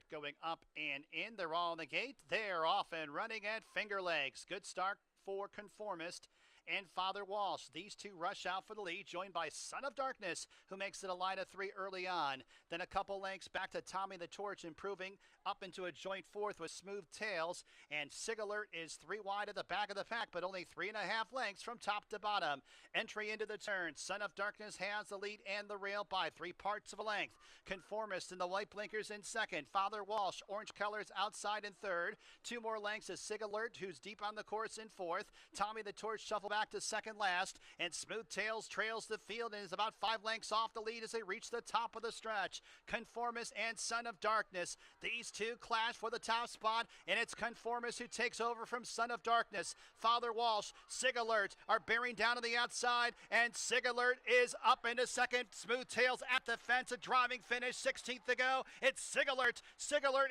going up and in. They're all in the gate. They're off and running at Finger Lakes. Good start for Conformist and Father Walsh. These two rush out for the lead, joined by Son of Darkness, who makes it a line of 3 early on. Then a couple lengths back to Tommy the Torch, improving up into a joint fourth with Smooth Tails. And Sig Alert is 3 wide at the back of the pack, but only 3.5 lengths from top to bottom. Entry into the turn. Son of Darkness has the lead and the rail by 3 parts of a length. Conformist in the white blinkers in second. Father Walsh, orange colors outside in third. 2 more lengths is Sig Alert, who's deep on the course in fourth. Tommy the Torch shuffle back to second last, and Smooth Tails trails the field and is about 5 lengths off the lead as they reach the top of the stretch. Conformist and Son of Darkness, these two clash for the top spot, and it's Conformist who takes over from Son of Darkness. Father Walsh, Sig Alert are bearing down on the outside, and Sig Alert is up into second. Smooth Tails at the fence, a driving finish, 16th to go. It's Sig Alert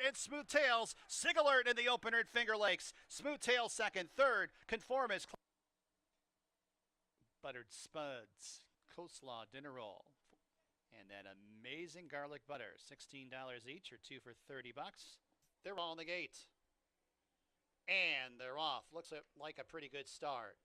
and Smooth Tails. Sig Alert in the opener at Finger Lakes. Smooth Tails second, third, Conformist. Buttered spuds, coleslaw dinner roll, and that amazing garlic butter, $16 each or 2 for $30. They're all in the gate. And they're off. Looks like a pretty good start.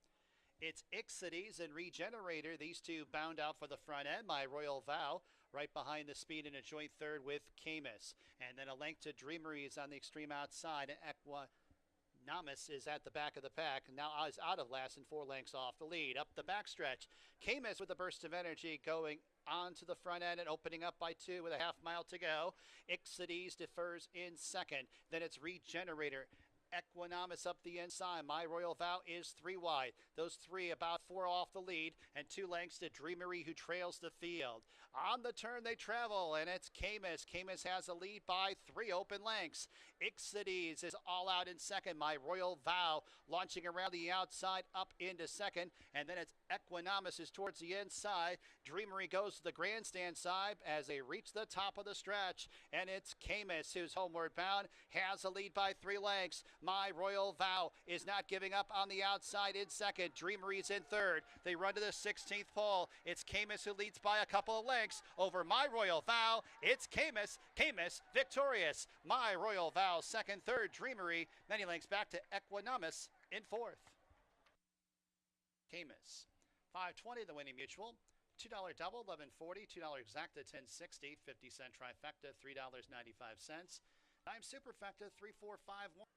It's Ixides and Regenerator. These two bound out for the front end. My Royal Vow right behind the speed in a joint third with Camus. And then a length to Dreamery is on the extreme outside. And Namus is at the back of the pack, now is out of last and 4 lengths off the lead. Up the backstretch, Camus with a burst of energy going on to the front end and opening up by 2 with a half mile to go. Ixides defers in second. Then it's Regenerator. Equinamus up the inside. My Royal Vow is 3 wide. Those 3 about 4 off the lead, and 2 lengths to Dreamery, who trails the field. On the turn they travel, and it's Camus. Camus has a lead by 3 open lengths. Ixides is all out in second. My Royal Vow launching around the outside up into second, and then it's Equinamus is towards the inside. Dreamery goes to the grandstand side as they reach the top of the stretch, and it's Camus who's homeward bound, has a lead by 3 lengths. My Royal Vow is not giving up on the outside in second. Dreamery's in third. They run to the 16th pole. It's Camus who leads by a couple of lengths over My Royal Vow. It's Camus. Camus victorious. My Royal Vow second, third. Dreamery many lengths back to Equinamus in fourth. Camus. 520 the winning mutual. $2 double, $11.40. $2 exacta, $10.60. 50-cent trifecta, $3.95. Dime superfecta, 3451.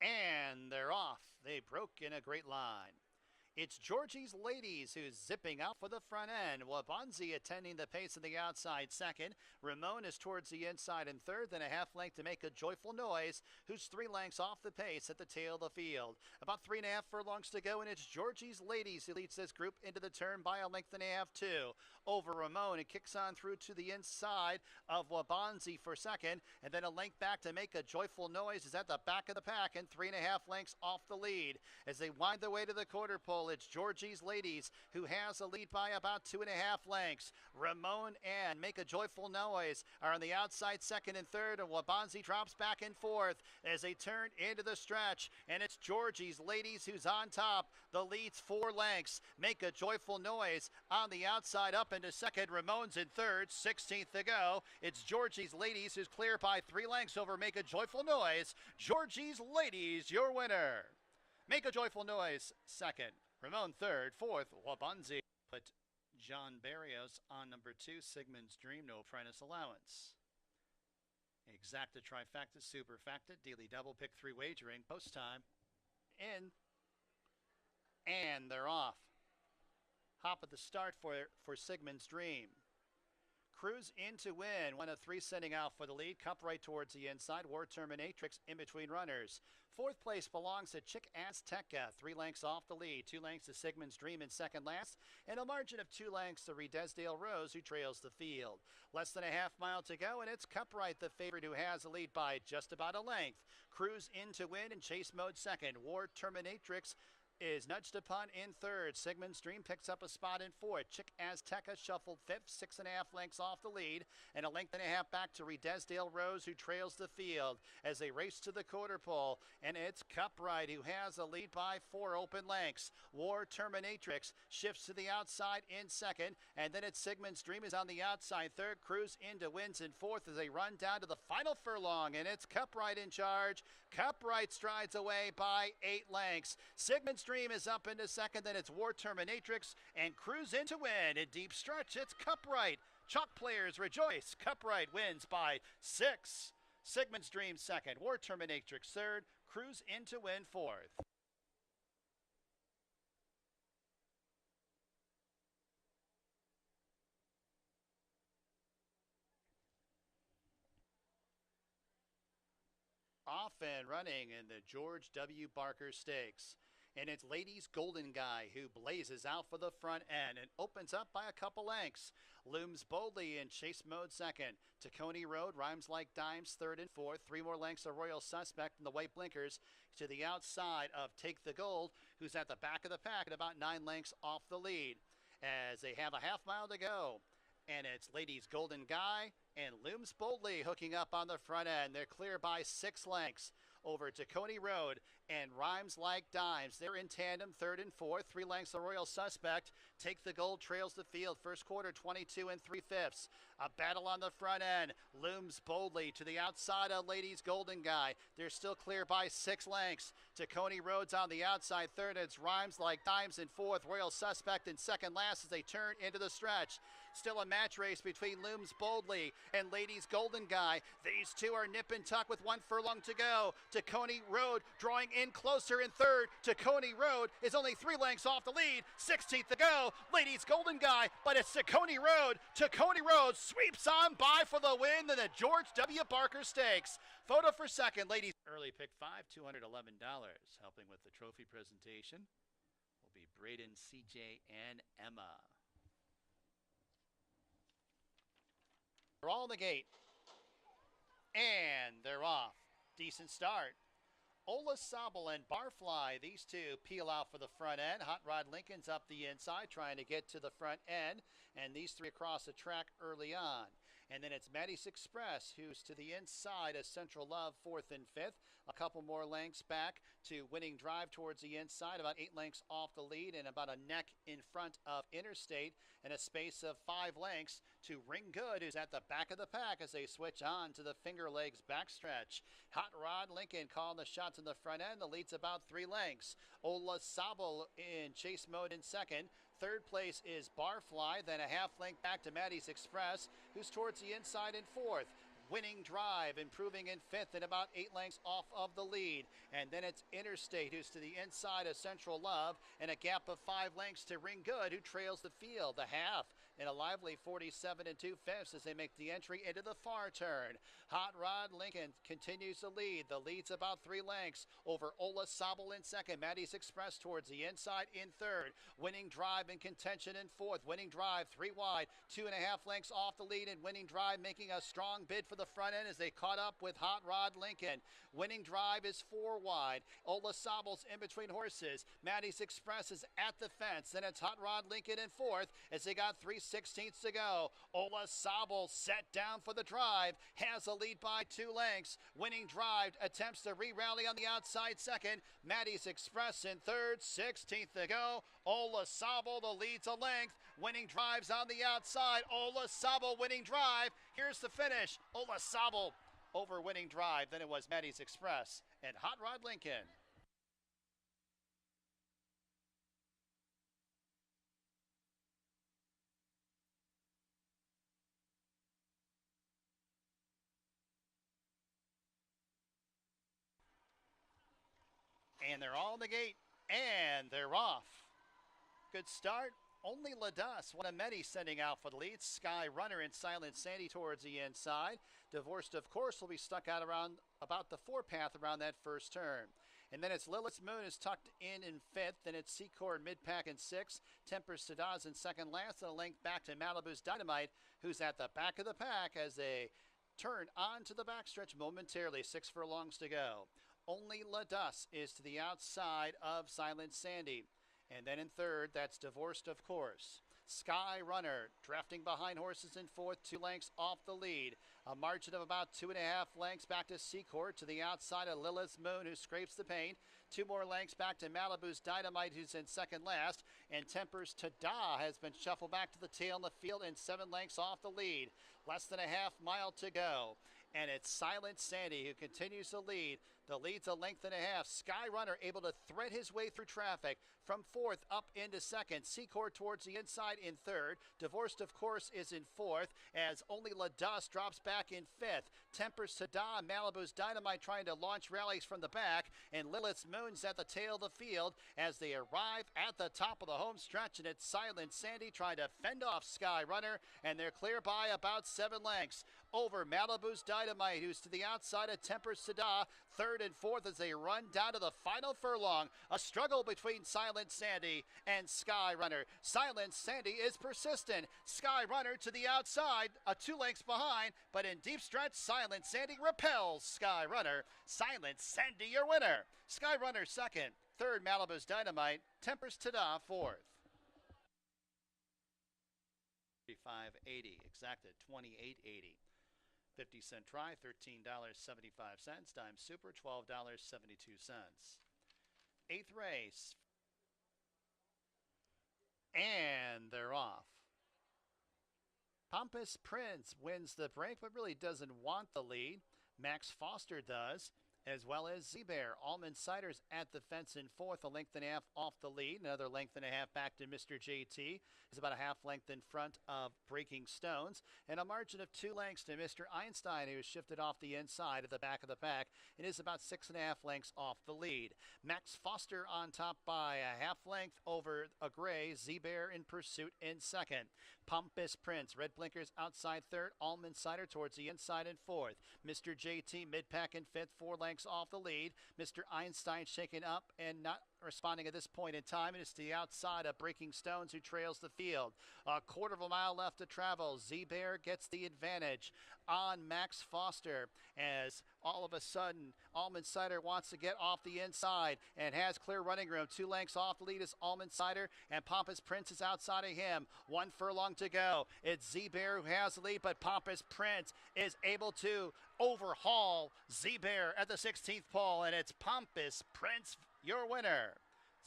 And they're off. They broke in a great line. It's Georgie's Ladies who's zipping out for the front end. Wabanzi attending the pace of the outside second. Ramon is towards the inside in third, then a half length to Make a Joyful Noise, who's 3 lengths off the pace at the tail of the field. About 3.5 furlongs to go, and it's Georgie's Ladies who leads this group into the turn by a length and a half, too. Over Ramon, it kicks on through to the inside of Wabanzi for second, and then a length back to Make a Joyful Noise is at the back of the pack and 3.5 lengths off the lead. As they wind their way to the quarter pole, it's Georgie's Ladies who has a lead by about 2.5 lengths. Ramon and Make a Joyful Noise are on the outside second and third, and Wabanzi drops back in fourth as they turn into the stretch, and it's Georgie's Ladies who's on top. The lead's 4 lengths. Make a Joyful Noise on the outside up into second. Ramon's in third, 16th to go. It's Georgie's Ladies who's clear by 3 lengths over Make a Joyful Noise. Georgie's Ladies, your winner. Make a Joyful Noise second. Ramon third, fourth, Wabanzi. Put John Barrios on number 2, Sigmund's Dream, no apprentice allowance. Exacta, trifecta, superfecta, daily double, pick 3 wagering, post time, in, and they're off. Hop at the start for Sigmund's Dream. Cruise in to win. 1 of 3 sending out for the lead. Cup right towards the inside. War Terminatrix in between runners. 4th place belongs to Chick Azteca. 3 lengths off the lead. 2 lengths to Sigmund's Dream in second last. And a margin of 2 lengths to Redesdale Rose, who trails the field. Less than a half mile to go, and it's Cup right, the favorite, who has the lead by just about a length. Cruise in to win in chase mode second. War Terminatrix is nudged upon in third. Sigmund's Dream picks up a spot in fourth. Chick Azteca shuffled fifth, 6.5 lengths off the lead, and a length and a half back to Redesdale Rose, who trails the field as they race to the quarter pole. And it's Cupride, who has a lead by 4 open lengths. War Terminatrix shifts to the outside in second, and then it's Sigmund's Dream is on the outside third. Cruise into wins in fourth as they run down to the final furlong, and it's Cupride in charge. Cupride strides away by 8 lengths. Sigmund's Dream is up into second, then it's War Terminatrix and Cruise in to win. In deep stretch, it's Cupride. Chalk players rejoice. Cupride wins by 6. Sigmund's Dream second, War Terminatrix third, Cruise in to win fourth. Off and running in the George W. Barker Stakes. And it's Ladies Golden Guy who blazes out for the front end and opens up by a couple lengths. Looms boldly in chase mode second. Tacony Road, Rhymes Like Dimes third and fourth. 3 more lengths of Royal Suspect in the white blinkers to the outside of Take the Gold, who's at the back of the pack at about 9 lengths off the lead. As they have a half mile to go. And it's Ladies Golden Guy and Looms Boldly hooking up on the front end. They're clear by 6 lengths over Tacony Road and Rhymes Like Dimes. They're in tandem, third and fourth. 3 lengths the Royal Suspect. Take the Gold trails the field. First quarter, 22 3/5. A battle on the front end. Looms Boldly to the outside of Ladies Golden Guy. They're still clear by 6 lengths. Tacony Road's on the outside third. It's Rhymes Like Dimes in fourth. Royal Suspect in second last as they turn into the stretch. Still a match race between Looms Boldly and Ladies Golden Guy. These two are nip and tuck with 1 furlong to go. Tacony Road drawing in closer in third. Tacony Road is only 3 lengths off the lead. 16th to go. Ladies Golden Guy, but it's Tacony Road. Tacony Road sweeps on by for the win in the George W. Barker Stakes. Photo for second, ladies. Early pick 5, $211. Helping with the trophy presentation will be Braden, CJ, and Emma. They're all in the gate. And they're off. Decent start. Ola Sobel and Barfly, these two peel out for the front end. Hot Rod Lincoln's up the inside trying to get to the front end. And these 3 across the track early on. And then it's Maddie's Express, who's to the inside of Central Love, 4th and 5th. A couple more lengths back to Winning Drive towards the inside, about 8 lengths off the lead and about a neck in front of Interstate, and a space of 5 lengths to Ring Good, who's at the back of the pack as they switch on to the Finger Lakes backstretch. Hot Rod Lincoln calling the shots in the front end. The lead's about 3 lengths. Ola Sobel in chase mode in second. Third place is Barfly, then a half length back to Maddie's Express, who's towards the inside in fourth. Winning Drive improving in fifth and about 8 lengths off of the lead. And then it's Interstate, who's to the inside of Central Love, and a gap of 5 lengths to Ring Good, who trails the field. The half in a lively 47 2/5 as they make the entry into the far turn. Hot Rod Lincoln continues to lead. The lead's about 3 lengths over Ola Sobel in second. Maddie's Express towards the inside in third. Winning Drive in contention in fourth. Winning Drive 3 wide, 2.5 lengths off the lead, and Winning Drive making a strong bid for the front end as they caught up with Hot Rod Lincoln. Winning Drive is 4 wide. Ola Sobel's in between horses. Maddie's Express is at the fence. Then it's Hot Rod Lincoln in fourth as they got 3/16 to go. Ola Sobel set down for the drive. Has a lead by 2 lengths. Winning Drive attempts to re-rally on the outside second. Maddie's Express in third. 16th to go. Ola Sobel, the lead's a length. Winning Drive's on the outside. Ola Sobel, Winning Drive. Here's the finish. Ola Sobel over Winning Drive. Then it was Maddie's Express and Hot Rod Lincoln. And they're all in the gate, and they're off. Good start. Only Ladas, Wanametti sending out for the lead. Sky Runner and Silent Sandy towards the inside. Divorced, of course, will be stuck out around about the 4-path around that first turn. And then it's Lilith's Moon is tucked in 5th. Then it's Secor in mid-pack in 6th. Temper Sadaz in second last. And a length back to Malibu's Dynamite, who's at the back of the pack as they turn onto the backstretch momentarily. 6 furlongs to go. Only LaDus is to the outside of Silent Sandy. And then in third, that's Divorced of Course. Sky Runner drafting behind horses in fourth, 2 lengths off the lead. A margin of about 2.5 lengths back to Secord to the outside of Lilith's Moon, who scrapes the paint. 2 more lengths back to Malibu's Dynamite, who's in second last. And Temper's Tada has been shuffled back to the tail in the field and 7 lengths off the lead. Less than a half mile to go. And it's Silent Sandy who continues to lead. The lead's a length and a half. Sky Runner able to thread his way through traffic from fourth up into second. Secord towards the inside in third. Divorced, of course, is in fourth as Only LaDus drops back in fifth. Temper's Tada, Malibu's Dynamite trying to launch rallies from the back. And Lilith's Moon's at the tail of the field as they arrive at the top of the home stretch. And it's Silent Sandy trying to fend off Sky Runner. And they're clear by about 7 lengths over Malibu's Dynamite, who's to the outside of Temper's Tada. Third and fourth as they run down to the final furlong. A struggle between Silent Sandy and Sky Runner. Silent Sandy is persistent. Sky Runner to the outside, 2 lengths behind, but in deep stretch, Silent Sandy repels Sky Runner. Silent Sandy, your winner. Sky Runner second. Third, Malibu's Dynamite. Temper's Tada fourth. 35.80, exacted 28.80. 50-cent try, $13.75. Dime Super, $12.72. Eighth race. And they're off. Pompous Prince wins the break, but really doesn't want the lead. Max Foster does, as well as Z-Bear. Almond Cider's at the fence in fourth, a length and a half off the lead. Another length and a half back to Mr. JT. Is about a half length in front of Breaking Stones. And a margin of 2 lengths to Mr. Einstein, who is shifted off the inside at the back of the pack. It is about 6.5 lengths off the lead. Max Foster on top by a half length over a gray. Z-Bear in pursuit in second. Pompous Prince, red blinkers outside third. Almond Cider towards the inside in fourth. Mr. JT mid-pack in fifth, 4 lengths off the lead. Mr. Einstein shaken up and not responding at this point in time. It is to the outside of Breaking Stones, who trails the field. A quarter of a mile left to travel. Z-Bear gets the advantage on Max Foster as all of a sudden Almond Cider wants to get off the inside and has clear running room. 2 lengths off the lead is Almond Cider, and Pompous Prince is outside of him. 1 furlong to go. It's Z-Bear who has the lead, but Pompous Prince is able to overhaul Z-Bear at the 16th pole, and it's Pompous Prince, your winner.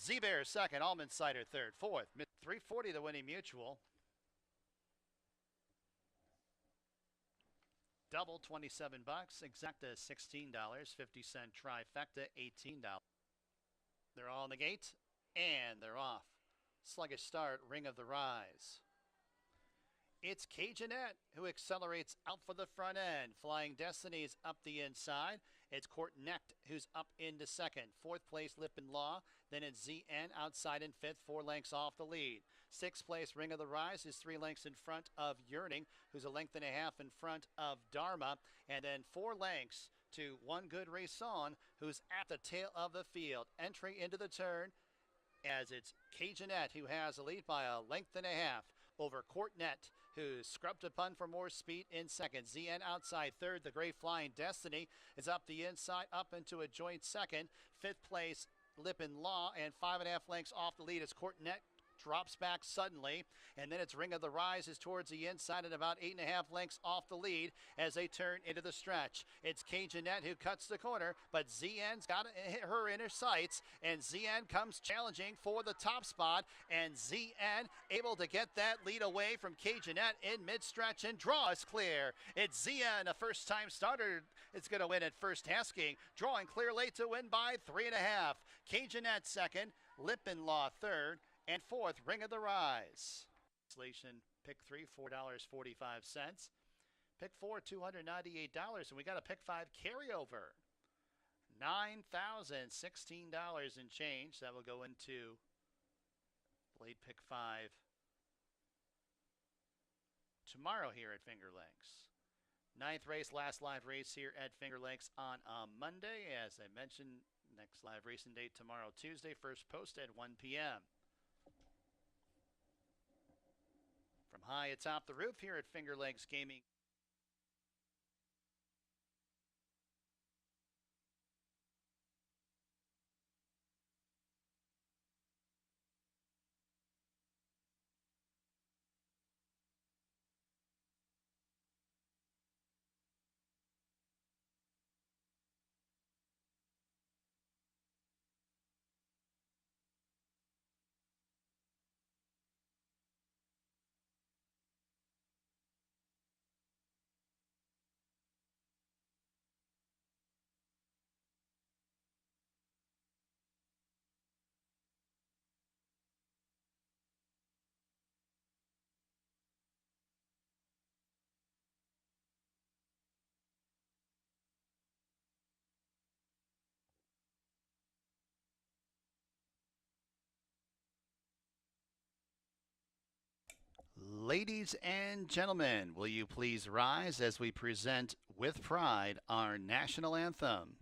Z-Bear second, Almond Cider third, fourth. $3.40 the winning mutual. Double $27, exacta $16, 50-cent trifecta $18. They're all in the gate, and they're off. Sluggish start, Ring of the Rise. It's Cajunette who accelerates out for the front end. Flying Destiny's up the inside. It's Court Necht who's up into second. Fourth place, Lip and Law. Then it's ZN outside in fifth, 4 lengths off the lead. Sixth place, Ring of the Rise is 3 lengths in front of Yearning, who's a length and a half in front of Dharma. And then 4 lengths to One Good Race On, who's at the tail of the field. Entry into the turn as it's Cajunette who has a lead by a length and a half over Courtnet, who scrubbed a pun for more speed in second. ZN outside third. The Great Flying Destiny is up the inside, up into a joint second. Fifth place, Lip and Law, and 5.5 lengths off the lead as Courtnet drops back suddenly, and then it's Ring of the Rise is towards the inside and about 8.5 lengths off the lead as they turn into the stretch. It's Cajunette who cuts the corner, but ZN's got her in her sights, and ZN comes challenging for the top spot, and ZN able to get that lead away from Cajunette in mid-stretch, and draw is clear. It's ZN, a first-time starter. It's going to win at first asking, drawing clear late to win by 3.5. Cajunette second, Lip and Law third, and fourth, Ring of the Rise. Translation, pick 3, $4.45. Pick 4, $298. And we got a pick 5 carryover. $9,016 and change. That will go into late pick 5 tomorrow here at Finger Lakes. 9th race, last live race here at Finger Lakes on Monday. As I mentioned, next live racing date tomorrow, Tuesday. First post at 1 p.m. From high atop the roof here at Finger Lakes Gaming. Ladies and gentlemen, will you please rise as we present with pride our national anthem?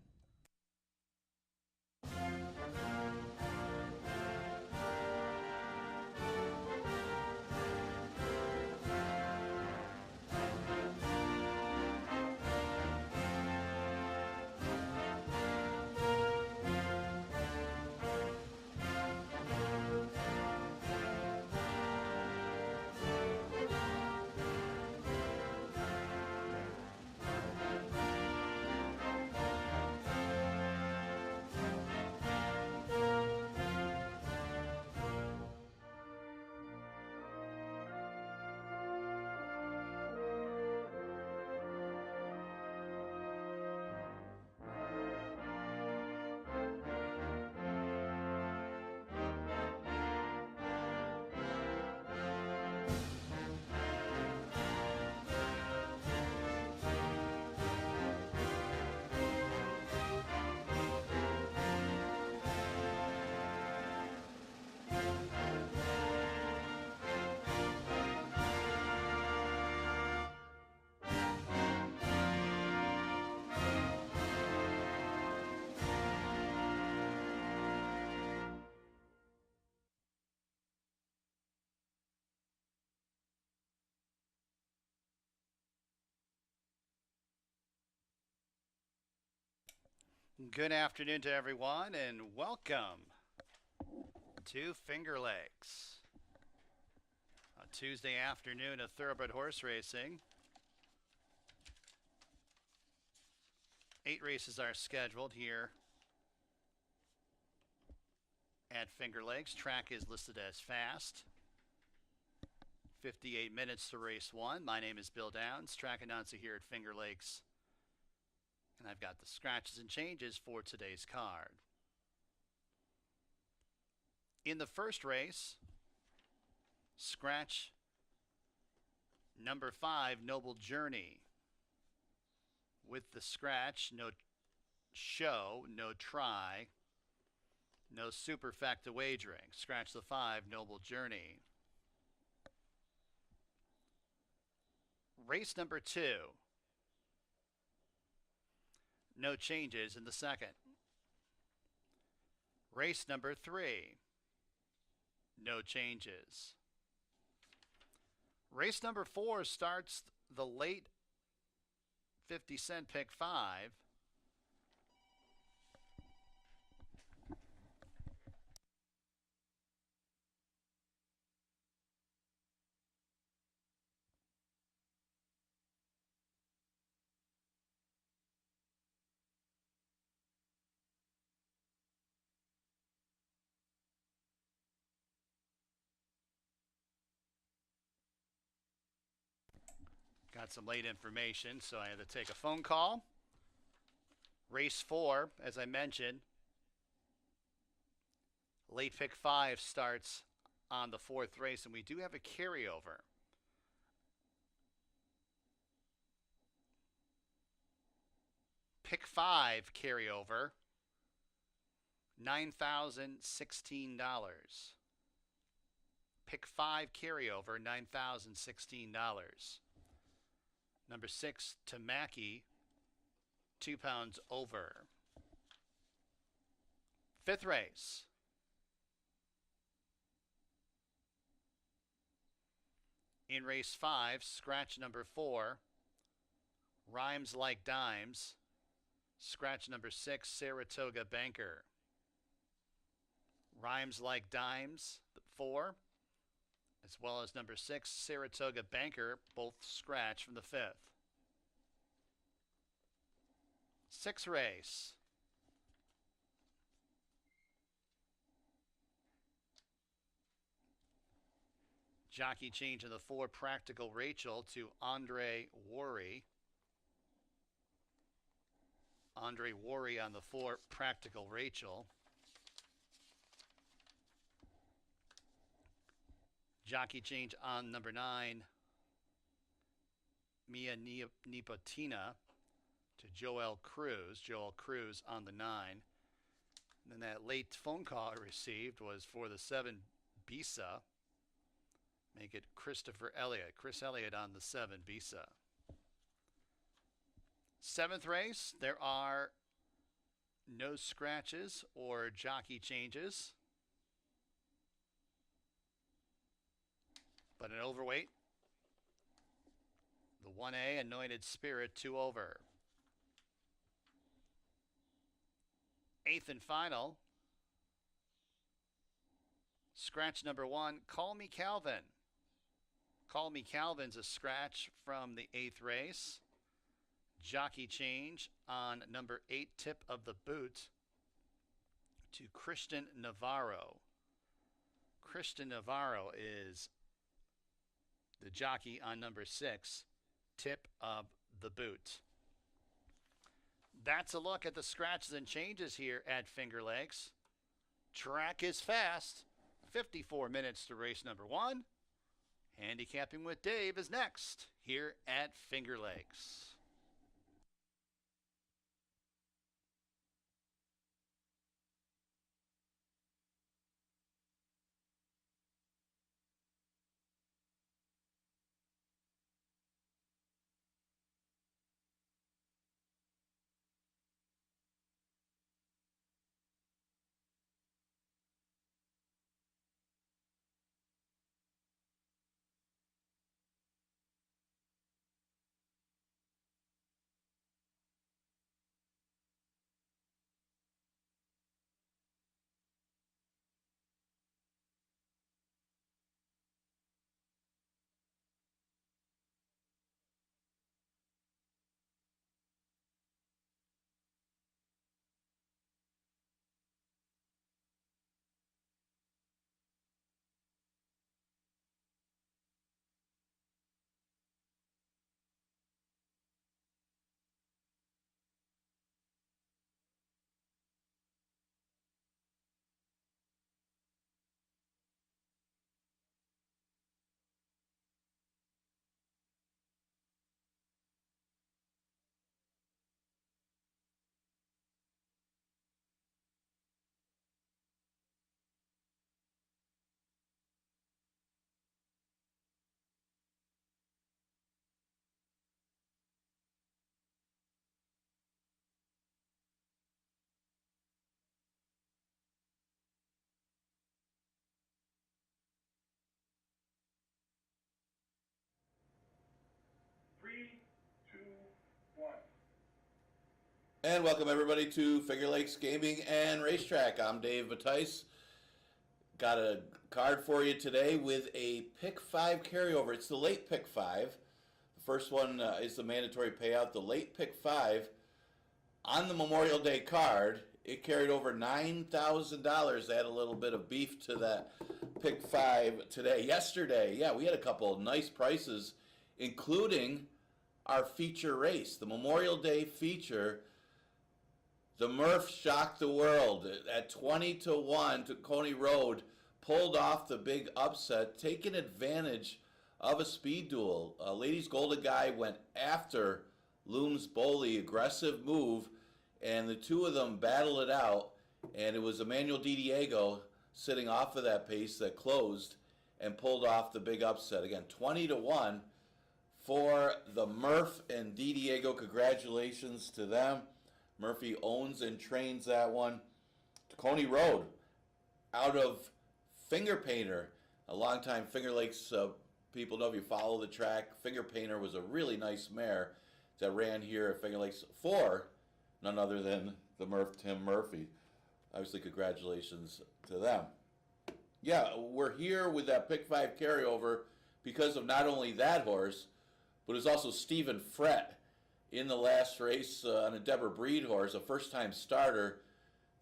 Good afternoon to everyone and welcome to Finger Lakes. A Tuesday afternoon of thoroughbred horse racing. 8 races are scheduled here at Finger Lakes. Track is listed as fast. 58 minutes to race 1. My name is Bill Downs, track announcer here at Finger Lakes. And I've got the scratches and changes for today's card. In the first race, scratch number 5, Noble Journey. With the scratch, no show, no try, no superfecta wagering. Scratch the 5, Noble Journey. Race number 2. No changes in the second. Race number 3. No changes. Race number 4 starts the late 50-cent pick 5. Got some late information, so I had to take a phone call. Race 4, as I mentioned, late pick 5 starts on the 4th race, and we do have a carryover. Pick 5 carryover, $9,016. Pick 5 carryover, $9,016. Number 6, Tamaki, 2 pounds over. 5th race. In race 5, scratch number 4, Rhymes Like Dimes. Scratch number 6, Saratoga Banker. Rhymes Like Dimes, 4. As well as number 6, Saratoga Banker, both scratch from the 5th. 6th race. Jockey change in the 4, Practical Rachel to Andre Worry. Andre Worry on the 4, Practical Rachel. Jockey change on number 9, Mia Nipotina to Joel Cruz. Joel Cruz on the 9. And then that late phone call I received was for the 7, Bisa. Make it Christopher Elliott. Chris Elliott on the 7, Bisa. 7th race, there are no scratches or jockey changes, but an overweight. The 1A, Anointed Spirit, 2 over. 8th and final. Scratch number 1, Call Me Calvin. Call Me Calvin's a scratch from the 8th race. Jockey change on number 8, Tip of the Boot, to Christian Navarro. Christian Navarro is the jockey on number 6, Tip of the Boot. That's a look at the scratches and changes here at Finger Lakes. Track is fast. 54 minutes to race number 1. Handicapping with Dave is next here at Finger Lakes. And welcome everybody to Finger Lakes Gaming and Racetrack. I'm Dave Batice. Got a card for you today with a pick 5 carryover. It's the late pick 5. The first one is the mandatory payout. The late pick 5 on the Memorial Day card, it carried over $9,000. They had a little bit of beef to that pick 5 today. Yesterday, yeah, we had a couple of nice prices, including our feature race, the Memorial Day feature. The Murph shocked the world at 20-1 to Coney Road, pulled off the big upset, taking advantage of a speed duel. Ladies Golden Guy went after Looms Bowley, aggressive move, and the two of them battled it out, and it was Emmanuel DiDiego sitting off of that pace that closed and pulled off the big upset. Again, 20-1 for the Murph and DiDiego. Congratulations to them. Murphy owns and trains that one. Coney Road, out of Finger Painter, a longtime Finger Lakes people know if you follow the track. Finger Painter was a really nice mare that ran here at Finger Lakes for none other than the Murph, Tim Murphy. Obviously, congratulations to them. Yeah, we're here with that pick 5 carryover because of not only that horse, but it's also Stephen Frett in the last race on a Deborah Breed horse, a first-time starter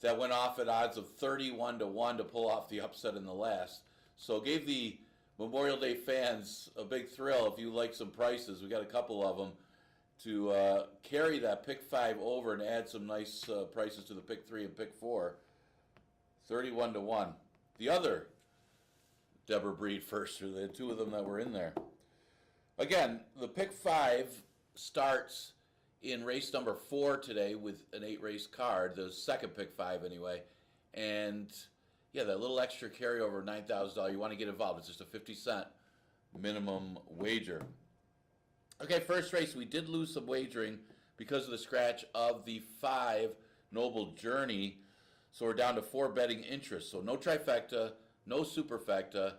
that went off at odds of 31-1 to pull off the upset in the last. So gave the Memorial Day fans a big thrill. If you like some prices, we got a couple of them to carry that pick 5 over and add some nice prices to the pick 3 and pick 4. 31-1. The other Deborah Breed firster, the two of them that were in there. Again, the pick 5 starts in race number 4 today with an 8-race card, the second pick 5 anyway. And yeah, that little extra carryover, $9,000, you want to get involved. It's just a 50 cent minimum wager. Okay, first race, we did lose some wagering because of the scratch of the 5 Noble Journey. So we're down to 4 betting interests. So no trifecta, no superfecta,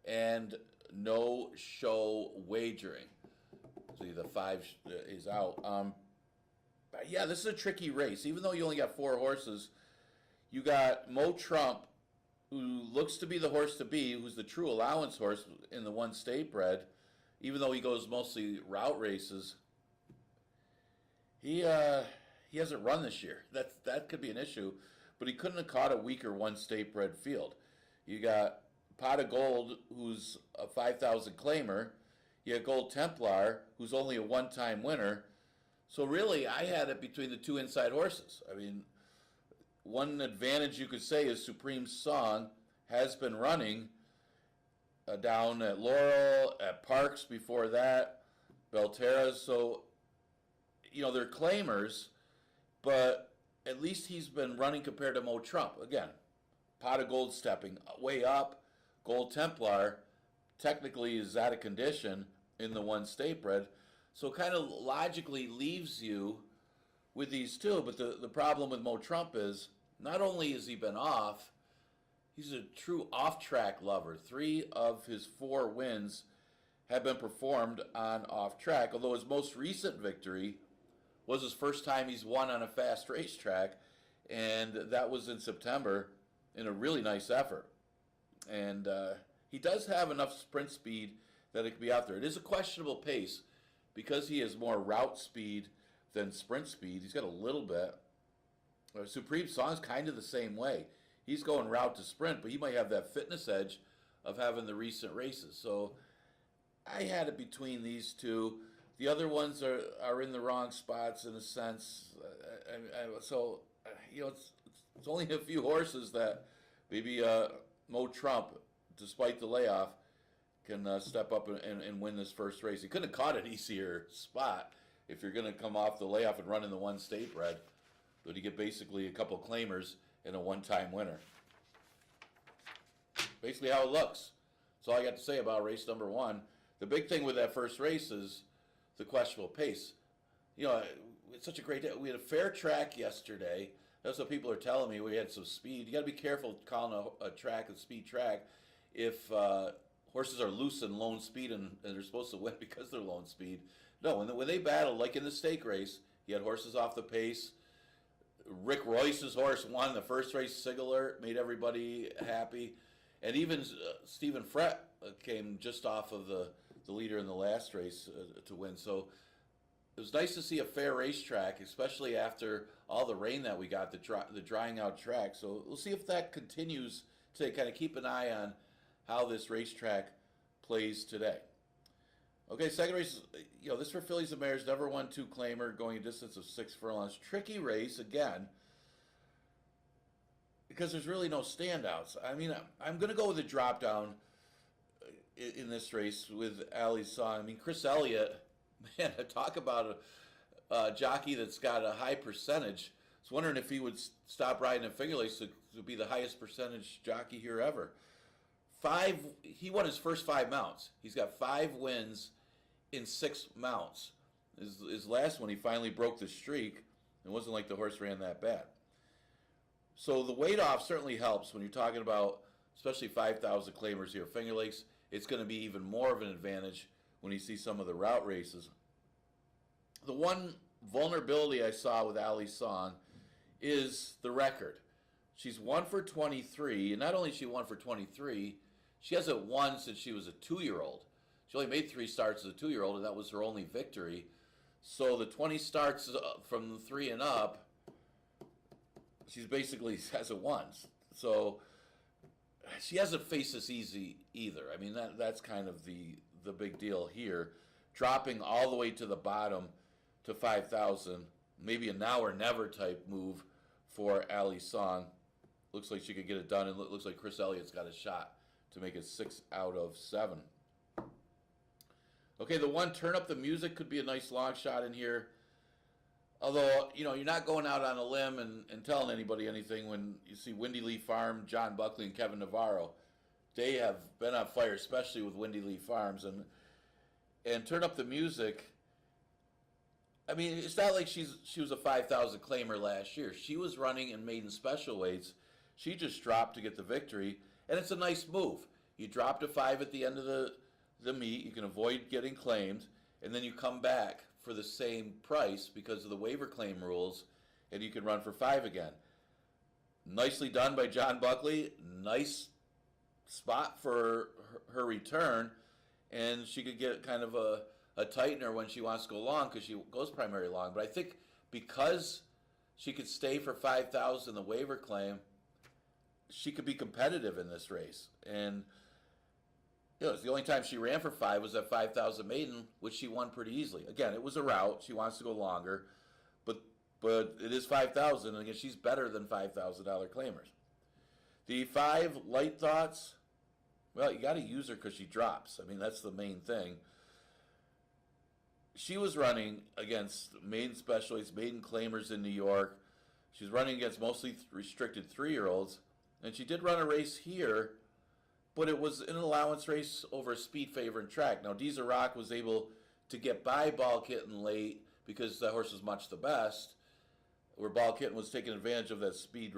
and no show wagering. So the 5 is out. Yeah, this is a tricky race. Even though you only got 4 horses, you got Mo Trump, who looks to be the horse to be, who's the true allowance horse in the 1 state bred. Even though he goes mostly route races, he hasn't run this year. That could be an issue, but he couldn't have caught a weaker 1 state bred field. You got Pot of Gold, who's a 5,000 claimer. You got Gold Templar, who's only a 1-time winner. So really, I had it between the 2 inside horses. I mean, one advantage you could say is Supreme Song has been running down at Laurel, at Parks before that, Belterra. So, they're claimers, but at least he's been running compared to Mo Trump. Again, Pot of Gold stepping way up. Gold Templar technically is out of condition in the 1 state bred. So kind of logically leaves you with these 2. But the problem with Mo Trump is not only has he been off, he's a true off-track lover. 3 of his 4 wins have been performed on off-track, although his most recent victory was his first time he's won on a fast racetrack, and that was in September in a really nice effort. And he does have enough sprint speed that it could be out there. It is a questionable pace because he has more route speed than sprint speed. He's got a little bit. Supreme Song's kind of the same way. He's going route to sprint, but he might have that fitness edge of having the recent races. So I had it between these 2. The other ones are in the wrong spots in a sense. It's only a few horses that maybe Mo Trump, despite the layoff, can step up and win this first race. He couldn't have caught an easier spot if you're going to come off the layoff and run in the 1 state bred. But you get basically a couple claimers and a 1-time winner. Basically how it looks. That's all I got to say about race number 1. The big thing with that first race is the questionable pace. It's such a great day. We had a fair track yesterday. That's what people are telling me. We had some speed. You got to be careful calling a track a speed track if horses are loose and lone speed and they're supposed to win because they're lone speed. No, when they battled, like in the stake race, you had horses off the pace. Rick Royce's horse won the first race. Sigler made everybody happy. And even Stephen Frett came just off of the leader in the last race to win. So it was nice to see a fair racetrack, especially after all the rain that we got, the drying out track. So we'll see if that continues to kind of keep an eye on how this racetrack plays today. Okay, second race, this for fillies and mares, never won 2 claimer, going a distance of 6 furlongs. Tricky race, again, because there's really no standouts. I mean, I'm going to go with a drop down in this race with Allie's Song. I mean, Chris Elliott, man, talk about a jockey that's got a high percentage. I was wondering if he would stop riding in Finger Lakes to be the highest percentage jockey here ever. He won his first 5 mounts. He's got 5 wins in 6 mounts. His last one, he finally broke the streak. It wasn't like the horse ran that bad. So the weight off certainly helps when you're talking about, especially 5,000 claimers here. Finger Lakes, it's going to be even more of an advantage when you see some of the route races. The one vulnerability I saw with Allie's Song is the record. She's 1 for 23, and not only is she 1 for 23, she hasn't won since she was a 2-year-old. She only made 3 starts as a 2-year-old, and that was her only victory. So the 20 starts from 3 and up, she's basically hasn't won. So she hasn't faced this easy either. I mean, that's kind of the big deal here. Dropping all the way to the bottom to 5,000, maybe a now or never type move for Allie's Song. Looks like she could get it done, and looks like Chris Elliott's got a shot to make it 6 out of 7. Okay, the one, Turn Up the Music, could be a nice long shot in here. Although, you're not going out on a limb and telling anybody anything when you see Windy Lee Farm, John Buckley, and Kevin Navarro they have been on fire, especially with Windy Lee Farms and Turn Up the Music. I mean, it's not like she was a 5,000 claimer last year. She was running in maiden special weights. She just dropped to get the victory, and it's a nice move. You drop to 5 at the end of the meet. You can avoid getting claimed, and then you come back for the same price because of the waiver claim rules, and you can run for 5 again. Nicely done by John Buckley. Nice spot for her return, and she could get kind of a tightener when she wants to go long because she goes primary long. But I think because she could stay for 5,000 in the waiver claim, she could be competitive in this race. And the only time she ran for 5 was at 5,000 maiden, which she won pretty easily. Again, it was a route. She wants to go longer, but it is 5,000, and again, she's better than $5,000 claimers. The 5 light thoughts, well, you got to use her because she drops. I mean, that's the main thing. She was running against maiden specialists, maiden claimers in New York. She's running against mostly restricted 3-year-olds, and she did run a race here, but it was an allowance race over a speed favored track. Now, Deezer Rock was able to get by Ball Kitten late because that horse was much the best, where Ball Kitten was taking advantage of that speed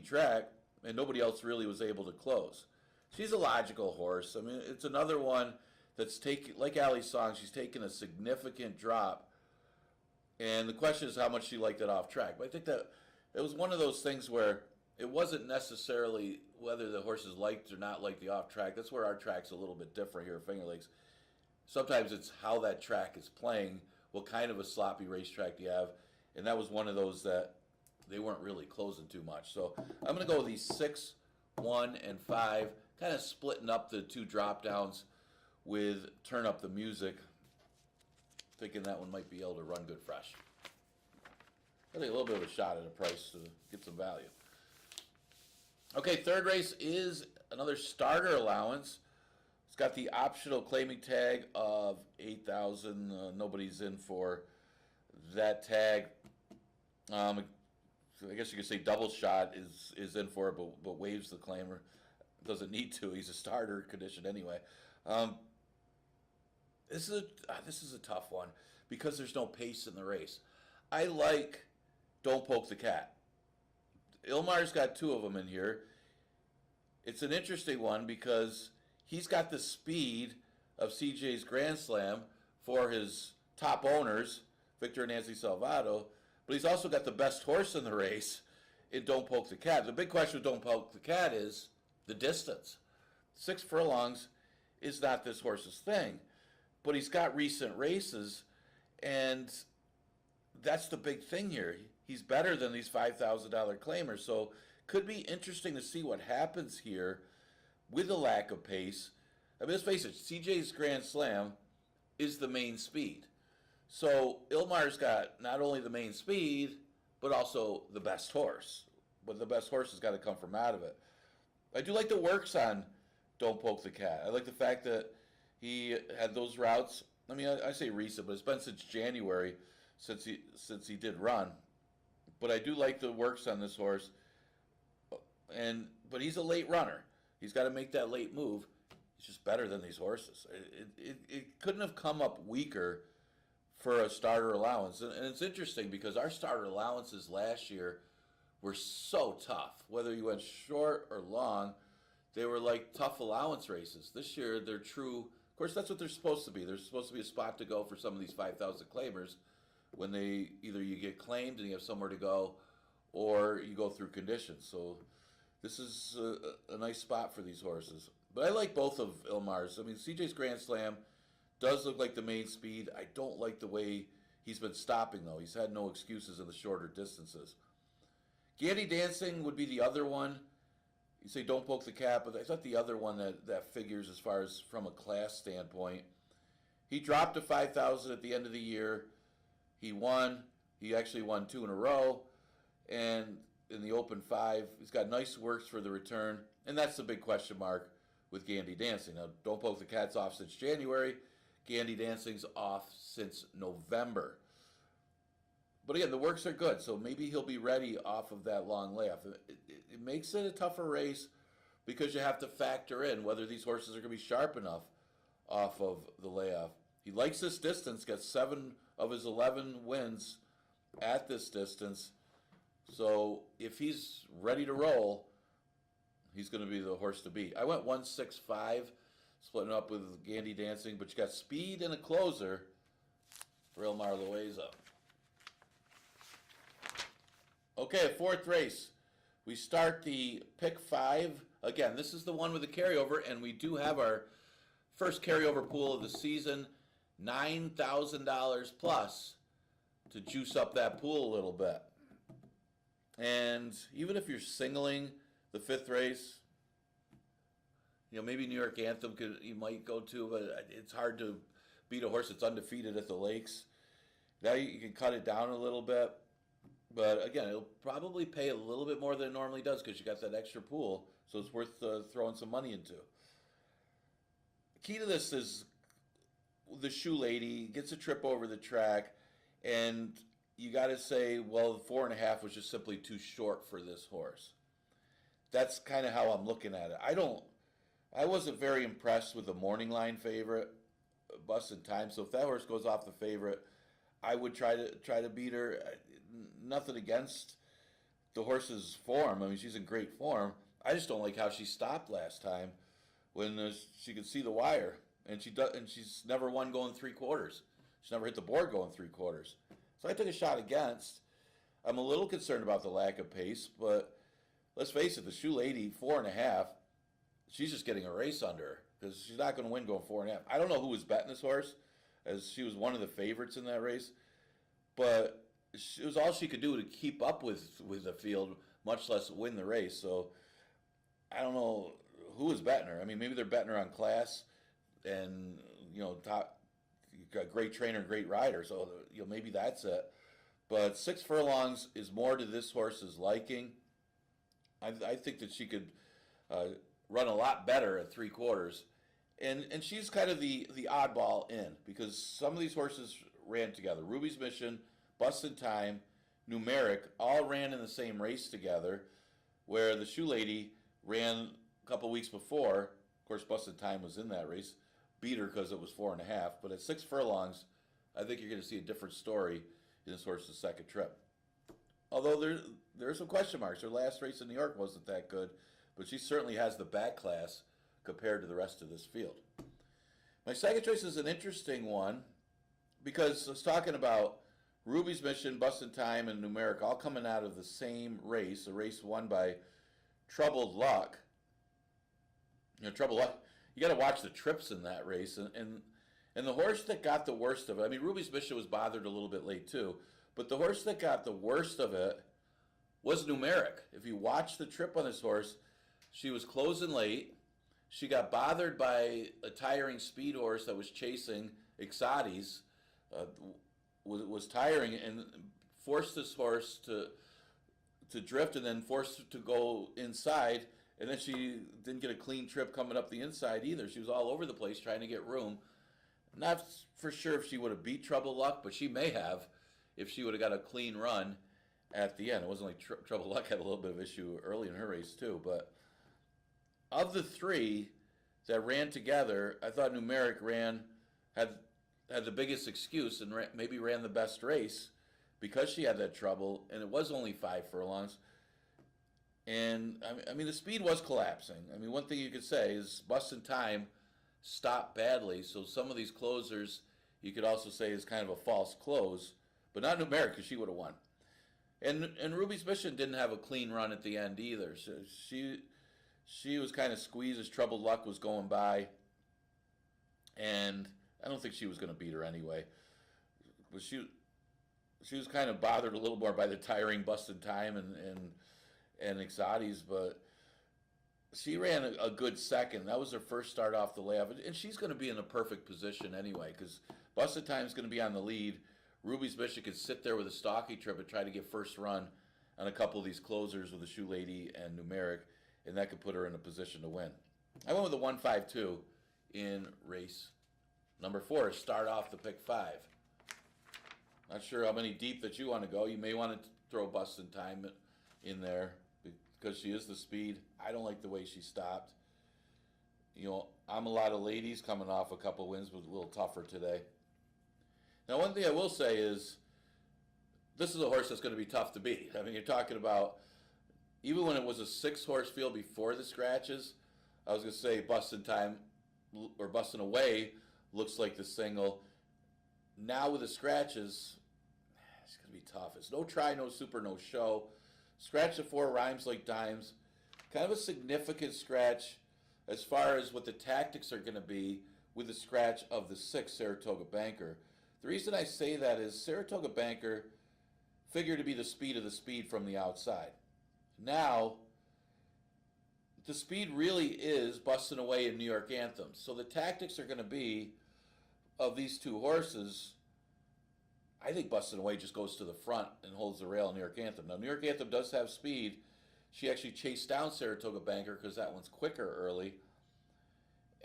track, and nobody else really was able to close. She's a logical horse. I mean, it's another one that's taking, like Allie's Song, she's taken a significant drop, and the question is how much she liked it off track. But I think that it was one of those things where it wasn't necessarily whether the horses liked or not liked the off track. That's where our track's a little bit different here at Finger Lakes. Sometimes it's how that track is playing, what kind of a sloppy racetrack do you have, and that was one of those that they weren't really closing too much. So I'm going to go with these 6, 1, and 5, kind of splitting up the 2 drop downs with Turn Up the Music, thinking that one might be able to run good fresh. I think a little bit of a shot at a price to get some value. Okay, third race is another starter allowance. It's got the optional claiming tag of 8,000. Nobody's in for that tag. I guess you could say Double Shot is in for it, but waives the claimer. Doesn't need to. He's a starter condition anyway. This is a tough one because there's no pace in the race. I like Don't Poke the Cat. Ilmar's got 2 of them in here. It's an interesting one because he's got the speed of CJ's Grand Slam for his top owners, Victor and Nancy Salvato, but he's also got the best horse in the race in Don't Poke the Cat. The big question with Don't Poke the Cat is the distance. 6 furlongs is not this horse's thing, but he's got recent races, and that's the big thing here. He's better than these $5,000 claimers, so could be interesting to see what happens here with the lack of pace. I mean, let's face it, CJ's Grand Slam is the main speed. So Ilmar's got not only the main speed, but also the best horse. But the best horse has got to come from out of it. I do like the works on Don't Poke the Cat. I like the fact that he had those routes. I mean, I say recent, but it's been since January since he did run. But I do like the works on this horse. But he's a late runner. He's got to make that late move. He's just better than these horses. It couldn't have come up weaker for a starter allowance. And it's interesting because our starter allowances last year were so tough. Whether you went short or long, they were like tough allowance races. This year, they're true. Of course, that's what they're supposed to be. There's supposed to be a spot to go for some of these 5,000 claimers when they either you get claimed and you have somewhere to go or you go through conditions. So this is a nice spot for these horses. But I like both of Ilmar's. I mean, CJ's Grand Slam does look like the main speed. I don't like the way he's been stopping, though. He's had no excuses in the shorter distances. Gandy Dancing would be the other one. You say Don't Poke the Cat, but I thought the other one that figures as far as from a class standpoint. He dropped to 5,000 at the end of the year. He won. He actually won 2 in a row. And in the Open 5, he's got nice works for the return. And that's the big question mark with Gandy Dancing. Now, Don't Poke the Cat's off since January. Gandy Dancing's off since November. But again, the works are good, so maybe he'll be ready off of that long layoff. It makes it a tougher race, because you have to factor in whether these horses are going to be sharp enough off of the layoff. He likes this distance, gets 7 of his 11 wins at this distance. So if he's ready to roll, he's going to be the horse to beat. I went 165, splitting up with Gandy Dancing, but you got speed and a closer for Ilmar Loaiza. Okay, fourth race. We start the pick 5. Again, this is the one with the carryover, and we do have our first carryover pool of the season, $9,000 plus to juice up that pool a little bit. And even if you're singling the 5th race, maybe New York Anthem you might go to, but it's hard to beat a horse that's undefeated at the Lakes. Now you can cut it down a little bit. But again, it'll probably pay a little bit more than it normally does because you got that extra pool, so it's worth throwing some money into. Key to this is the Shoe Lady gets a trip over the track, and you got to say, well, the 4.5 was just simply too short for this horse. That's kind of how I'm looking at it. I wasn't very impressed with the morning line favorite, Busted Time. So if that horse goes off the favorite, I would try to beat her. Nothing against the horse's form. I mean, she's in great form. I just don't like how she stopped last time when she could see the wire, and she's never won going 3/4. She's never hit the board going 3/4. So I took a shot against. I'm a little concerned about the lack of pace, but let's face it, the Shoe Lady 4.5. She's just getting a race under her because she's not going to win going 4.5. I don't know who was betting this horse, as she was one of the favorites in that race, but it was all she could do to keep up with the field, much less win the race. So I don't know who was betting her. I mean, maybe they're betting her on class and top, got great trainer and great rider. So maybe that's it. But 6 furlongs is more to this horse's liking. I think that she could run a lot better at 3/4, and she's kind of the oddball in because some of these horses ran together. Ruby's Mission, Busted Time, Numeric all ran in the same race together, where the Shoe Lady ran a couple weeks before. Of course, Busted Time was in that race, beat her because it was 4.5. But at 6 furlongs, I think you're going to see a different story in this horse's second trip. Although there are some question marks. Her last race in New York wasn't that good, but she certainly has the back class compared to the rest of this field. My second choice is an interesting one because I was talking about Ruby's Mission, Busted Time, and Numeric all coming out of the same race, a race won by Troubled Luck. Troubled Luck, you got to watch the trips in that race. And the horse that got the worst of it, I mean, Ruby's Mission was bothered a little bit late too, but the horse that got the worst of it was Numeric. If you watch the trip on this horse, she was closing late. She got bothered by a tiring speed horse that was chasing Exotis, was tiring and forced this horse to drift and then forced it to go inside. And then she didn't get a clean trip coming up the inside either. She was all over the place trying to get room. Not for sure if she would have beat Trouble Luck, but she may have if she would have got a clean run at the end. It wasn't like Trouble Luck had a little bit of issue early in her race too. But of the 3 that ran together, I thought Numeric had the biggest excuse and maybe ran the best race because she had that trouble, and it was only 5 furlongs. And I mean, the speed was collapsing. I mean, one thing you could say is Busted Time stopped badly, so some of these closers you could also say is kind of a false close, but not Numeric because she would have won. And Ruby's Mission didn't have a clean run at the end either. So she was kind of squeezed as Troubled Luck was going by, and I don't think she was going to beat her anyway. But she was kind of bothered a little more by the tiring Busted Time and Exotis, but she ran a good second. That was her first start off the layoff, and she's going to be in a perfect position anyway because Busted Time's going to be on the lead. Ruby's Mission could sit there with a stocky trip and try to get first run on a couple of these closers with the Shoe Lady and Numeric, and that could put her in a position to win. I went with the 152 in race number 4. Start off the pick 5. Not sure how many deep that you want to go. You may want to throw Busted Time in there because she is the speed. I don't like the way she stopped. I'm a lot of ladies coming off a couple wins, was a little tougher today. Now, one thing I will say is this is a horse that's going to be tough to beat. I mean, you're talking about, even when it was a 6-horse field before the scratches, I was going to say busting time or busting away looks like the single. Now with the scratches, it's going to be tough. It's no try, no super, no show. Scratch the 4 rhymes like dimes. Kind of a significant scratch as far as what the tactics are going to be with the scratch of the 6 Saratoga Banker. The reason I say that is Saratoga Banker figured to be the speed of the speed from the outside. Now, the speed really is busting away in New York Anthem. So the tactics are going to be of these 2 horses. I think busting away just goes to the front and holds the rail in New York Anthem. Now, New York Anthem does have speed. She actually chased down Saratoga Banker because that one's quicker early.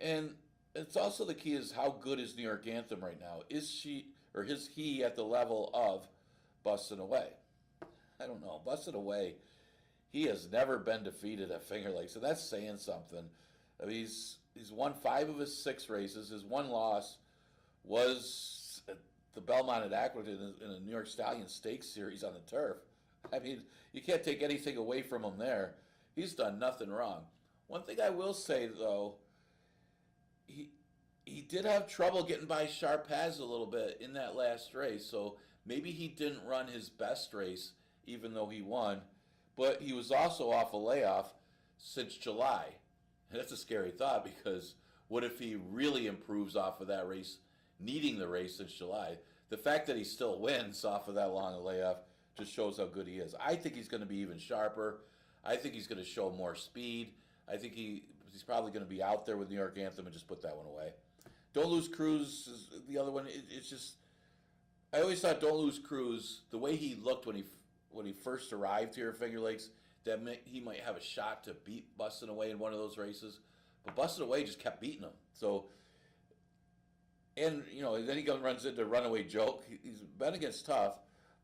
And it's also the key is how good is New York Anthem right now? Is she or is he at the level of busting away? I don't know. Busting away, he has never been defeated at Finger Lakes, and that's saying something. I mean, he's won 5 of his 6 races. His one loss was at the Belmont at Aquitaine in a New York Stallion Stakes series on the turf. I mean, you can't take anything away from him there. He's done nothing wrong. One thing I will say, though, he did have trouble getting by Sharpaz a little bit in that last race, so maybe he didn't run his best race, even though he won. But he was also off a layoff since July. And that's a scary thought, because what if he really improves off of that race, needing the race since July? The fact that he still wins off of that long a layoff just shows how good he is. I think he's going to be even sharper. I think he's going to show more speed. I think he's probably going to be out there with New York Anthem and just put that one away. Don't Lose Cruise is the other one. It's just, I always thought Don't Lose Cruise, the way he looked when he first arrived here at Finger Lakes, that he might have a shot to beat Bustin' Away in one of those races. But Bustin' Away just kept beating him. So, and, then he runs into Runaway Joke. He's been against tough.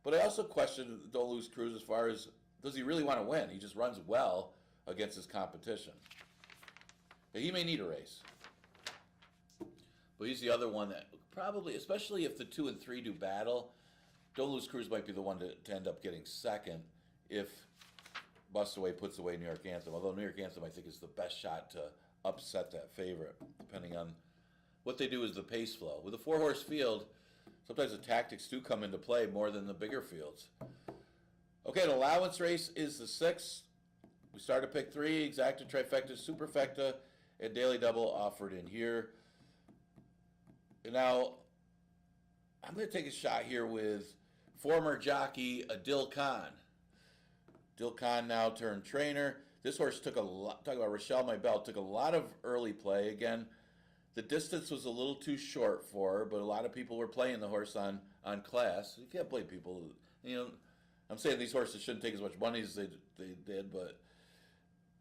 But I also question Don't Lose Cruise as far as, does he really want to win? He just runs well against his competition. But he may need a race. But he's the other one that probably, especially if the 2 and 3 do battle, Don't Lose Cruise might be the one to end up getting second if Bustin' Away puts away New York Anthem. Although New York Anthem, I think, is the best shot to upset that favorite, depending on what they do is the pace flow. With a 4-horse field, sometimes the tactics do come into play more than the bigger fields. Okay, an allowance race is the 6th. We start at pick 3, exacta, trifecta, superfecta, and daily double offered in here. And now, I'm going to take a shot here with former jockey Adil Khan. Adil Khan now turned trainer. This horse took a lot, talk about Rochelle Maybell, took a lot of early play. Again, the distance was a little too short for her, but a lot of people were playing the horse on class. You can't blame people. I'm saying these horses shouldn't take as much money as they did, but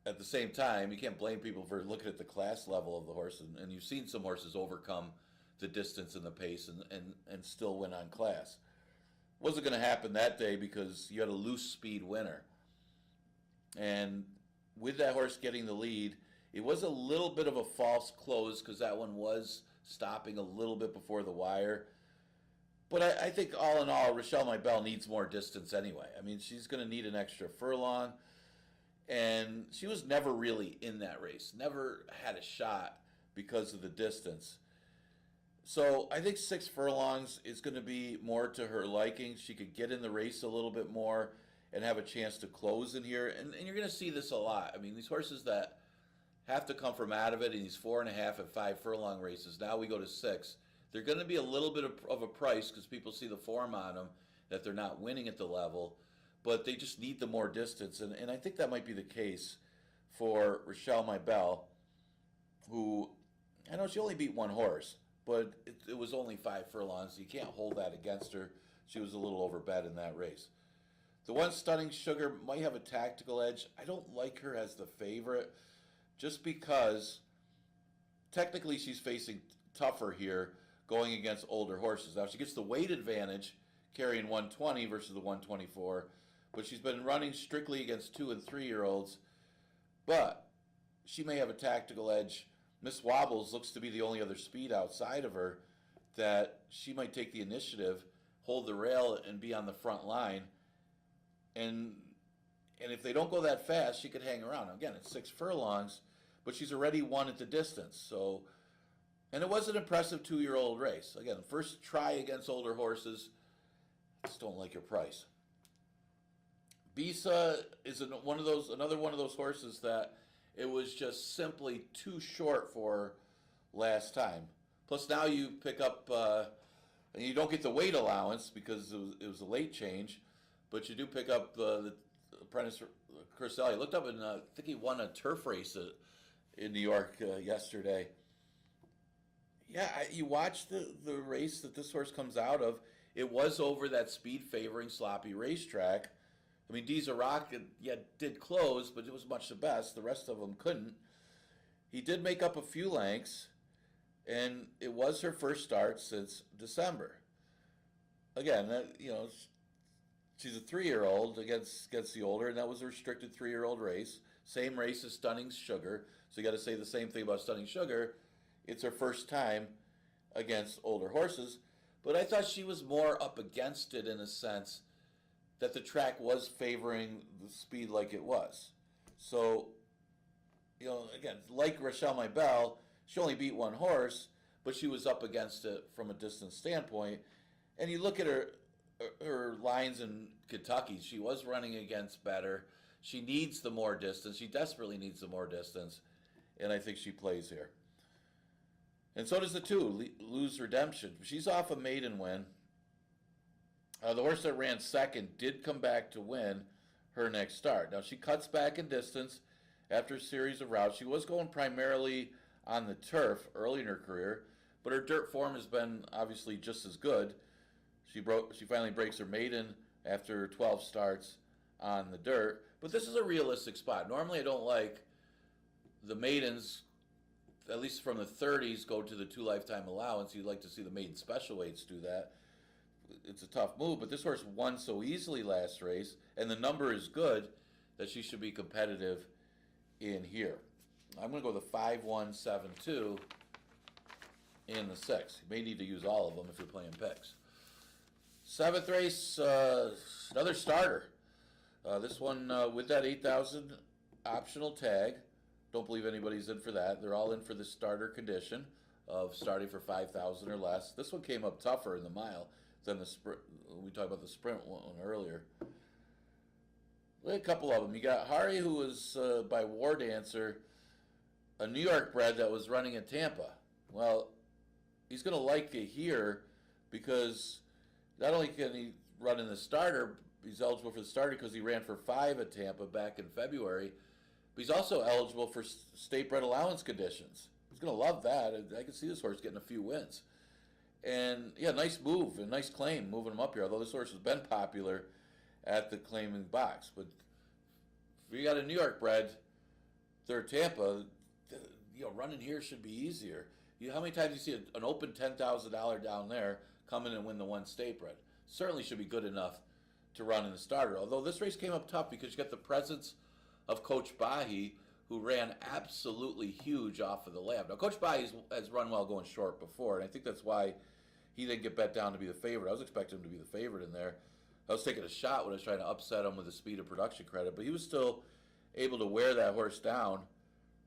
at the same time, you can't blame people for looking at the class level of the horse. And you've seen some horses overcome the distance and the pace and still win on class. Wasn't going to happen that day because you had a loose speed winner. And with that horse getting the lead, it was a little bit of a false close because that one was stopping a little bit before the wire. But I think all in all, Rochelle Maybell needs more distance anyway. I mean, she's going to need an extra furlong. And she was never really in that race, never had a shot because of the distance. So I think 6 furlongs is going to be more to her liking. She could get in the race a little bit more and have a chance to close in here. And you're going to see this a lot. I mean, these horses that have to come from out of it in these 4.5 and 5 furlong races, now we go to 6. They're going to be a little bit of a price because people see the form on them, that they're not winning at the level, but they just need the more distance. And I think that might be the case for Rochelle Maybell, who, I know she only beat 1 horse, but it was only 5 furlongs, so you can't hold that against her. She was a little overbet in that race. The one Stunning Sugar might have a tactical edge. I don't like her as the favorite just because technically she's facing tougher here going against older horses. Now she gets the weight advantage carrying 120 versus the 124, but she's been running strictly against 2 and 3-year-olds. But she may have a tactical edge. Miss Wobbles looks to be the only other speed outside of her that she might take the initiative, hold the rail, and be on the front line. And if they don't go that fast, she could hang around. Again, it's 6 furlongs, but she's already won at the distance. So, and it was an impressive 2-year-old race. Again, first try against older horses. Just don't like your price. Bisa is another one of those horses that it was just simply too short for last time. Plus now you pick up, and you don't get the weight allowance because it was a late change, but you do pick up the apprentice Chris Elliott. Looked up and I think he won a turf race in New York yesterday. Yeah, you watch the race that this horse comes out of. It was over that speed favoring sloppy racetrack. I mean, Rock did close, but it was much the best. The rest of them couldn't. He did make up a few lengths, and it was her first start since December. Again, she's a 3-year-old against the older, and that was a restricted 3-year-old race. Same race as Stunning Sugar, so you got to say the same thing about Stunning Sugar. It's her first time against older horses, but I thought she was more up against it in a sense that the track was favoring the speed like it was. So, again, like Rochelle Maybell, she only beat one horse, but she was up against it from a distance standpoint. And you look at her lines in Kentucky, she was running against better. She needs the more distance. She desperately needs the more distance, and I think she plays here. And so does the 2, Lose Redemption. She's off a maiden win. The horse that ran second did come back to win her next start. Now, she cuts back in distance after a series of routes. She was going primarily on the turf early in her career, but her dirt form has been obviously just as good. She finally breaks her maiden after 12 starts on the dirt. But this is a realistic spot. Normally, I don't like the maidens, at least from the 30s, go to the 2 lifetime allowance. You'd like to see the maiden special weights do that. It's a tough move, but this horse won so easily last race, and the number is good that she should be competitive in here. I'm going to go the 5-1-7-2 in the 6. You may need to use all of them if you're playing picks. 7th race, another starter. This one with that 8,000 optional tag. Don't believe anybody's in for that. They're all in for the starter condition of starting for 5,000 or less. This one came up tougher in the mile than the sprint. We talked about the sprint one earlier. A couple of them. You got Hari, who was by War Dancer, a New York bred that was running in Tampa. Well, he's going to like it here because not only can he run in the starter, he's eligible for the starter because he ran for 5 at Tampa back in February, but he's also eligible for state bred allowance conditions. He's going to love that. I can see this horse getting a few wins. And, yeah, nice move and nice claim moving him up here, although this horse has been popular at the claiming box. But if you got a New York bred, they're Tampa, running here should be easier. How many times do you see an open $10,000 down there come in and win the 1 state bred? Certainly should be good enough to run in the starter. Although this race came up tough because you got the presence of Coach Bahi, who ran absolutely huge off of the lab. Now, Coach Bahi has run well going short before, and I think that's why he didn't get bet down to be the favorite. I was expecting him to be the favorite in there. I was taking a shot when I was trying to upset him with the speed of production credit, but he was still able to wear that horse down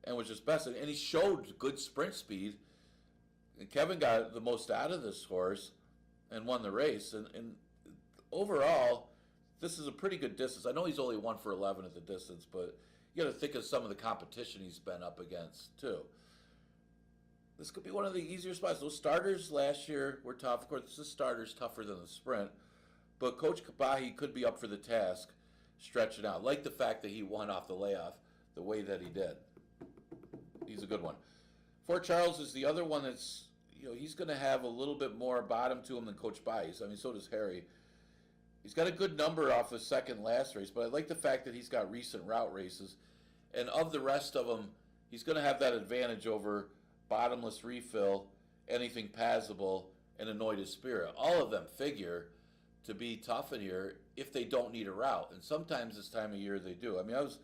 and was just best. And he showed good sprint speed. And Kevin got the most out of this horse and won the race. And overall, this is a pretty good distance. I know he's only 1 for 11 at the distance, but you got to think of some of the competition he's been up against, too. This could be one of the easier spots. Those starters last year were tough. Of course, this starter's tougher than the sprint. But Coach Kabahi could be up for the task, stretching out. Like the fact that he won off the layoff the way that he did. He's a good one. Fort Charles is the other one that's, he's going to have a little bit more bottom to him than Coach Bahi's. I mean, so does Harry. He's got a good number off the second last race, but I like the fact that he's got recent route races. And of the rest of them, he's going to have that advantage over Bottomless Refill, Anything Passable, and Annoyed His Spirit. All of them figure to be tough in here. if they don't need a route. And sometimes this time of year they do. I mean, I was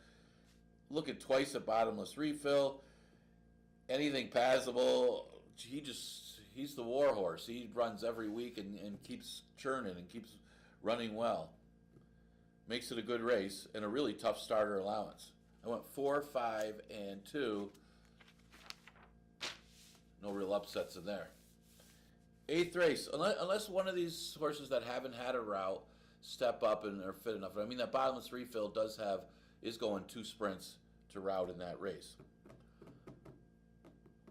looking twice at bottomless refill, anything passable. He's the war horse. He runs every week and keeps churning and keeps running well. Makes it a good race and a really tough starter allowance. I went 4, 5, and 2. No real upsets in there. 8th race, unless one of these horses that haven't had a route step up and are fit enough. I mean, that bottomless refill is going 2 sprints to route in that race.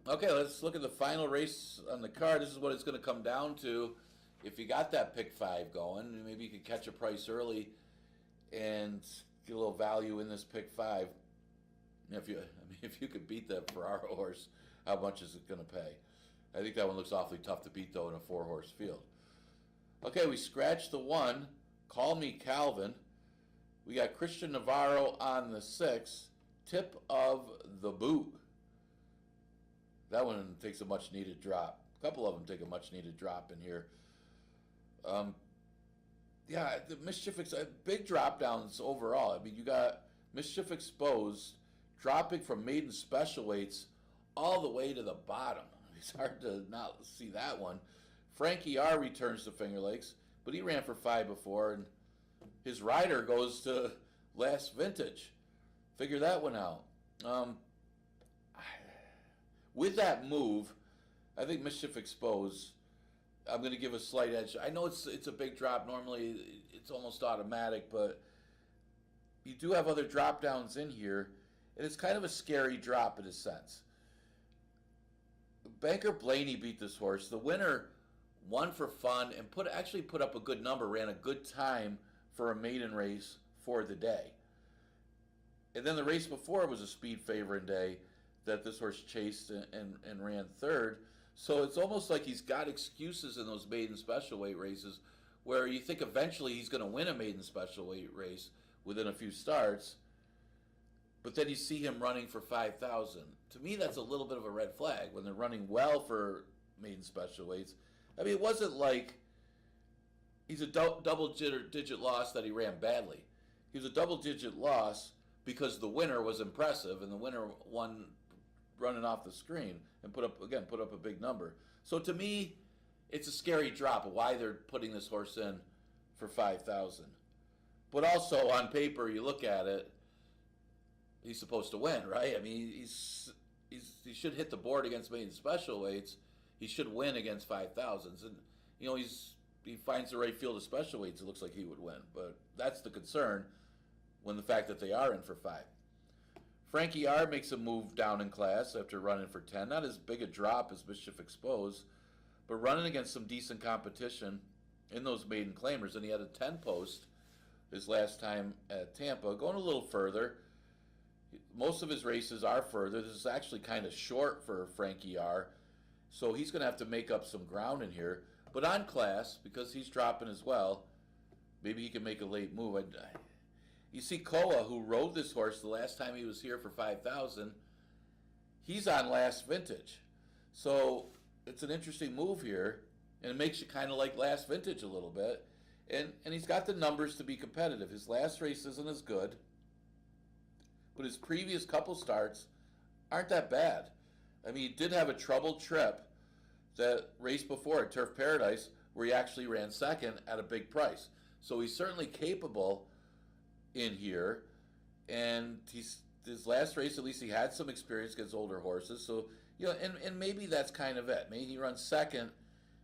Okay, let's look at the final race on the card. This is what it's going to come down to. If you got that pick 5 going, maybe you could catch a price early and get a little value in this pick 5. If you could beat that Ferraro horse, how much is it going to pay? I think that one looks awfully tough to beat, though, in a 4-horse field. Okay, we scratched the 1. Call Me Calvin. We got Christian Navarro on the 6. Tip of the Boot. That one takes a much-needed drop. A couple of them take a much-needed drop in here. Yeah, the Mischief, big drop-downs overall. I mean, you got Mischief Exposed dropping from maiden special weights all the way to the bottom. It's hard to not see that one. Frankie R returns to Finger Lakes, but he ran for 5 before, and his rider goes to Last Vintage. Figure that one out. With that move, I think Mischief Exposed, I'm going to give a slight edge. I know it's a big drop. Normally, it's almost automatic, but you do have other drop downs in here, and it's kind of a scary drop in a sense. Banker Blaney beat this horse. The winner won for fun and actually put up a good number, ran a good time for a maiden race for the day. And then the race before was a speed favoring day that this horse chased and ran 3rd. So it's almost like he's got excuses in those maiden special weight races where you think eventually he's going to win a maiden special weight race within a few starts, but then you see him running for 5,000. To me, that's a little bit of a red flag when they're running well for maiden special weights. I mean, it wasn't like he's a double-digit loss that he ran badly. He was a double-digit loss because the winner was impressive, and the winner won running off the screen and put up a big number. So to me, it's a scary drop of why they're putting this horse in for 5,000. But also on paper, you look at it, he's supposed to win, right? I mean, he should hit the board against maiden special weights. He should win against 5,000s, and he finds the right field of special weights. It looks like he would win, but that's the concern when the fact that they are in for 5. Frankie R makes a move down in class after running for 10. Not as big a drop as Mischief Exposed, but running against some decent competition in those maiden claimers. And he had a 10 post his last time at Tampa, going a little further. Most of his races are further. This is actually kind of short for Frankie R, so he's going to have to make up some ground in here. But on class, because he's dropping as well, maybe he can make a late move. You see Koa, who rode this horse the last time he was here for 5,000, he's on Last Vintage. So it's an interesting move here, and it makes you kind of like Last Vintage a little bit. And he's got the numbers to be competitive. His last race isn't as good, but his previous couple starts aren't that bad. I mean, he did have a troubled trip that race before at Turf Paradise where he actually ran 2nd at a big price. So he's certainly capable in here, and his last race, at least he had some experience against older horses. So, and maybe that's kind of it. Maybe he runs 2nd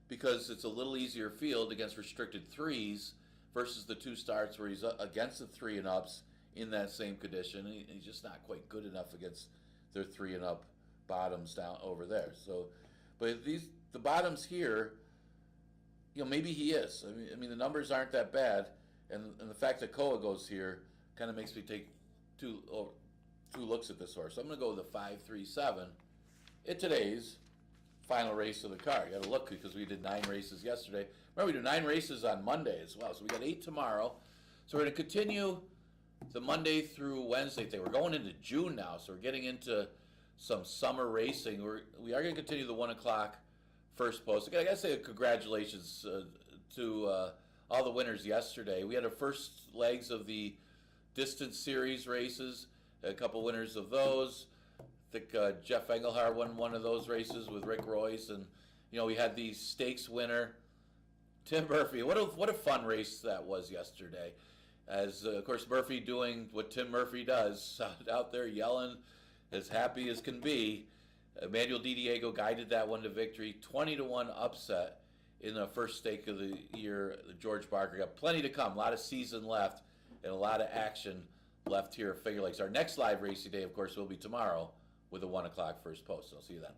because it's a little easier field against restricted 3s versus the 2 starts where he's against the 3 and ups in that same condition. And he's just not quite good enough against their 3 and up bottoms down over there. So, but the bottoms here, maybe he is. I mean the numbers aren't that bad. And the fact that Koa goes here kind of makes me take two looks at this horse. So I'm going to go with the 5-3-7 in today's final race of the card. You got to look because we did 9 races yesterday. Remember, we do 9 races on Monday as well. So we got 8 tomorrow. So we're going to continue the Monday through Wednesday thing. We're going into June now, so we're getting into some summer racing. We are going to continue the 1 o'clock first post. I got to say congratulations to all the winners yesterday. We had the first legs of the distance series races, a couple winners of those. I think Jeff Engelhard won one of those races with Rick Royce, and we had the stakes winner, Tim Murphy. What a fun race that was yesterday. As of course Murphy doing what Tim Murphy does, out there yelling, as happy as can be. Emmanuel DiDiego guided that one to victory, 20-1 upset in the first stake of the year. George Barker got plenty to come, a lot of season left, and a lot of action left here at Finger Lakes. Our next live racing day, of course, will be tomorrow with a 1 o'clock first post. So I'll see you then.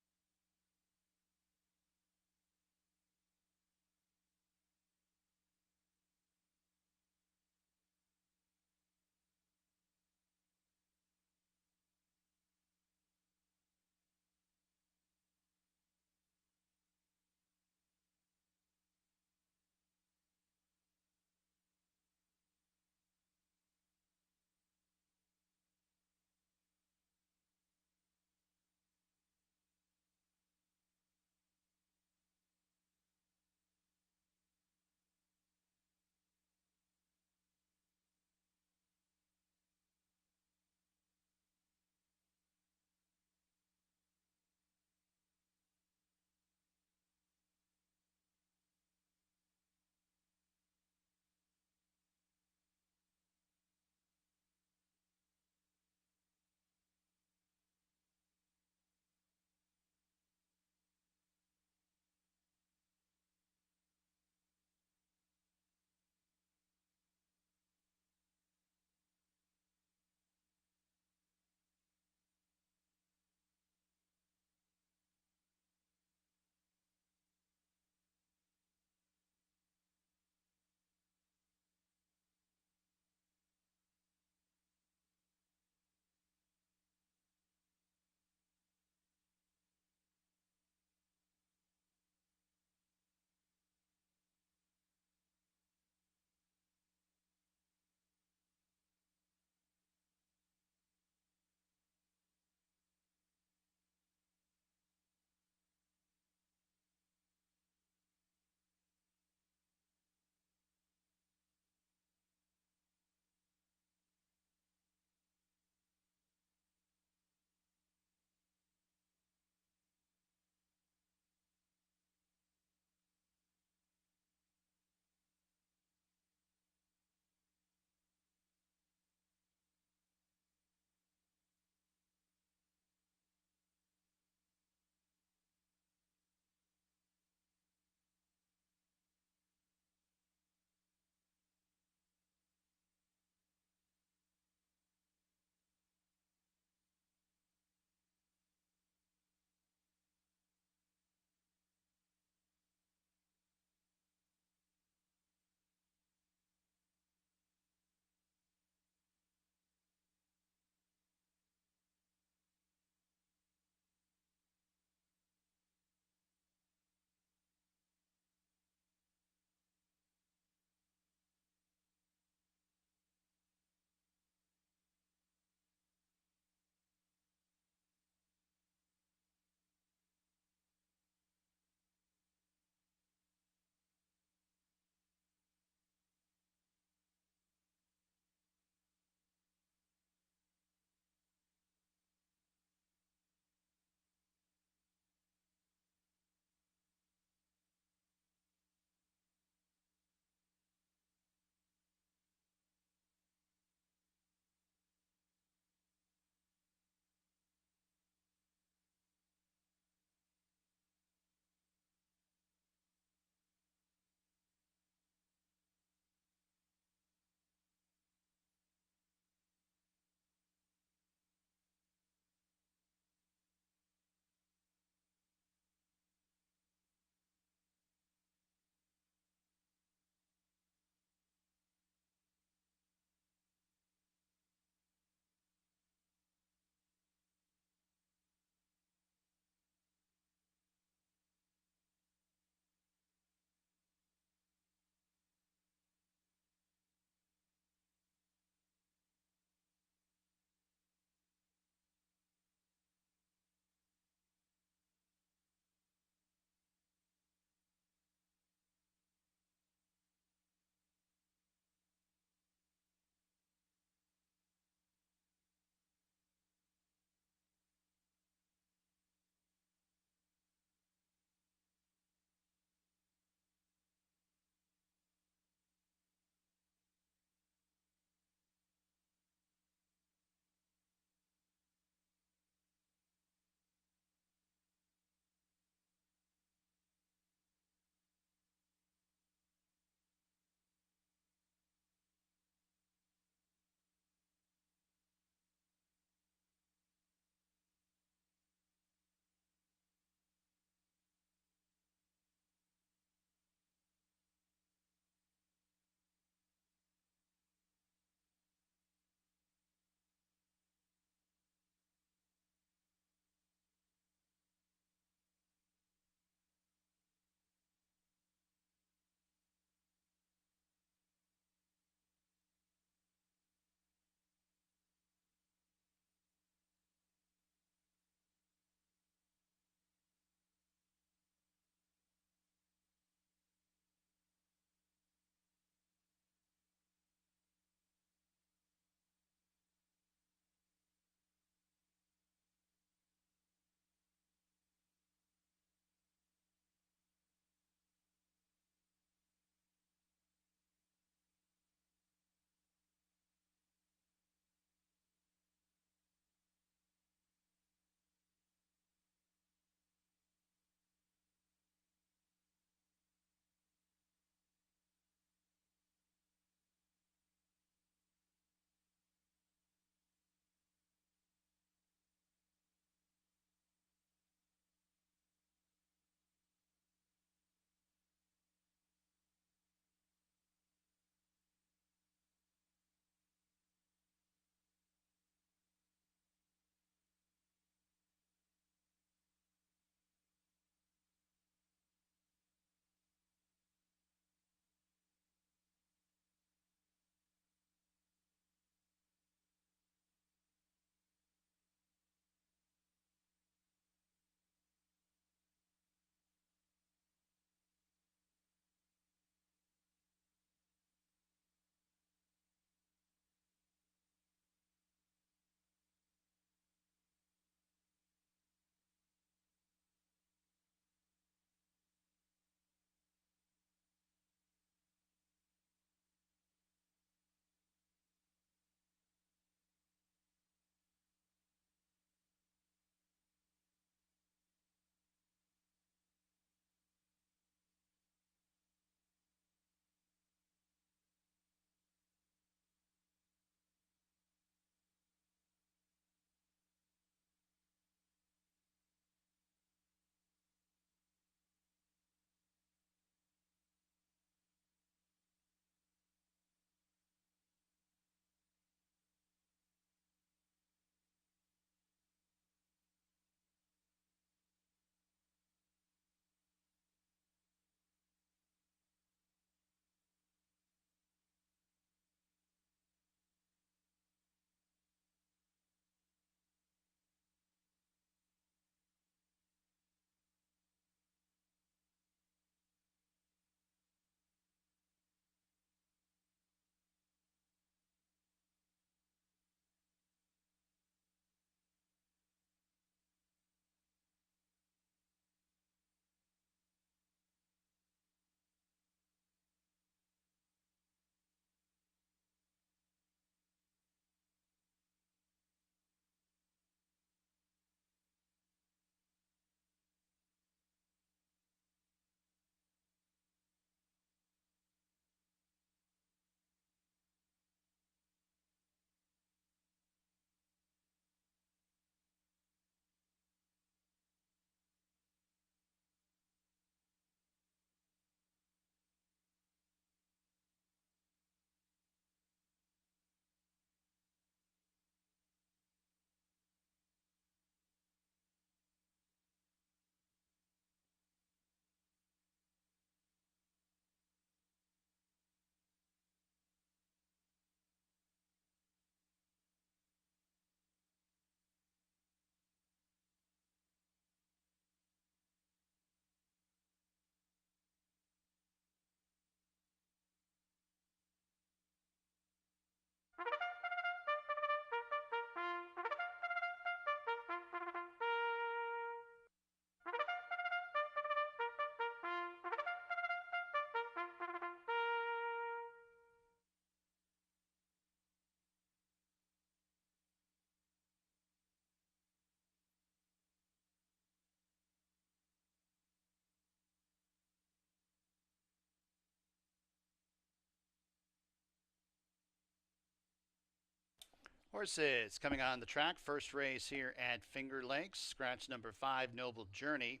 Horses coming on the track. First race here at Finger Lakes. Scratch number 5, Noble Journey.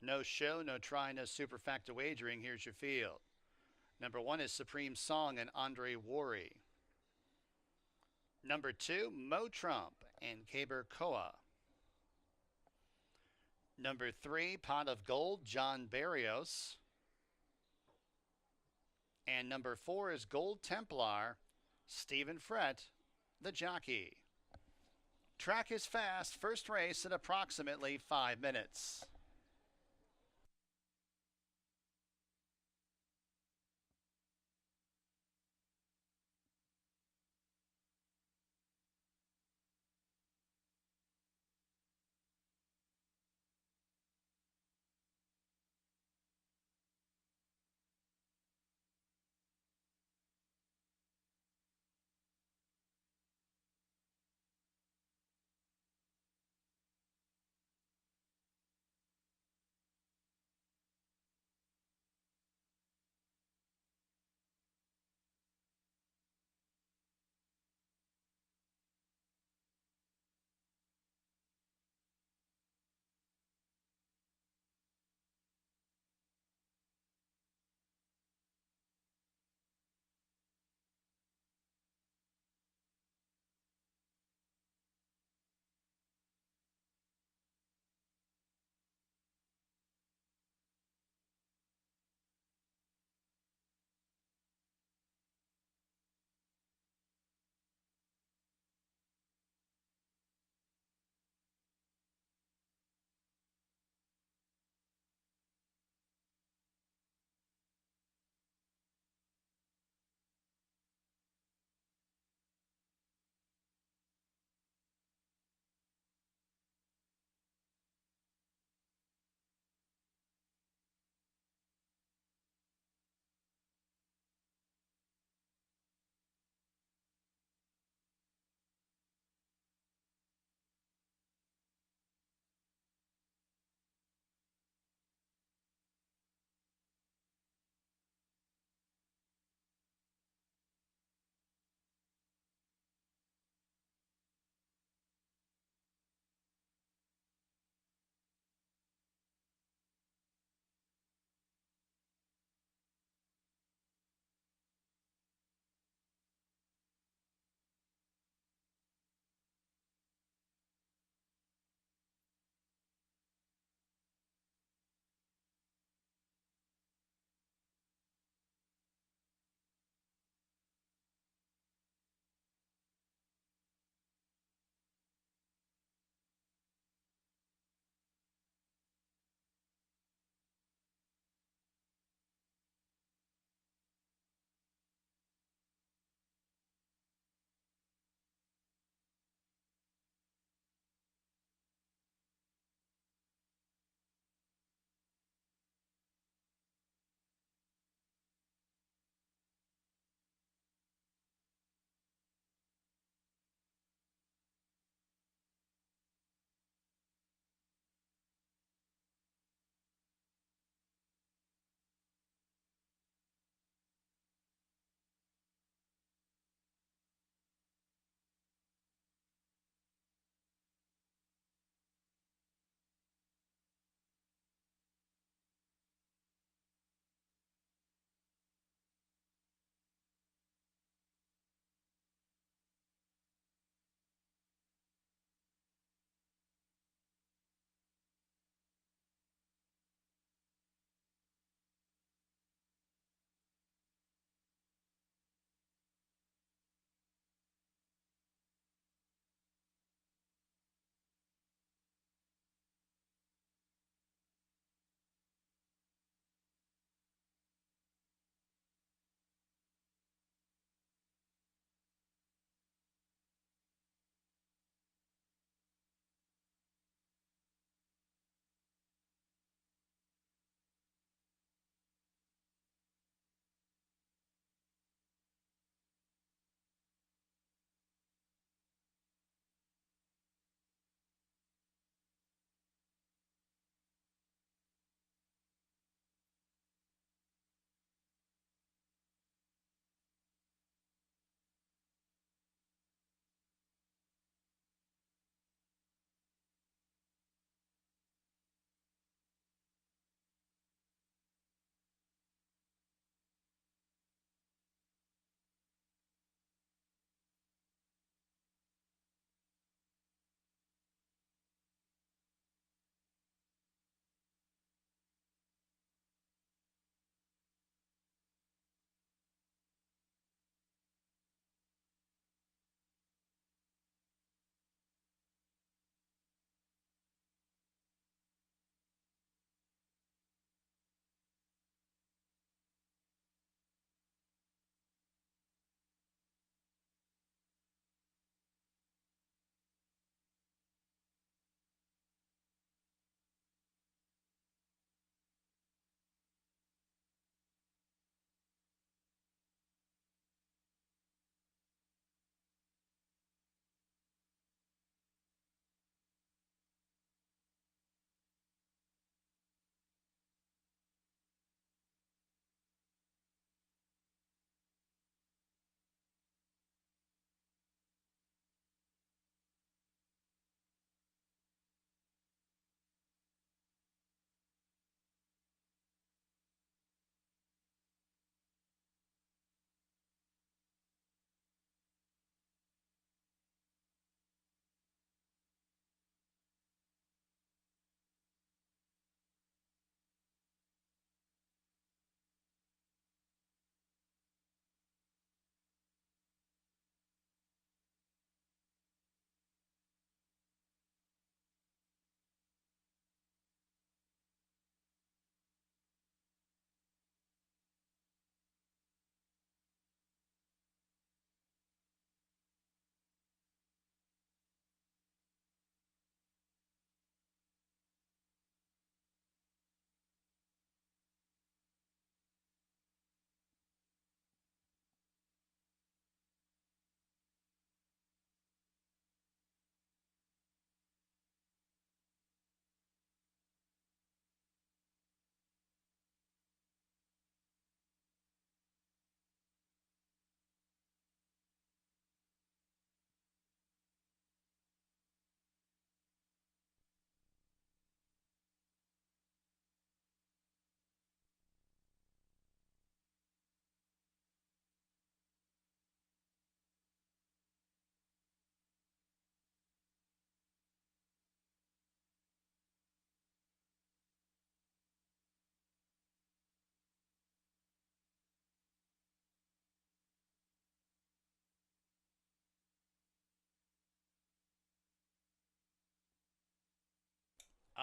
No show, no try, no superfecta wagering. Here's your field. Number 1 is Supreme Song and Andre Worry. Number 2, Mo Trump and Caber Koa. Number 3, Pot of Gold, John Barrios. And number 4 is Gold Templar, Stephen Frett, the jockey. Track is fast. First race in approximately 5 minutes.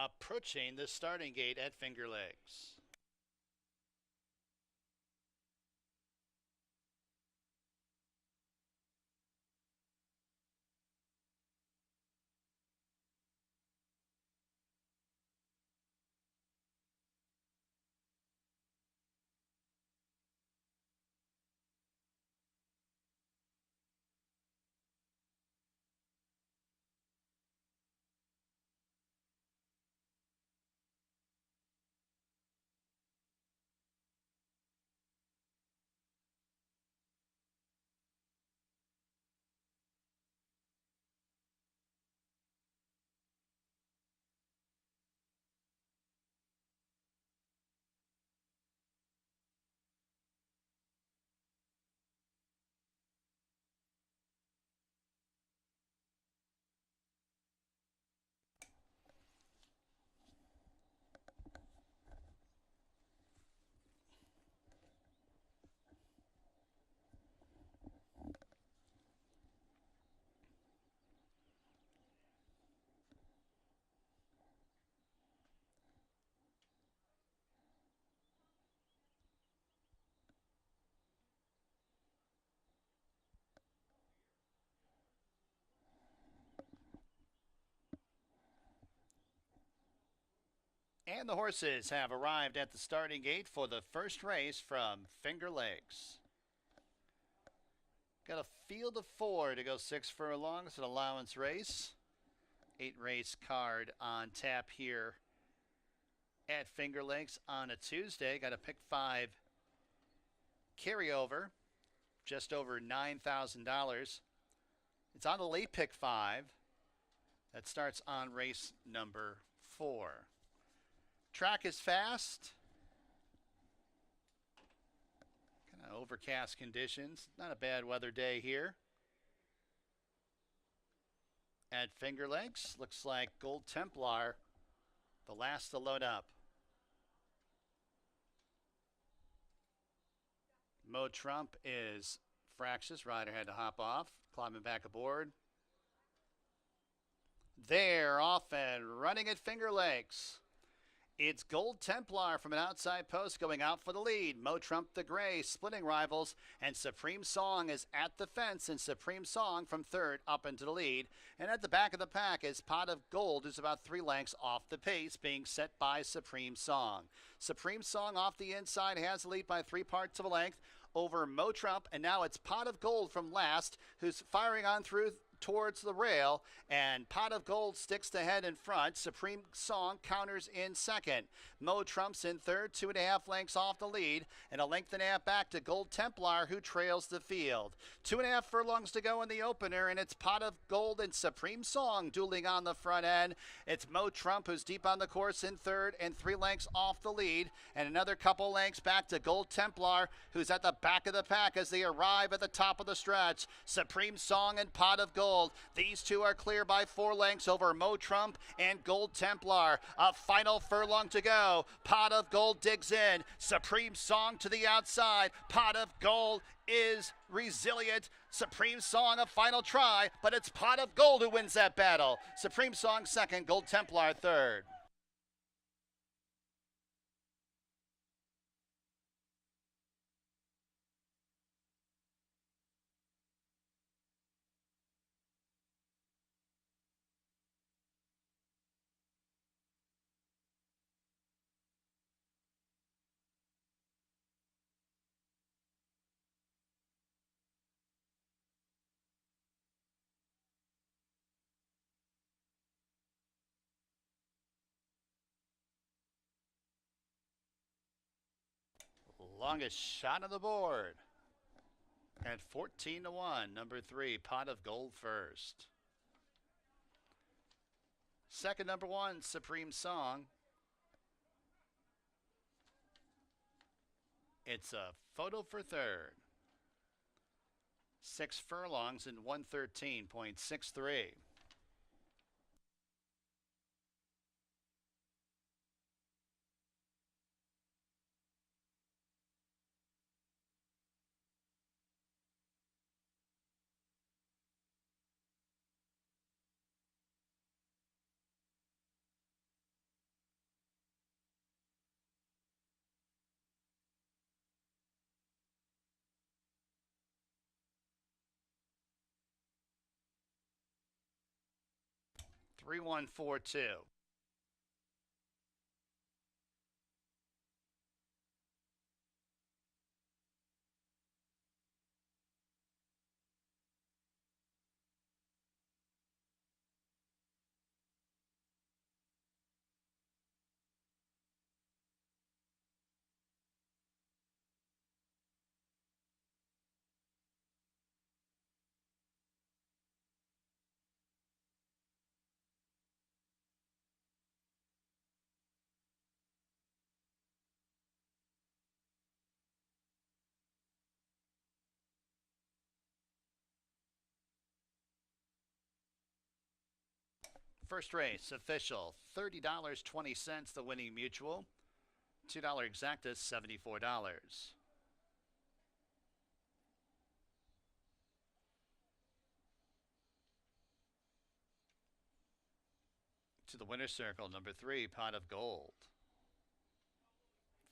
approaching the starting gate at Finger Lakes. And the horses have arrived at the starting gate for the first race from Finger Lakes. Got a field of 4 to go 6 furlongs, an allowance race. 8 race card on tap here at Finger Lakes on a Tuesday. Got a pick 5 carryover, just over $9,000. It's on the late pick 5. That starts on race number 4. Track is fast. Kind of overcast conditions. Not a bad weather day here at Finger Lakes. Looks like Gold Templar, the last to load up. Mo Trump is fractious. Rider had to hop off, climbing back aboard. They're off and running at Finger Lakes. It's Gold Templar from an outside post going out for the lead. Mo Trump the Gray splitting rivals, and Supreme Song is at the fence, and Supreme Song from third up into the lead. And at the back of the pack is Pot of Gold, who's about 3 lengths off the pace, being set by Supreme Song. Supreme Song off the inside has the lead by 3 parts of a length over Mo Trump, and now it's Pot of Gold from last, who's firing on through towards the rail, and Pot of Gold sticks the head in front. Supreme Song counters in second. Mo Trump's in third, 2.5 lengths off the lead, and a length and a half back to Gold Templar, who trails the field. 2.5 furlongs to go in the opener, and it's Pot of Gold and Supreme Song dueling on the front end. It's Mo Trump, who's deep on the course in third and 3 lengths off the lead, and another couple lengths back to Gold Templar, who's at the back of the pack as they arrive at the top of the stretch. Supreme Song and Pot of Gold. These two are clear by 4 lengths over Mo Trump and Gold Templar. A final furlong to go. Pot of Gold digs in. Supreme Song to the outside. Pot of Gold is resilient. Supreme Song a final try, but it's Pot of Gold who wins that battle. Supreme Song second, Gold Templar third. Longest shot on the board at 14-1. Number 3, Pot of Gold first. Second, number 1, Supreme Song. It's a photo for third. 6 furlongs in 113.63. 3142. First race, official, $30.20 the winning mutual. $2 exacta, $74. To the winner's circle, number 3, Pot of Gold.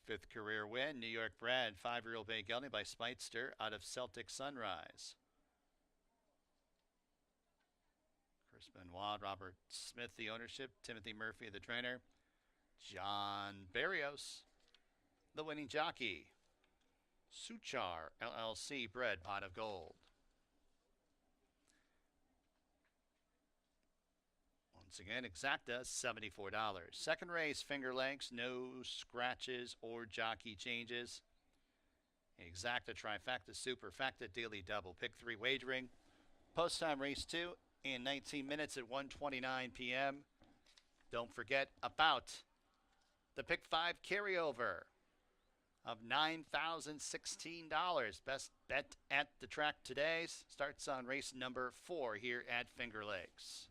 Fifth career win, New York bred, 5-year-old Bay Gelding by Speitster out of Celtic Sunrise. Chris Benoit, Robert Smith, the ownership, Timothy Murphy, the trainer, John Barrios, the winning jockey. Suchar LLC bred Pot of Gold. Once again, exacta, $74. Second race, Finger Lakes, no scratches or jockey changes. Exacta, trifecta, superfecta, daily double. Pick 3 wagering. Post time race 2 in 19 minutes at 1:29 p.m. Don't forget about the Pick 5 carryover of $9,016. Best bet at the track today starts on race number 4 here at Finger Lakes.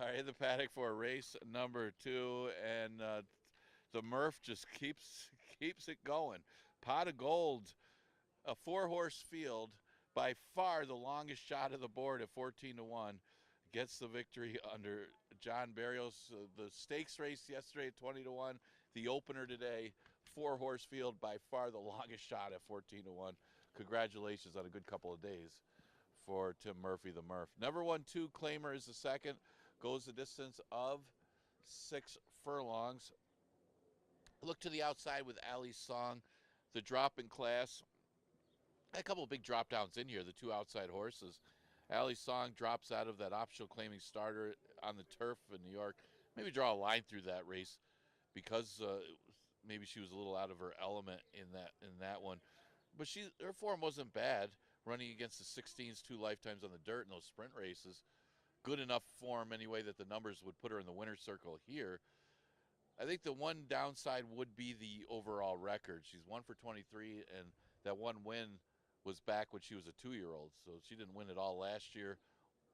All right, in the paddock for race number 2, and the Murph just keeps it going. Pot of Gold, a 4-horse field, by far the longest shot of the board at 14-1, gets the victory under John Barrios. The stakes race yesterday at 20-1, the opener today, 4-horse field, by far the longest shot at 14-1. Congratulations on a good couple of days for Tim Murphy, the Murph. Never won 2, Claimer is the second, goes the distance of 6 furlongs. Look to the outside with Ali's Song, the drop in class. A couple of big drop downs in here, the 2 outside horses. Ali's Song drops out of that optional claiming starter on the turf in New York. Maybe draw a line through that race because maybe she was a little out of her element in that one. But her form wasn't bad, running against the 16s 2 lifetimes on the dirt in those sprint races. Good enough form anyway that the numbers would put her in the winner's circle here. I think the one downside would be the overall record. She's 1 for 23, and that one win was back when she was a 2-year-old. So she didn't win it all last year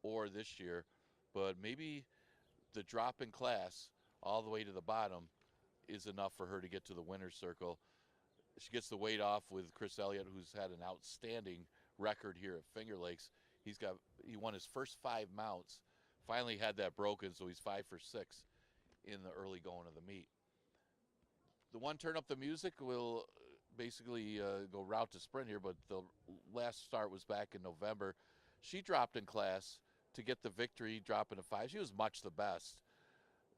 or this year. But maybe the drop in class all the way to the bottom is enough for her to get to the winner's circle. She gets the weight off with Chris Elliott, who's had an outstanding record here at Finger Lakes. He won his first 5 mounts, finally had that broken, so he's 5 for 6 in the early going of the meet. The one Turn Up the Music will basically go route to sprint here, but the last start was back in November. She dropped in class to get the victory, dropping to 5. She was much the best,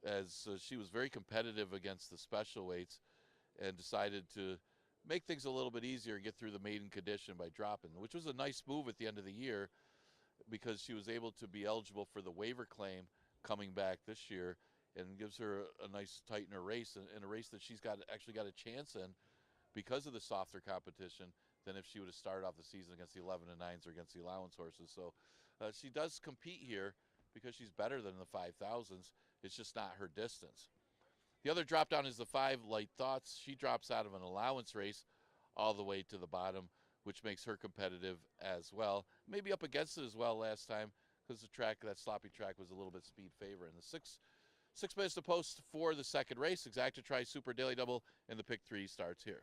as she was very competitive against the special weights and decided to make things a little bit easier and get through the maiden condition by dropping, which was a nice move at the end of the year because she was able to be eligible for the waiver claim coming back this year, and gives her a nice tightener race, in a race that she's actually got a chance in because of the softer competition than if she would have started off the season against the 11 and 9s or against the allowance horses. So she does compete here because she's better than the 5,000s. It's just not her distance. The other drop down is the 5 Light Thoughts. She drops out of an allowance race all the way to the bottom, which makes her competitive as well. Maybe up against it as well last time because the track, that sloppy track, was a little bit speed favor. And the 6 minutes to post for the second race. Exacta Tri Super Daily Double, and the pick 3 starts here.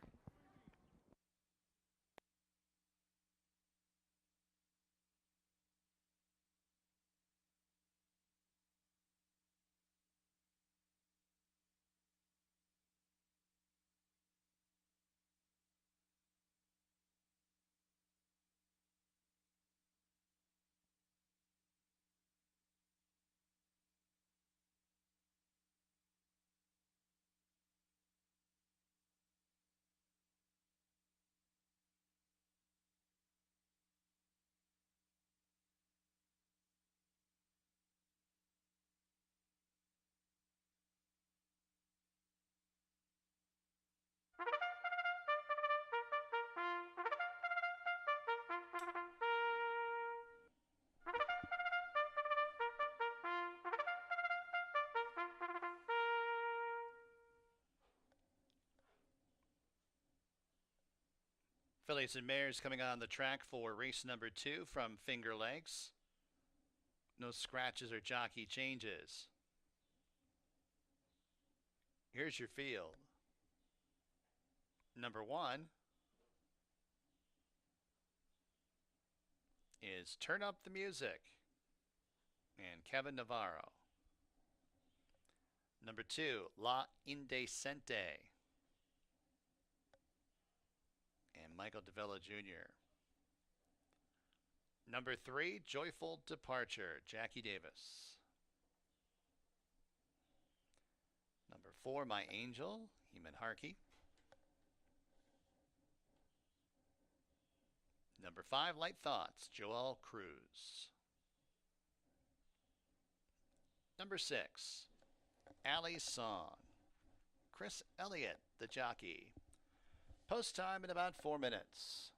Fillies and mares coming on the track for race number 2 from Finger Lakes. No scratches or jockey changes. Here's your field. Number 1 is Turn Up the Music and Kevin Navarro. Number 2, La Indecente and Michael DeVilla Jr. Number 3, Joyful Departure, Jackie Davis. Number 4, My Angel, Heman Harkey. Number 5, Light Thoughts, Joel Cruz. Number 6, Ali's Song, Chris Elliott, the jockey. Post time in about 4 minutes.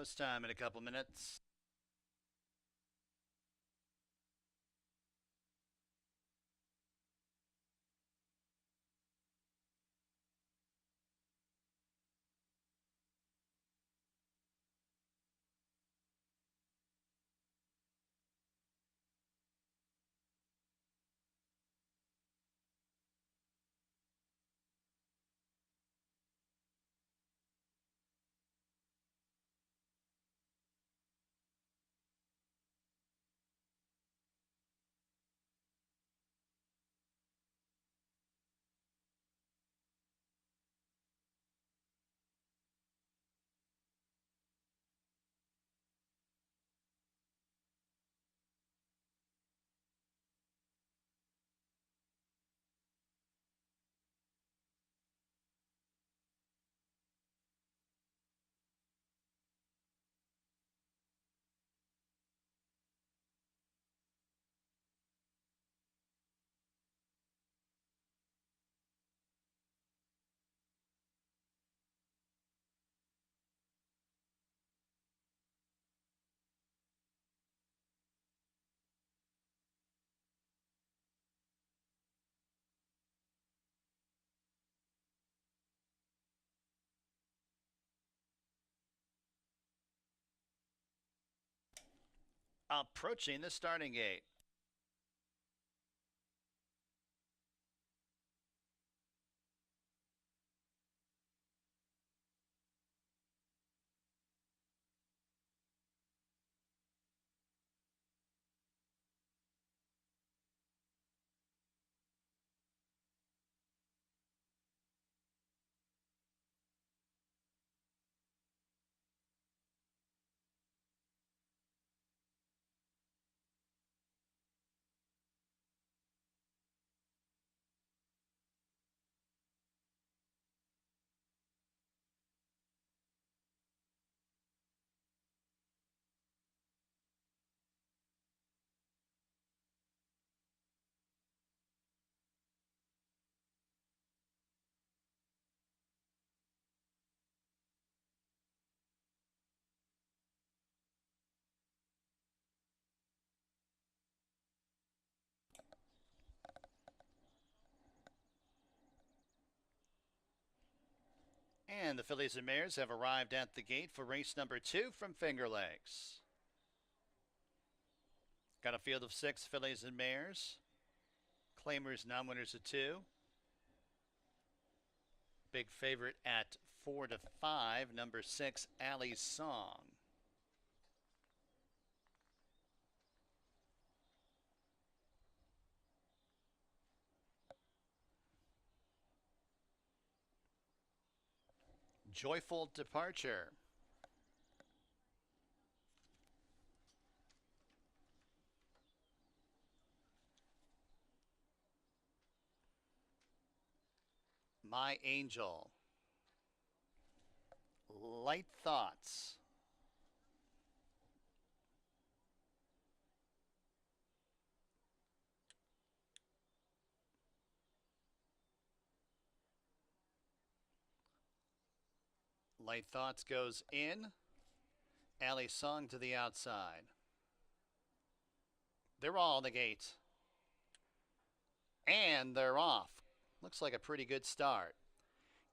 Post time in a couple minutes. Approaching the starting gate. And the fillies and mares have arrived at the gate for race number 2 from Finger Lakes. Got a field of 6 fillies and mares. Claimers, non-winners of 2. Big favorite at 4-5, number 6, Allie's Song. Joyful Departure. My Angel. Light Thoughts. Light Thoughts goes in. Allie's Song to the outside. They're all on the gate. And they're off. Looks like a pretty good start.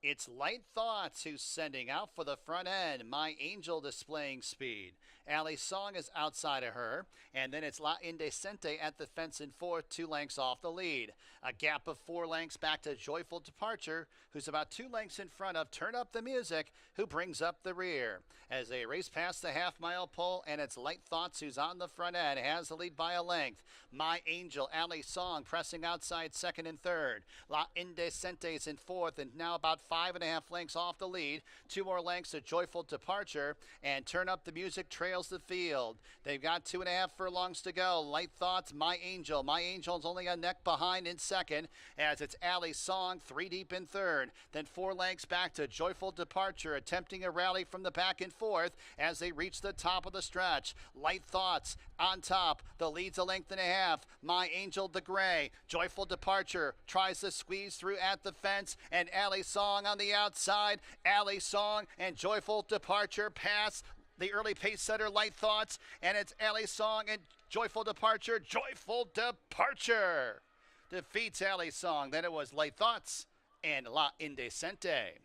It's Light Thoughts who's sending out for the front end. My Angel displaying speed. Allie's Song is outside of her. And then it's La Indecente at the fence in fourth, 2 lengths off the lead. A gap of 4 lengths back to Joyful Departure, who's about 2 lengths in front of Turn Up the Music, who brings up the rear. As they race past the half-mile pole, and it's Light Thoughts who's on the front end, has the lead by a length. My Angel, Allie's Song pressing outside second and third. La Indecente is in fourth, and now about 5.5 lengths off the lead. 2 more lengths to Joyful Departure, and Turn Up the Music trails the field. They've got 2.5 furlongs to go. Light Thoughts, My Angel. My Angel's only a neck behind in second, as it's Allie's Song 3 deep in third. Then 4 lengths back to Joyful Departure, attempting a rally from the back in fourth as they reach the top of the stretch. Light Thoughts on top. The lead's a length and a half. My Angel, the gray. Joyful Departure tries to squeeze through at the fence, and Allie's Song on the outside. Allie's Song and Joyful Departure pass the early pace setter, Light Thoughts, and it's Alley Song and Joyful Departure. Joyful Departure defeats Alley Song. Then it was Light Thoughts and La Indecente.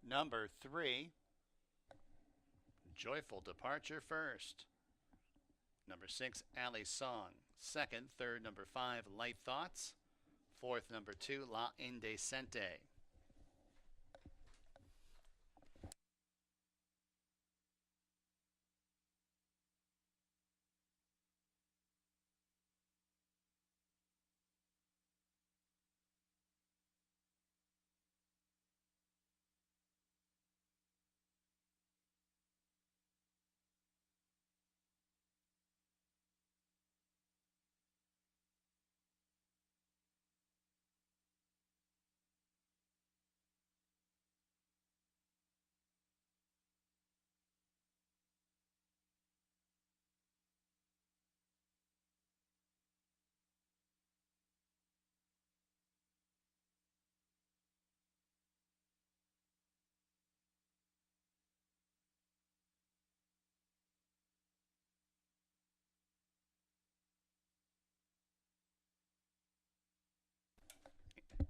Number 3, Joyful Departure first. Number 6, Alley Song second. Third, number 5, Light Thoughts. Fourth, number 2, La Indecente.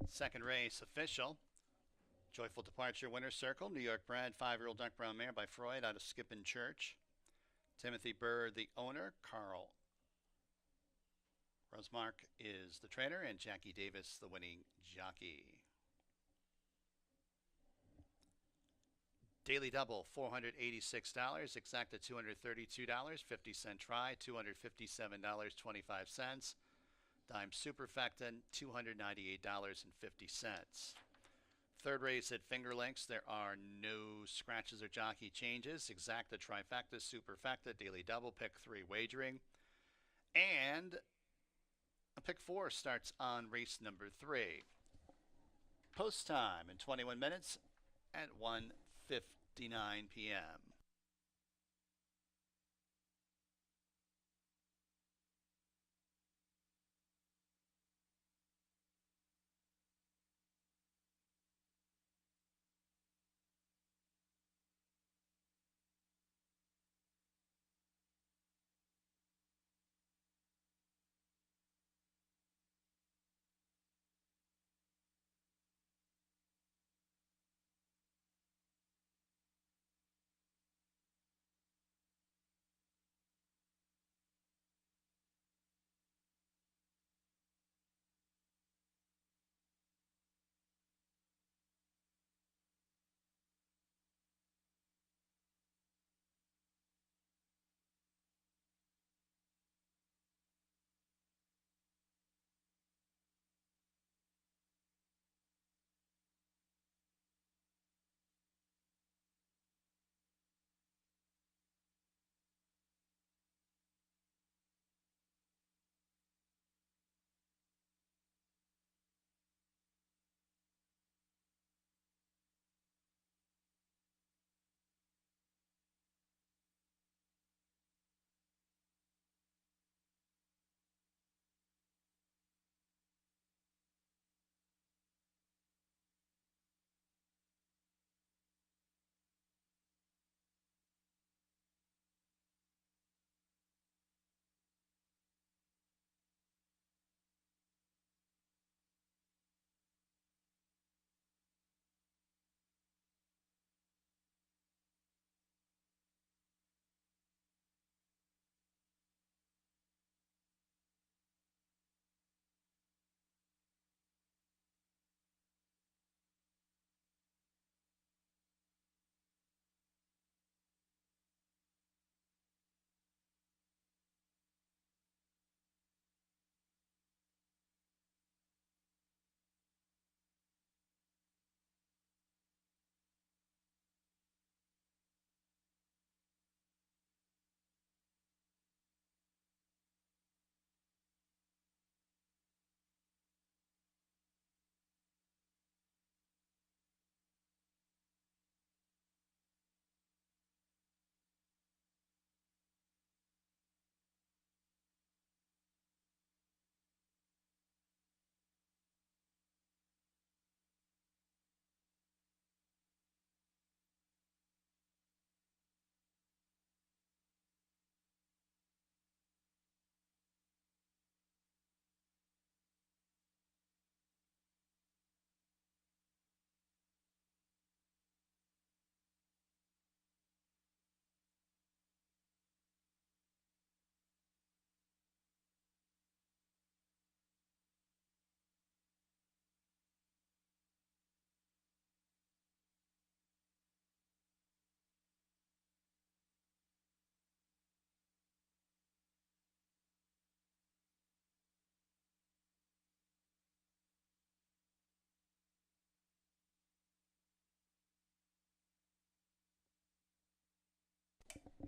Second race official. Joyful Departure winner circle. New York bred 5-year-old Duck Brown mare by Freud out of Skippin Church. Timothy Bird, the owner. Carl Rosemark is the trainer, and Jackie Davis, the winning jockey. Daily double, $486. Exacta, $232. 50-cent try, $257.25. Dime superfecta, $298.50. Third race at Finger Lakes, there are no scratches or jockey changes. Exacta, trifecta, superfecta, daily double, pick 3 wagering. And a pick 4 starts on race number 3. Post time in 21 minutes at 1:59 p.m.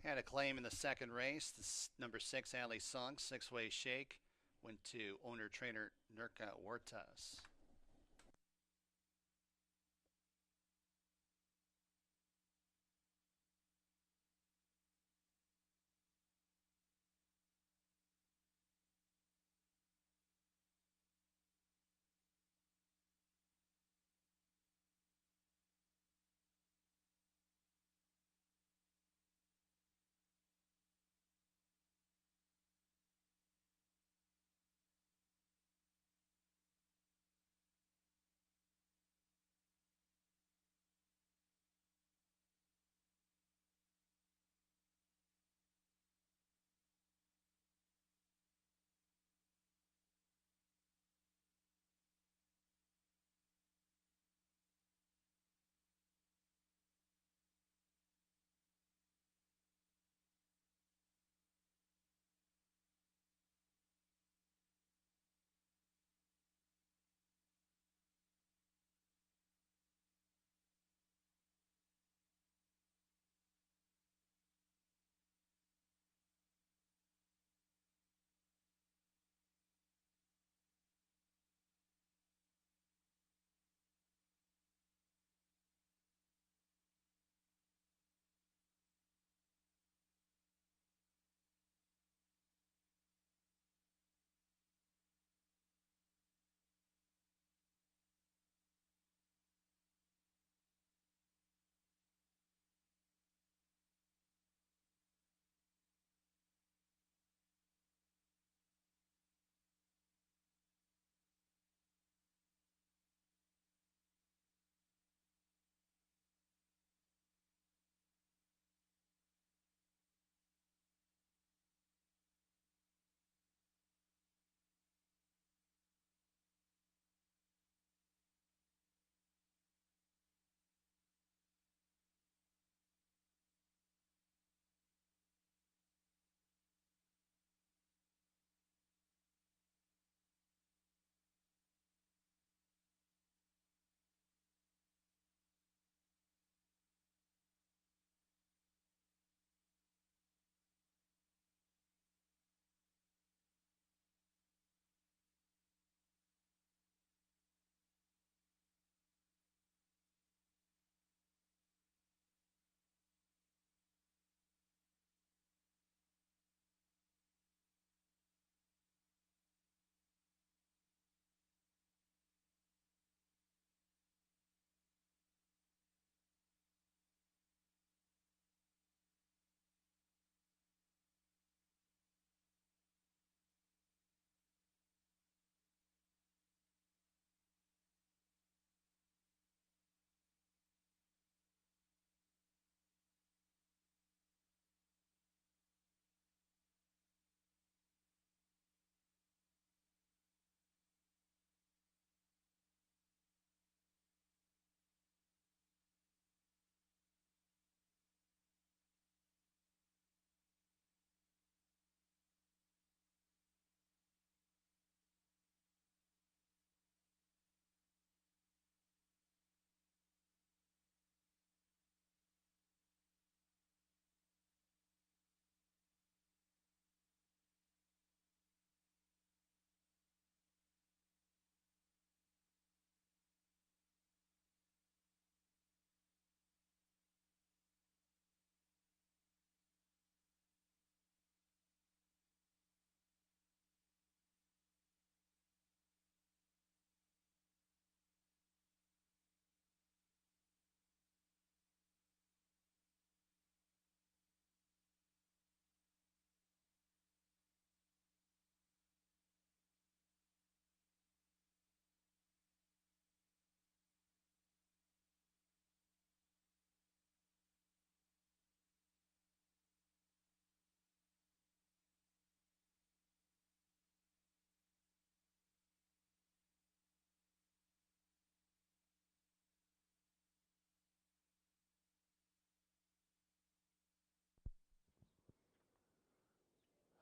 Had a claim in the second race. This number 6, Ali Sung, six-way shake, went to owner-trainer Nurka Huertas.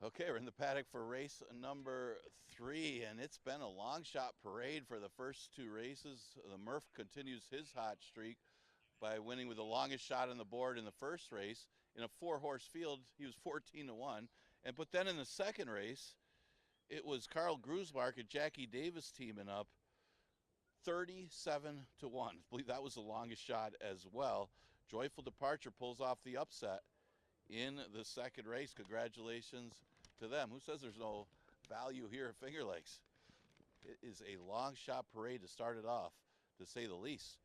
Okay, we're in the paddock for race number 3, and it's been a long shot parade for the first 2 races. The Murph continues his hot streak by winning with the longest shot on the board in the first race, in a 4-horse field, he was 14-1. But then in the second race, it was Carl Grusmark and Jackie Davis teaming up 37-1. I believe that was the longest shot as well. Joyful Departure pulls off the upset in the second race. Congratulations to them. Who says there's no value here at Finger Lakes? It is a long shot parade to start it off, to say the least.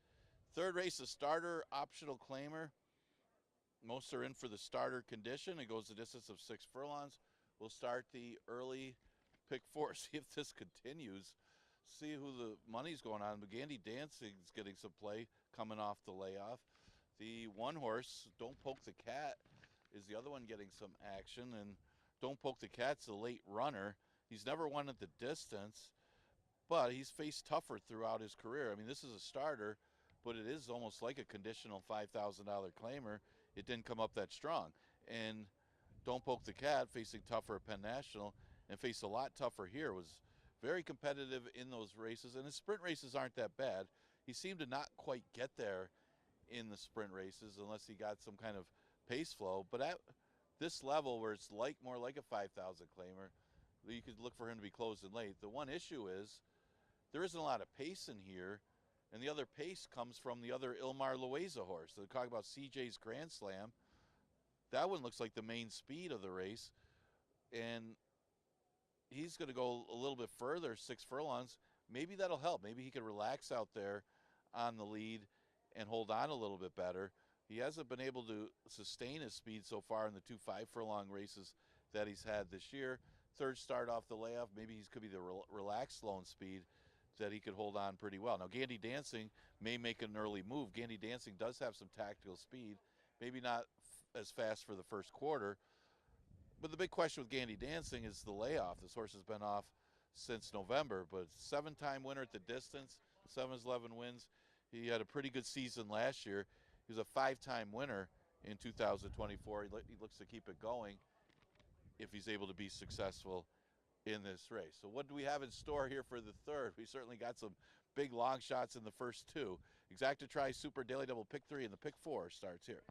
Third race, the starter optional claimer. Most are in for the starter condition. It goes the distance of 6 furlongs. We'll start the early pick 4, see if this continues, see who the money's going on. Gandy Dancing's getting some play coming off the layoff. The one horse, Don't Poke the Cat, is the other one getting some action. And Don't Poke the Cat's the late runner. He's never won at the distance, but he's faced tougher throughout his career. I mean, this is a starter, but it is almost like a conditional $5,000 claimer. It didn't come up that strong. And Don't Poke the Cat, facing tougher at Penn National and faced a lot tougher here, was very competitive in those races. And his sprint races aren't that bad. He seemed to not quite get there in the sprint races unless he got some kind of pace flow. But at this level where it's more like a 5,000 claimer, you could look for him to be closing late. The one issue is there isn't a lot of pace in here, and the other pace comes from the other Ilmar Loaiza horse. They're talking about CJ's Grand Slam. That one looks like the main speed of the race, and he's going to go a little bit further, 6 furlongs. Maybe that'll help. Maybe he can relax out there on the lead and hold on a little bit better. He hasn't been able to sustain his speed so far in the 2 5-furlong races that he's had this year. Third start off the layoff, maybe he could be the relaxed lone speed that he could hold on pretty well. Now, Gandy Dancing may make an early move. Gandy Dancing does have some tactical speed, maybe not as fast for the first quarter. But the big question with Gandy Dancing is the layoff. This horse has been off since November, but 7-time winner at the distance, 7-11 wins. He had a pretty good season last year. He was a 5-time winner in 2024. He looks to keep it going if he's able to be successful in this race. So what do we have in store here for the third? We certainly got some big long shots in the first 2. Exacta Tri Super Daily Double Pick 3 and the Pick 4 starts here.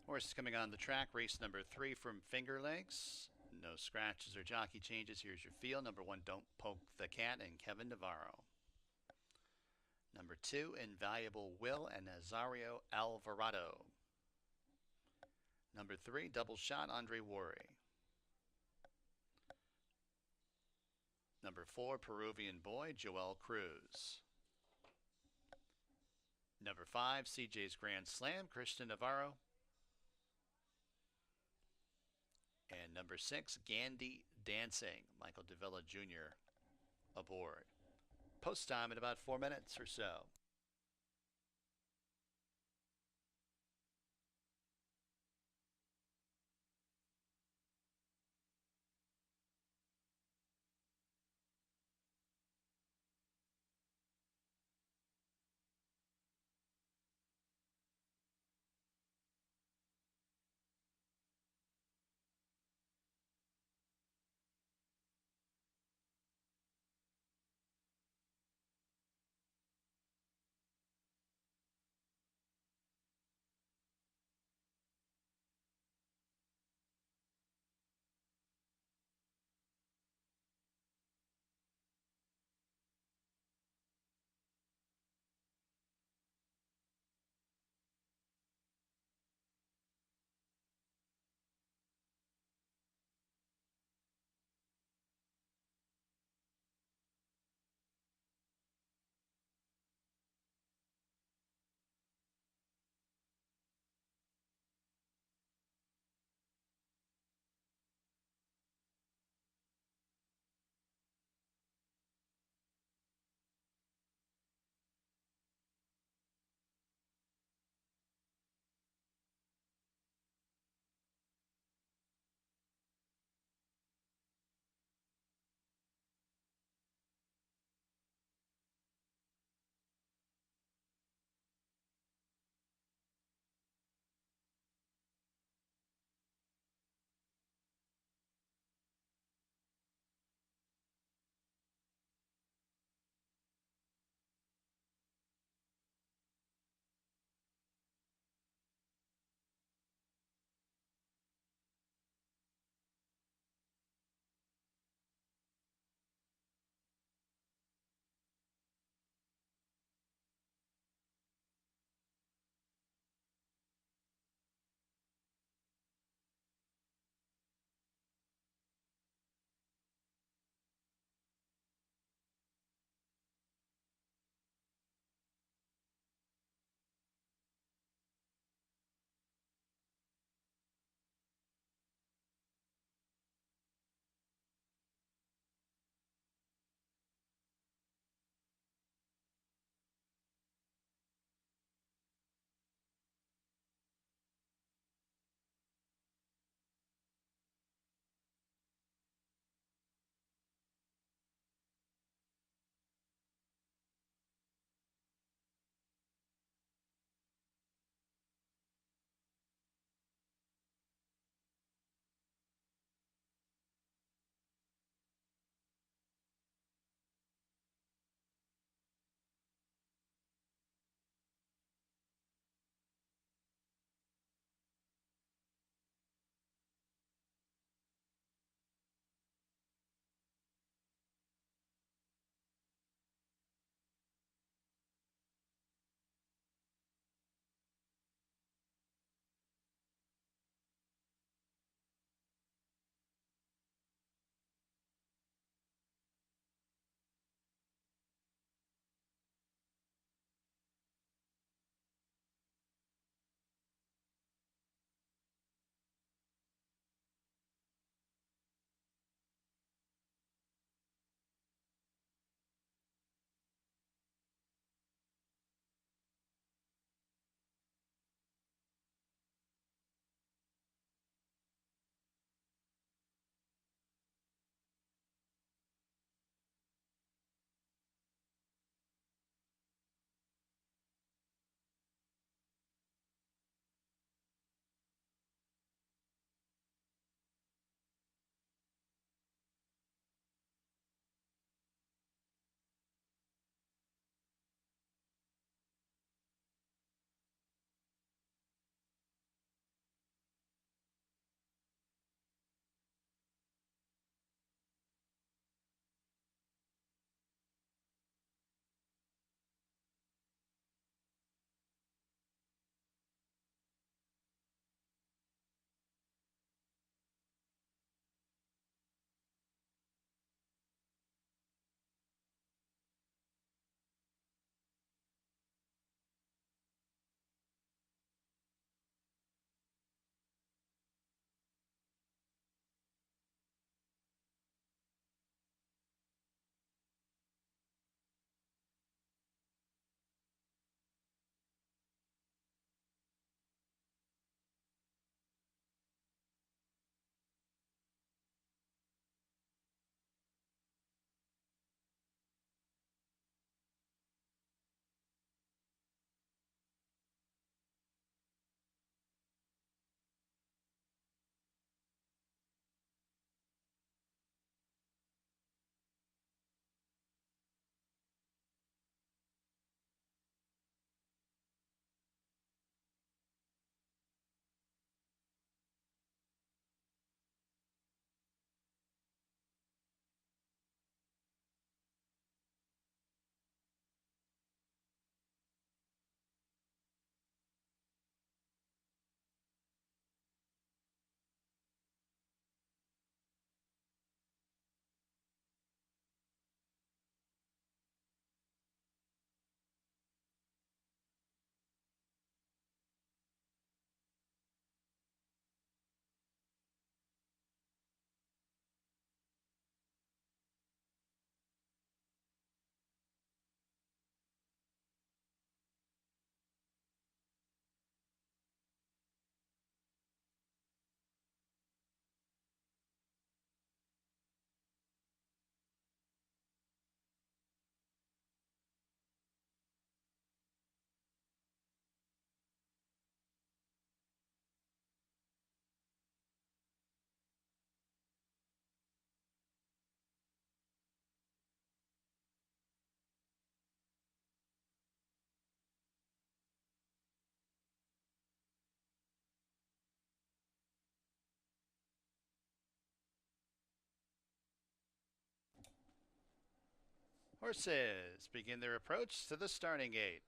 Horses coming on the track. Race number 3 from Finger Lakes. No scratches or jockey changes. Here's your field. Number 1, Don't Poke the Cat, and Kevin Navarro. Number 2, Invaluable Will and Nazario Alvarado. Number 3, Double Shot, Andre Worry. Number 4, Peruvian Boy, Joel Cruz. Number 5, CJ's Grand Slam, Christian Navarro. And number 6, Gandhi Dancing, Michael Davila Jr. aboard. Post time in about 4 minutes or so. Horses begin their approach to the starting gate.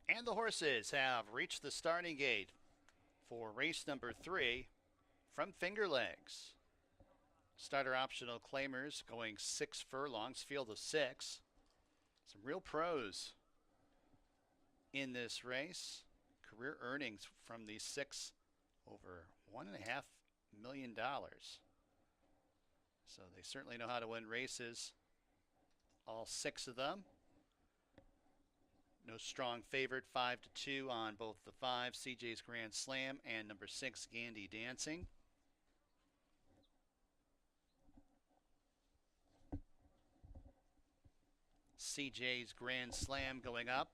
And the horses have reached the starting gate for race number 3 from Finger Lakes. Starter optional claimers going 6 furlongs, field of 6. Some real pros in this race. Career earnings from these 6 over $1.5 million. So they certainly know how to win races, all 6 of them. No strong favorite, 5-2 on both the 5, CJ's Grand Slam, and number 6, Gandy Dancing. CJ's Grand Slam going up.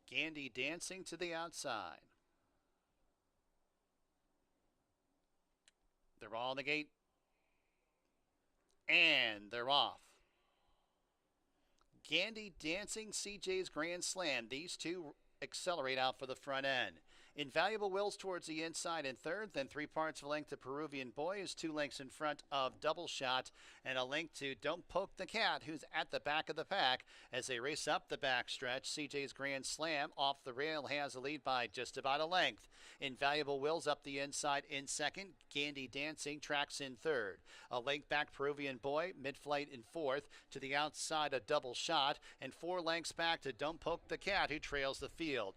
Gandy Dancing to the outside. They're all in the gate. And they're off. Gandy Dancing, CJ's Grand Slam. These two accelerate out for the front end. Invaluable Wills towards the inside in third, then 3 parts of a length to Peruvian Boy is 2 lengths in front of Double Shot, and a length to Don't Poke the Cat, who's at the back of the pack as they race up the backstretch. CJ's Grand Slam off the rail has a lead by just about a length. Invaluable Wills up the inside in second. Gandy Dancing tracks in third. A length back Peruvian Boy, mid-flight in fourth. To the outside a Double Shot, and 4 lengths back to Don't Poke the Cat, who trails the field.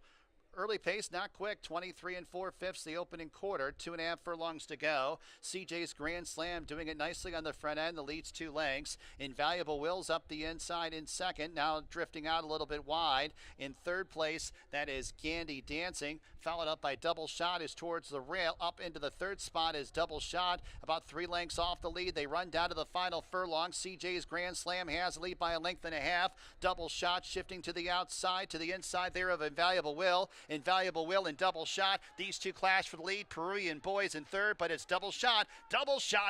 Early pace, not quick, 23 4/5 the opening quarter, 2.5 furlongs to go. CJ's Grand Slam doing it nicely on the front end, the lead's 2 lengths. Invaluable Wills up the inside in second, now drifting out a little bit wide. In third place, that is Gandy Dancing, followed up by Double Shot is towards the rail. Up into the third spot is Double Shot, about 3 lengths off the lead. They run down to the final furlong. CJ's Grand Slam has a lead by a length and a half. Double Shot shifting to the outside, to the inside there of Invaluable Will. Invaluable Will and Double Shot. These two clash for the lead. Peruvian Boy's in third, but it's Double Shot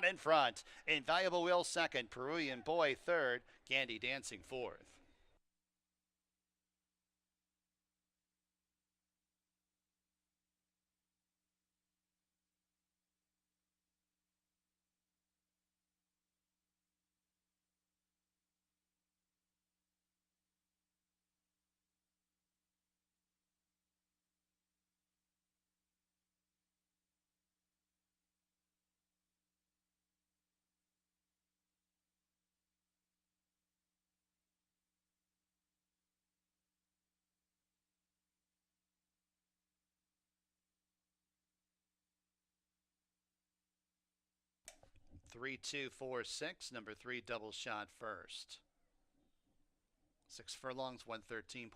in front. Invaluable Will second. Peruvian Boy third. Gandy Dancing fourth. Three, 2, 4, 6. Number 3, Double Shot first. 6 furlongs, 113.12.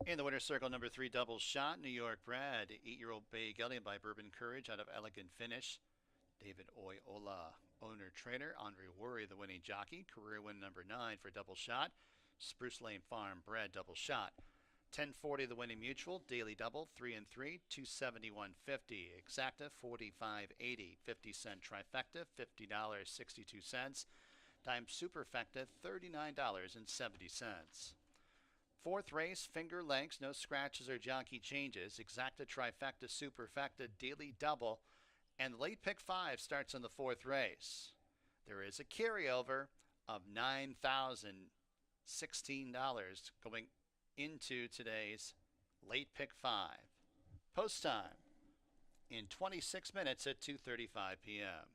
In the winner's circle, number 3, Double Shot, New York bred, 8-year-old Bay Gelding by Bourbon Courage out of Elegant Finish. David Oyola, owner trainer. Andre Worry, the winning jockey. Career win number 9 for Double Shot. Spruce Lane Farm bred Double Shot. 1040 the winning mutual. Daily double 3 and 3, 271.50. Exacta 45.80. 50-cent trifecta $50.62. Dime superfecta $39.70. Fourth race, Finger Lakes, no scratches or jockey changes. Exacta trifecta superfecta daily double. And late pick 5 starts in the fourth race. There is a carryover of $9,016 going into today's late pick 5. Post time in 26 minutes at 2:35 p.m.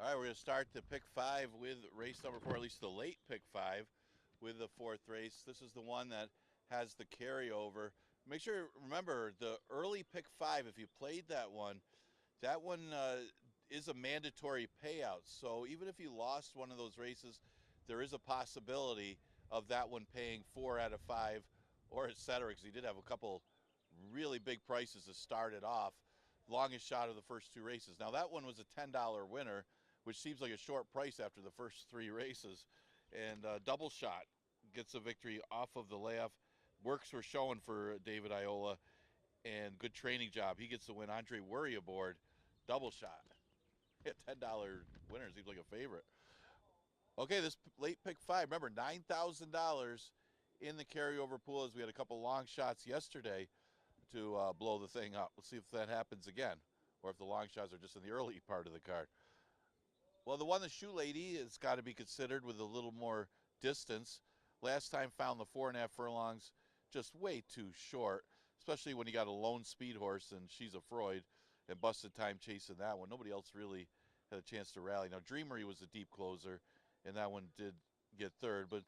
All right, we're going to start the pick 5 with race number 4, at least the late pick 5 with the 4th race. This is the one that has the carryover. Make sure, remember, the early pick 5, if you played that one is a mandatory payout. So even if you lost one of those races, there is a possibility of that one paying 4 out of 5 or et cetera, because he did have a couple really big prices to start it off. Longest shot of the first 2 races. Now that one was a $10 winner, which seems like a short price after the first 3 races. And Double Shot gets a victory off of the layoff. Works were showing for David Iola, and good training job. He gets the win. Andre Worry aboard. Double Shot. Yeah, $10 winner seems like a favorite. Okay, this late pick 5. Remember, $9,000 in the carryover pool, as we had a couple long shots yesterday to blow the thing up. We'll see if that happens again, or if the long shots are just in the early part of the card. Well, the one, the Shoe Lady, has got to be considered with a little more distance. Last time found the 4.5 furlongs just way too short, especially when you got a lone speed horse, and she's a Freud, and busted time chasing that one. Nobody else really had a chance to rally. Now, Dreamery was a deep closer, and that one did get 3rd, but it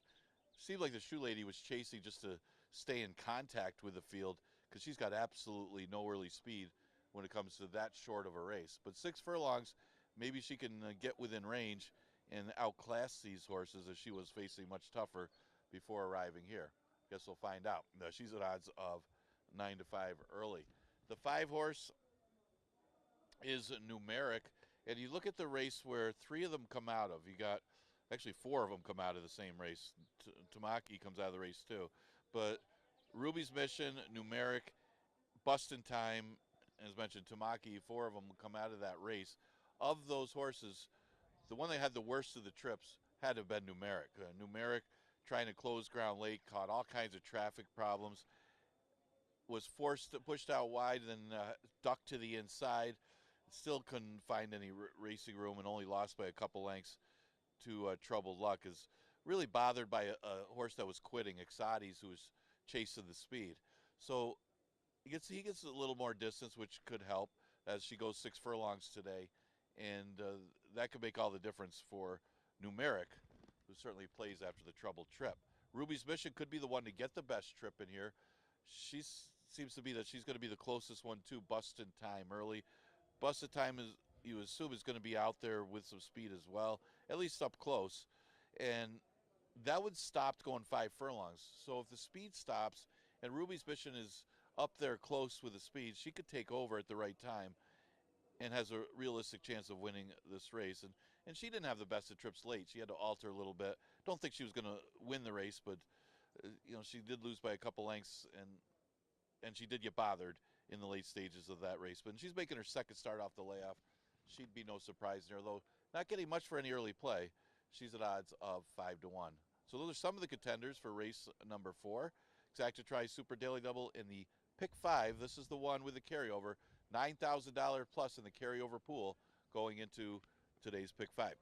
seemed like the Shoe Lady was chasing just to stay in contact with the field, because she's got absolutely no early speed when it comes to that short of a race. But 6 furlongs, maybe she can get within range and outclass these horses, as she was facing much tougher before arriving here. Guess we'll find out. She's at odds of 9 to 5 early. The 5 horse is Numeric, and you look at the race where 3 of them come out of. You got actually 4 of them come out of the same race. Tamaki comes out of the race too, but Ruby's Mission, Numeric, Bustin' Time, as mentioned, Tamaki, 4 of them come out of that race. Of those horses, the one that had the worst of the trips had to have been Numeric. Numeric, trying to close ground late, caught all kinds of traffic problems, was pushed out wide, then ducked to the inside. Still couldn't find any racing room, and only lost by a couple lengths to Troubled Luck. Is really bothered by a horse that was quitting, Exades, who was chasing the speed. So he gets a little more distance, which could help, as she goes 6 furlongs today, and that could make all the difference for Numeric, who certainly plays after the troubled trip. Ruby's Mission could be the one to get the best trip in here. She seems to be that she's going to be the closest one to Bustin' Time early. Bustin' Time, is you assume, is going to be out there with some speed as well, at least up close, and that would stop going 5 furlongs. So if the speed stops and Ruby's Mission is up there close with the speed, she could take over at the right time and has a realistic chance of winning this race. And she didn't have the best of trips late. She had to alter a little bit. Don't think she was going to win the race, but she did lose by a couple lengths, and she did get bothered in the late stages of that race. But she's making her 2nd start off the layoff. She'd be no surprise there, though not getting much for any early play. She's at odds of 5 to 1. So those are some of the contenders for race number 4. Exactitry Super Daily Double in the pick 5. This is the one with the carryover. $9,000 plus in the carryover pool going into today's pick 5.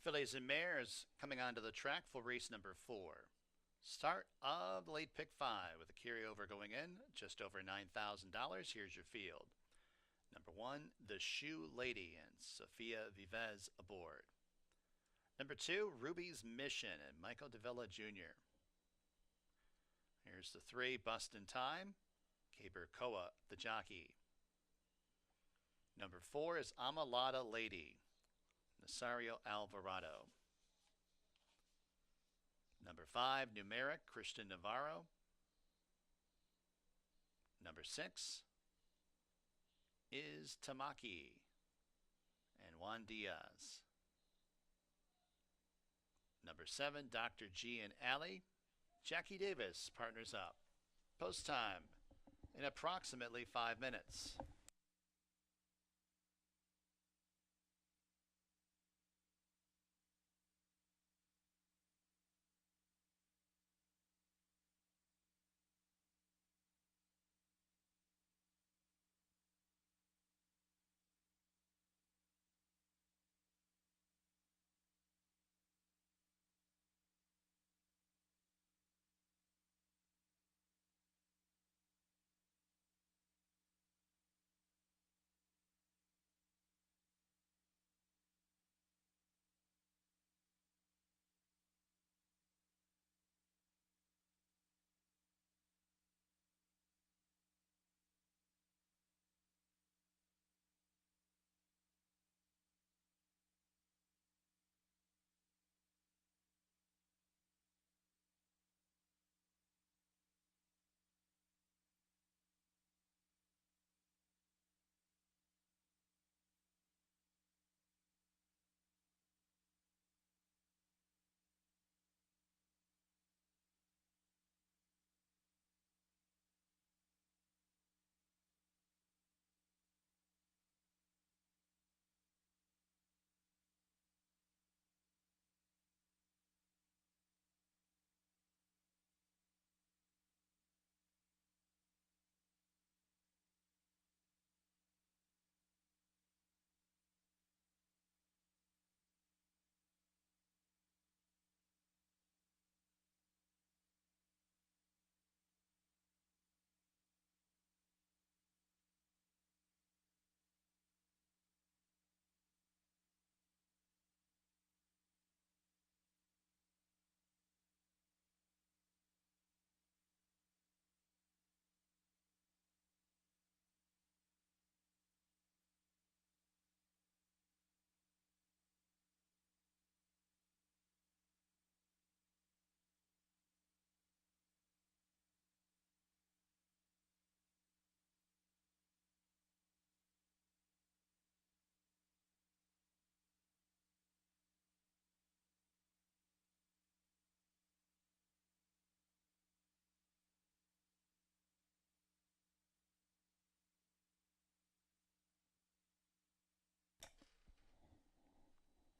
Fillies and Mares coming onto the track for race number 4. Start of the late pick 5 with a carryover going in, just over $9,000. Here's your field. Number 1, The Shoe Lady and Sophia Vivez aboard. Number 2, Ruby's Mission and Michael Davila Jr. Here's the 3, Bust in Time, Kaber Koa, the jockey. Number 4 is Amalada Lady, Nasario Alvarado. Number 5, Numeric, Christian Navarro. Number 6 is Tamaki and Juan Diaz. Number 7, Dr. G and Alley. Jackie Davis partners up. Post time in approximately 5 minutes.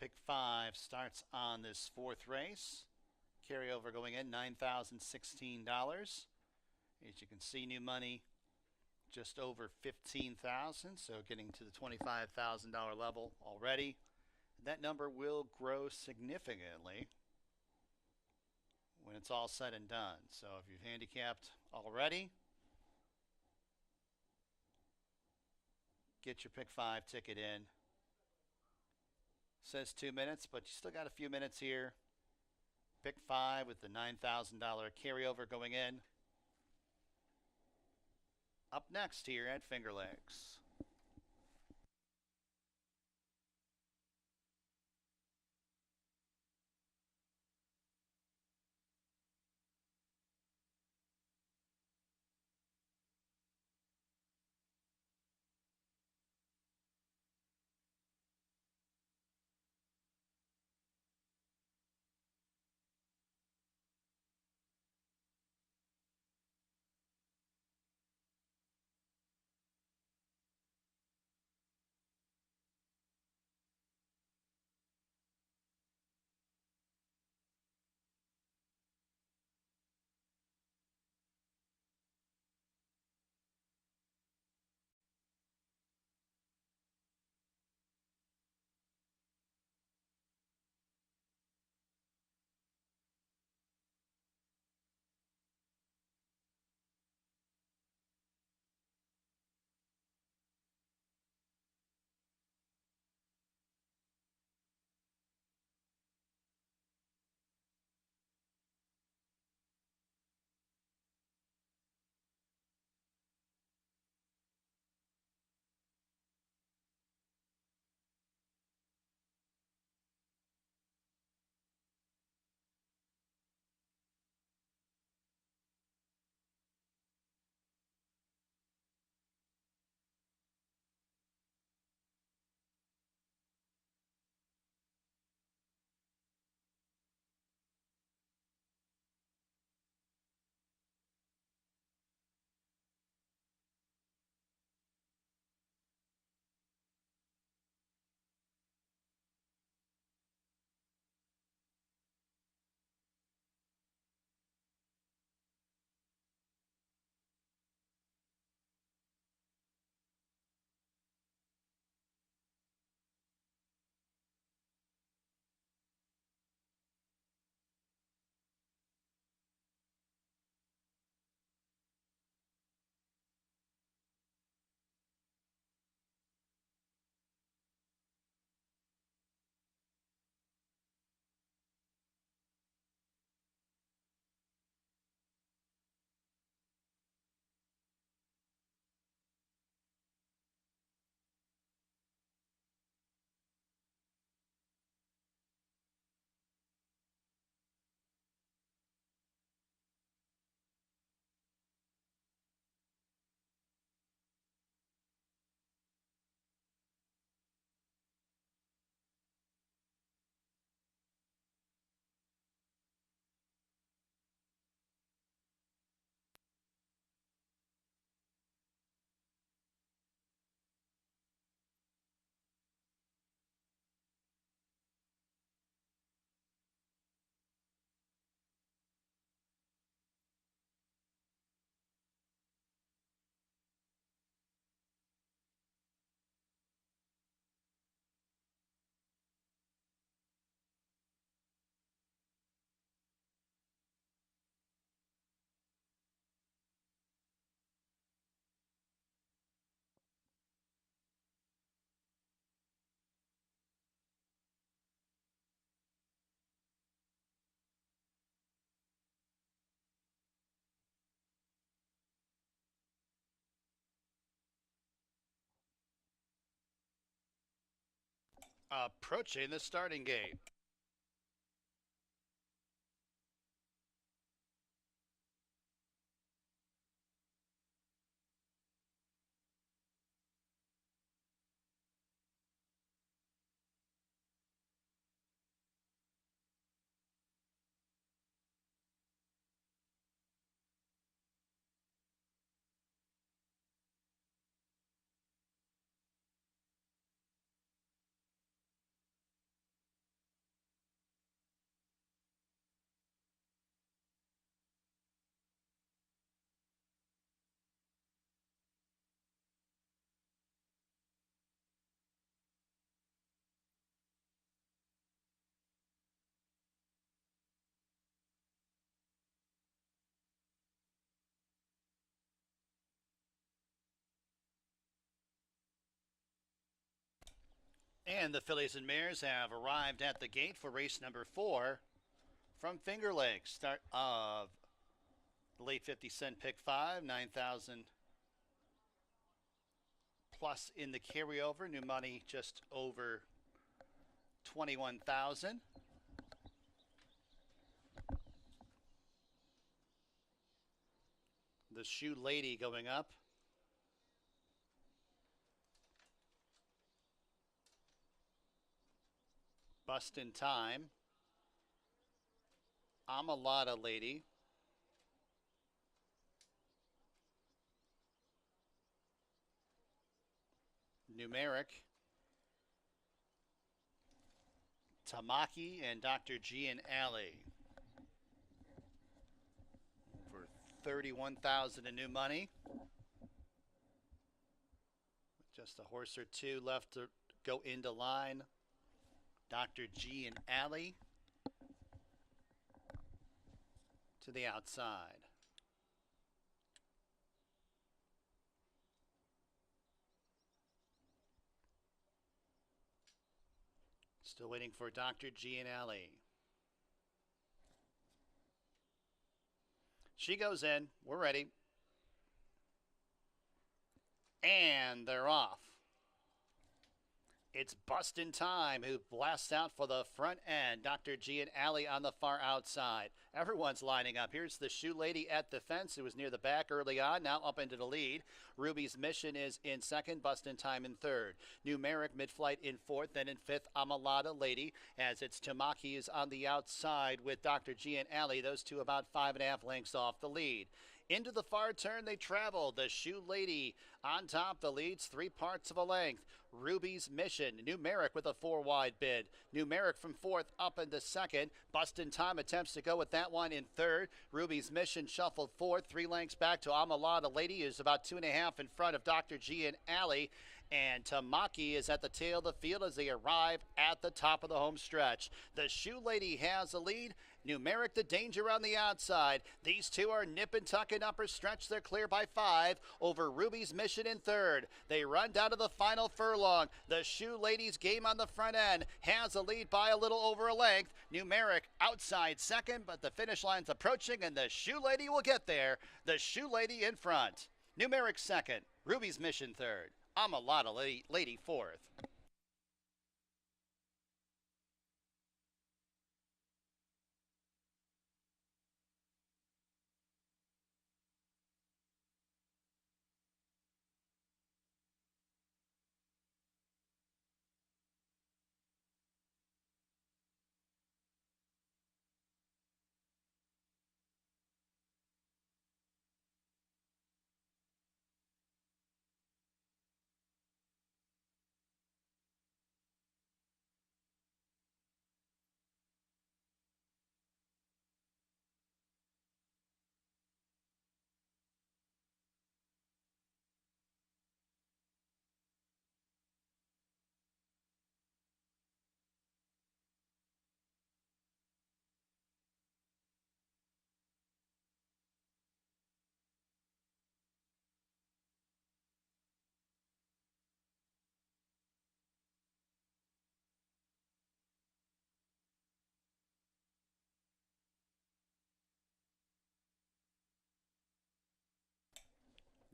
Pick 5 starts on this 4th race. Carryover going in, $9,016. As you can see, new money just over $15,000, so getting to the $25,000 level already. That number will grow significantly when it's all said and done. So if you've handicapped already, get your pick 5 ticket in. Says 2 minutes, but you still got a few minutes here. Pick 5 with the $9,000 carryover going in. Up next here at Finger Lakes. Approaching the starting gate. And the fillies and mares have arrived at the gate for race number 4 from Finger Lakes. Start of the late 50-cent pick 5, 9,000 plus in the carryover. New money just over 21,000. The Shoe Lady going up. Bust in Time. Amalada Lady. Numeric. Tamaki and Dr. G and Alley. For 31,000 in new money. With just a horse or two left to go into line. Dr. G and Alley to the outside. Still waiting for Dr. G and Alley. She goes in. We're ready. And they're off. It's Bust in Time who blasts out for the front end. Dr. G and Alley on the far outside. Everyone's lining up. Here's the Shoe Lady at the fence who was near the back early on, now up into the lead. Ruby's Mission is in second, Bust in Time in third. Numeric mid-flight in fourth, then in fifth, Amalada Lady, as it's Tamaki is on the outside with Dr. G and Alley. Those two about 5.5 lengths off the lead. Into the far turn they travel. The Shoe Lady on top. The leads 3 parts of a length. Ruby's Mission. Numeric with a 4-wide bid. Numeric from fourth up into second. Bust in Time attempts to go with that one in third. Ruby's Mission shuffled fourth. 3 lengths back to Amalada Lady, is about 2.5 in front of Dr. G and Alley. And Tamaki is at the tail of the field as they arrive at the top of the home stretch. The Shoe Lady has a lead. Numeric the danger on the outside. These two are nip and tuck in upper stretch. They're clear by 5 over Ruby's Mission in third. They run down to the final furlong. The Shoe Lady's game on the front end has a lead by a little over a length. Numeric outside second, but the finish line's approaching and the Shoe Lady will get there. The Shoe Lady in front. Numeric second. Ruby's Mission third. Amalada Lady fourth.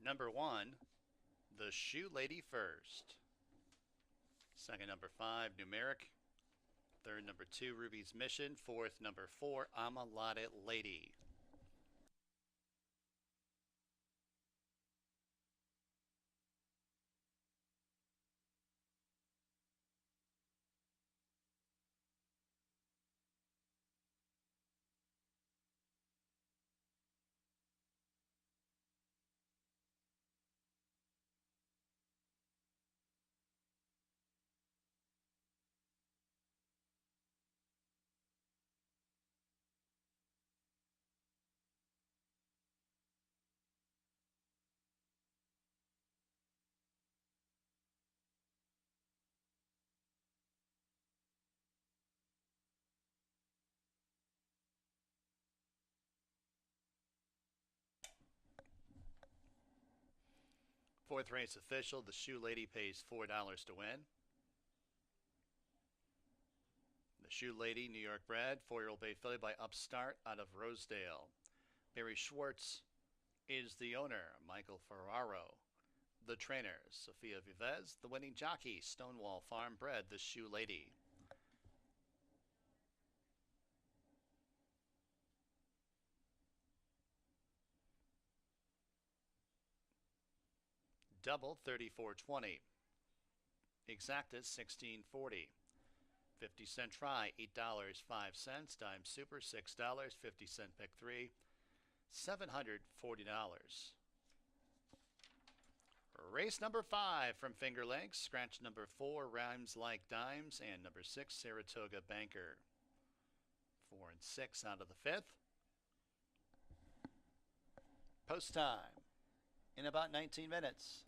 Number 1, the Shoe Lady first. Second, number 5, Numeric. Third, number 2, Ruby's Mission. Fourth, number 4, I'm a Lot Lady. Fourth race official, the Shoe Lady pays $4 to win. The Shoe Lady, New York bred, 4-year-old bay filly by Upstart out of Rosedale. Barry Schwartz is the owner. Michael Ferraro, the trainer. Sophia Vivez, the winning jockey. Stonewall Farm bred, the Shoe Lady. Double, 34.20. Exacta, 16.40. 50-cent try, $8.05. Dime super, $6. 50-cent pick 3, $740. Race number 5 from Finger Lakes. Scratch number 4, Rhymes Like Dimes, and number 6, Saratoga Banker. 4 and 6 out of the 5th. Post time in about 19 minutes.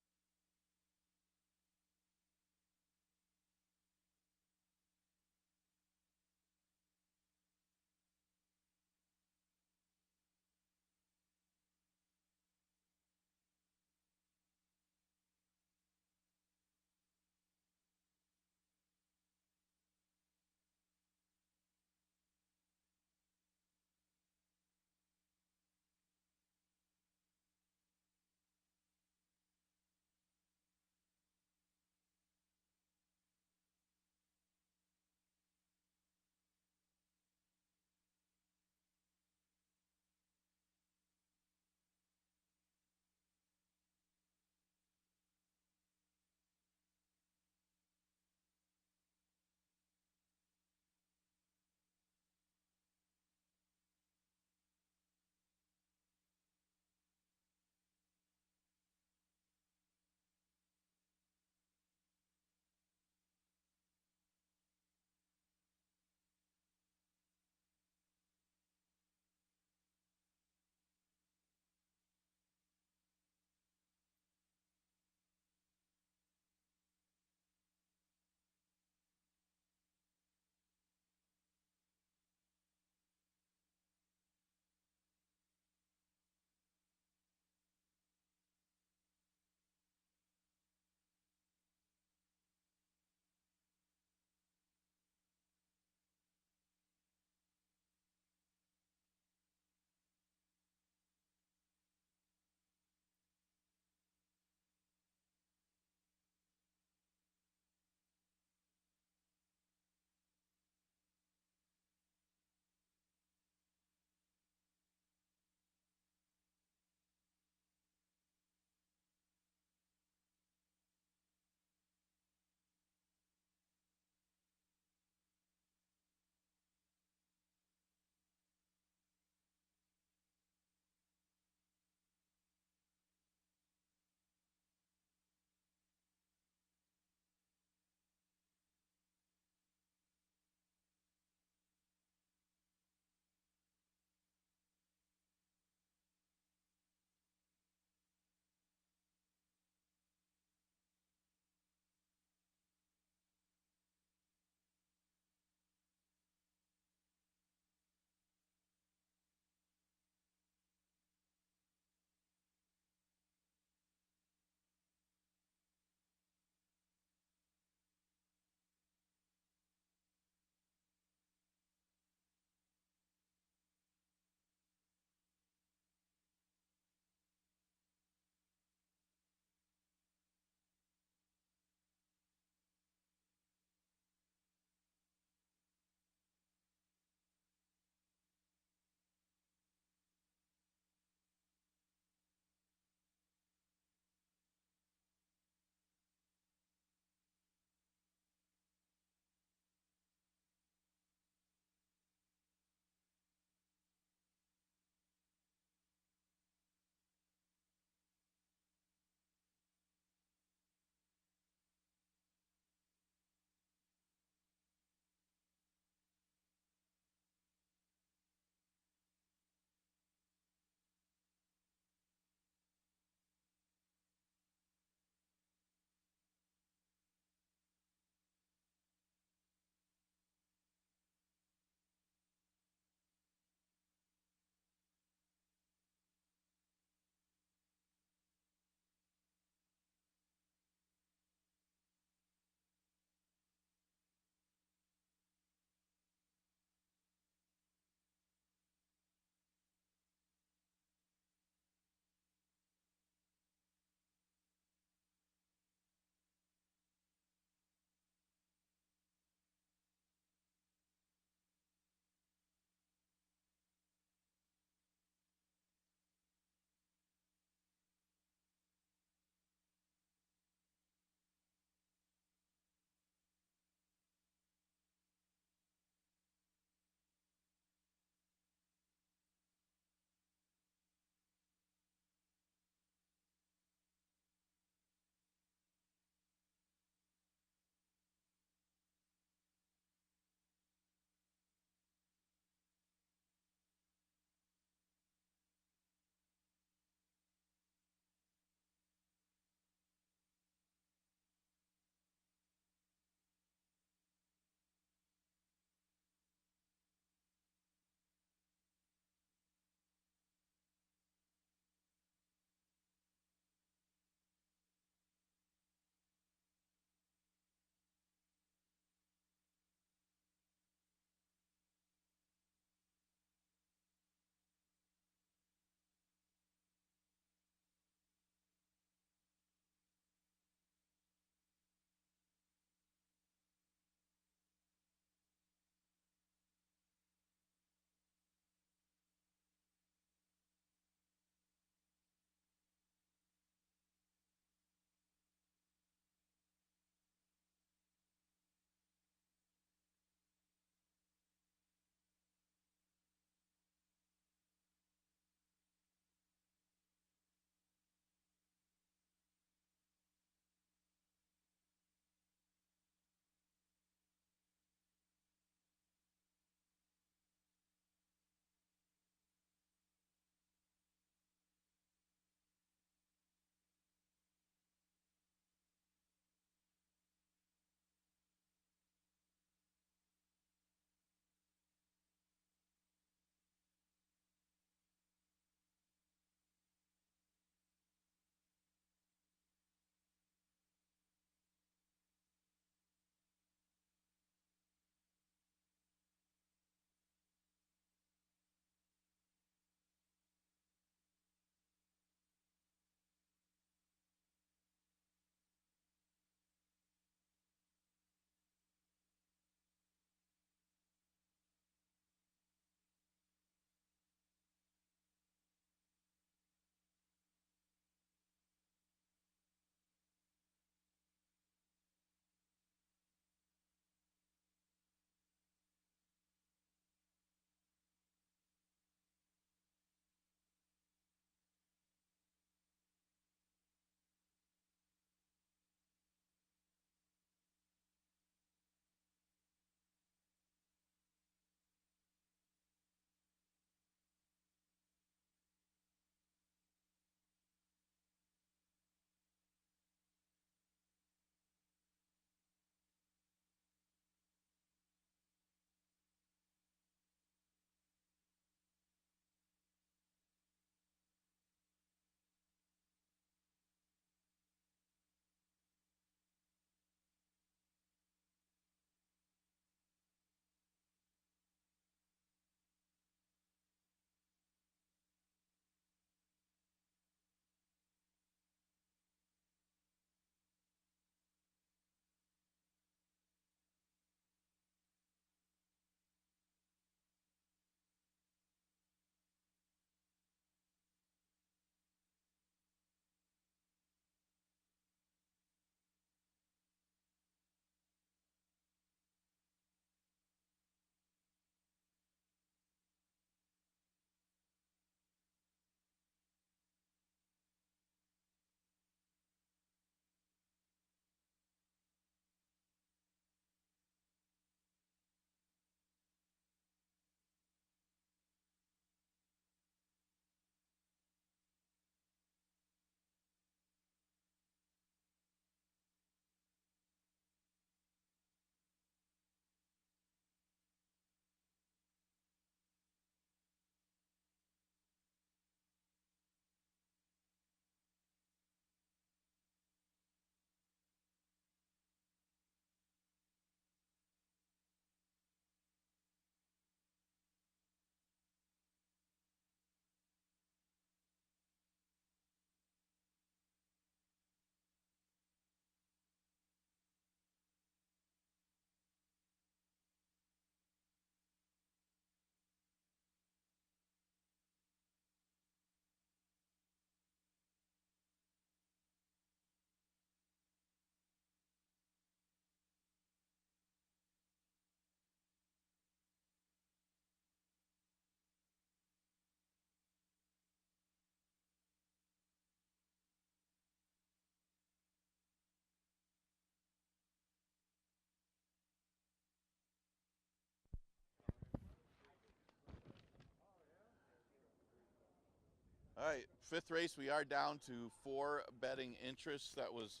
All right, fifth race, we are down to 4 betting interests. That was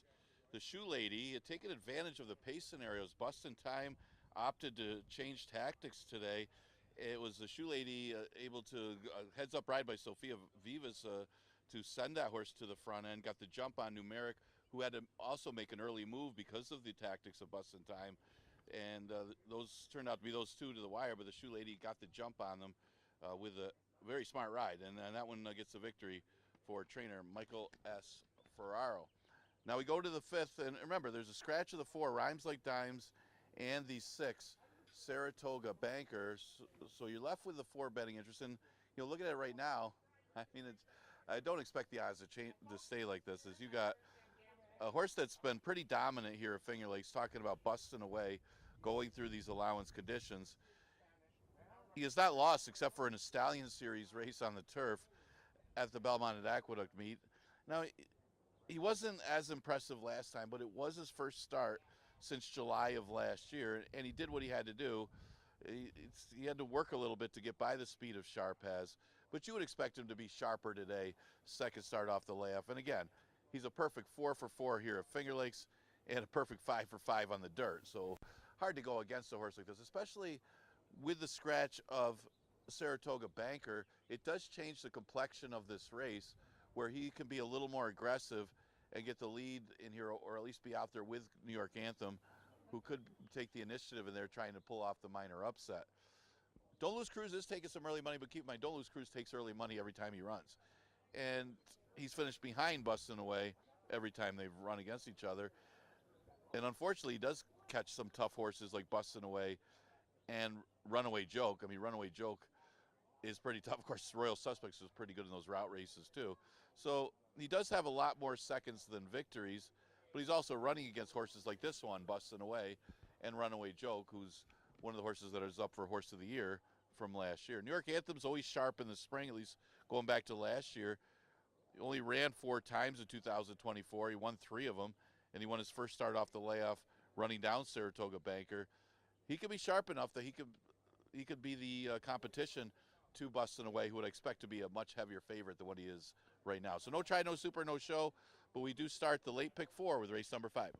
the Shoe Lady taking advantage of the pace scenarios. Bustin' Time opted to change tactics today. It was the Shoe Lady able to heads up ride by Sophia Vivas to send that horse to the front end. Got the jump on Numeric, who had to also make an early move because of the tactics of Bustin' Time. And those turned out to be those two to the wire, but the Shoe Lady got the jump on them with a very smart ride, and that one gets the victory for trainer Michael S. Ferraro. Now we go to the fifth, and remember, there's a scratch of the 4, Rhymes Like Dimes, and the 6, Saratoga Banker. So you're left with the 4 betting interest, and look at it right now. I mean, I don't expect the odds to stay like this. As you got a horse that's been pretty dominant here at Finger Lakes, talking about busting away, going through these allowance conditions. He has not lost except for in a Stallion Series race on the turf at the Belmont and Aqueduct meet. Now, he wasn't as impressive last time, but it was his first start since July of last year, and he did what he had to do. He had to work a little bit to get by the speed of Sharp has, but you would expect him to be sharper today, second start off the layoff. And again, he's a perfect 4 for 4 here at Finger Lakes and a perfect 5 for 5 on the dirt. So hard to go against a horse like this, especially with the scratch of Saratoga Banker. It does change the complexion of this race, where he can be a little more aggressive and get the lead in here, or at least be out there with New York Anthem, who could take the initiative in there trying to pull off the minor upset. Don't Lose Cruz is taking some early money, but keep in mind, Don't Lose Cruz takes early money every time he runs. And he's finished behind Bustin' Away every time they've run against each other. And unfortunately, he does catch some tough horses like Bustin' Away and Runaway Joke. I mean, Runaway Joke is pretty tough. Of course, Royal Suspects was pretty good in those route races too. So he does have a lot more seconds than victories, but he's also running against horses like this one, Bustin' Away, and Runaway Joke, who's one of the horses that is up for Horse of the Year from last year. New York Anthem's always sharp in the spring, at least going back to last year. He only ran 4 times in 2024. He won 3 of them, and he won his first start off the layoff running down Saratoga Banker. He could be sharp enough that he could be the competition to Bustin' Away, who would expect to be a much heavier favorite than what he is right now. So no try, no super, no show, but we do start the late pick 4 with race number 5.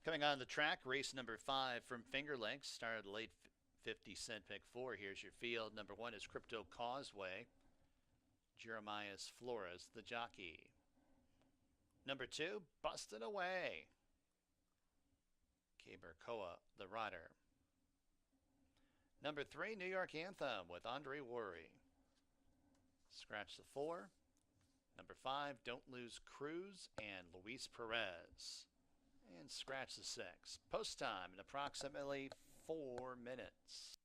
Coming on the track, race number 5 from Finger Lakes, started late 50-cent pick 4. Here's your field. Number 1 is Crypto Causeway. Jeremias Flores, the jockey. Number 2, Bustin' Away. Kaber Koa, the rider. Number 3, New York Anthem with Andre Worry. Scratch the 4. Number 5, Don't Lose Cruz and Luis Perez. And scratch the 6. Post time in approximately 4 minutes.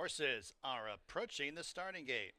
Horses are approaching the starting gate.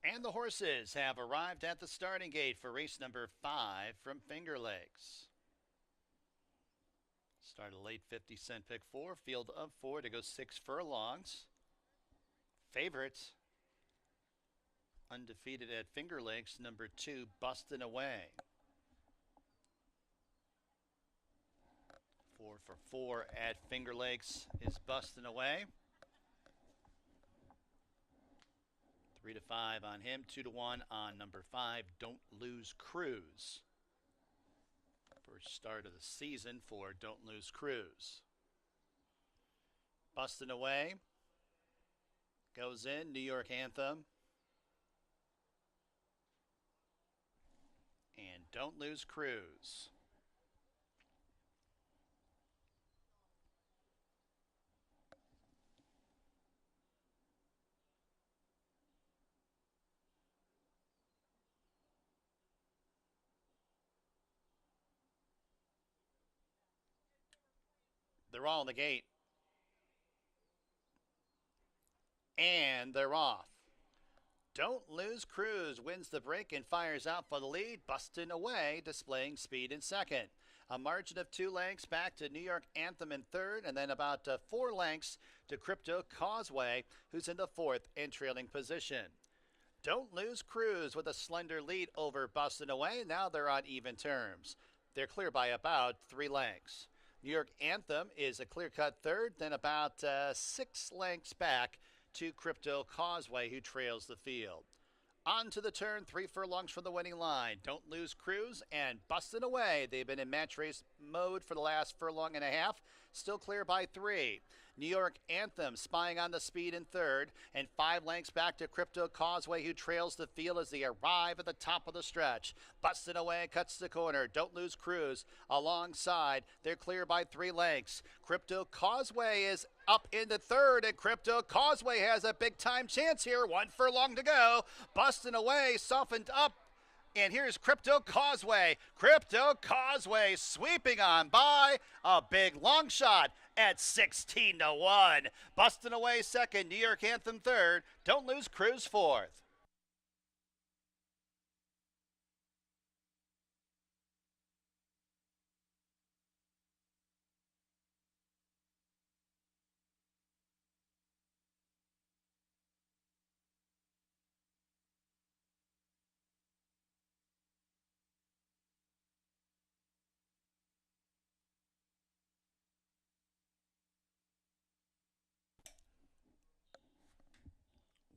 And the horses have arrived at the starting gate for race number 5 from Finger Lakes. Start a late 50-cent pick 4, field of 4 to go 6 furlongs. Favorite, undefeated at Finger Lakes, number 2, Bustin' Away. 4 for 4 at Finger Lakes is Bustin' Away. 3 to 5 on him, 2 to 1 on number 5, Don't Lose Cruise. First start of the season for Don't Lose Cruise. Bustin' Away goes in, New York Anthem. And Don't Lose Cruise. They're all in the gate. And they're off. Don't Lose Cruise wins the break and fires out for the lead. Bustin' Away, displaying speed in second. A margin of 2 lengths back to New York Anthem in third, and then about 4 lengths to Crypto Causeway, who's in the fourth and trailing position. Don't Lose Cruise with a slender lead over Bustin' Away. Now they're on even terms. They're clear by about 3 lengths. New York Anthem is a clear-cut third, then about 6 lengths back to Crypto Causeway, who trails the field. On to the turn, 3 furlongs from the winning line. Don't Lose Cruise and Bustin' Away. They've been in match race mode for the last furlong and a half. Still clear by 3. New York Anthem spying on the speed in third, and 5 lengths back to Crypto Causeway, who trails the field as they arrive at the top of the stretch. Bustin' Away cuts the corner. Don't Lose Cruise alongside. They're clear by 3 lengths. Crypto Causeway is up into third, and Crypto Causeway has a big time chance here. 1 furlong to go. Bustin' Away softened up. And here's Crypto Causeway. Crypto Causeway sweeping on by. A big long shot at 16 to 1. Bustin' Away second. New York Anthem third. Don't Lose Cruise fourth.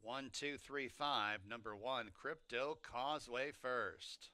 One, two, three, five. Number 1, Crypto Causeway first.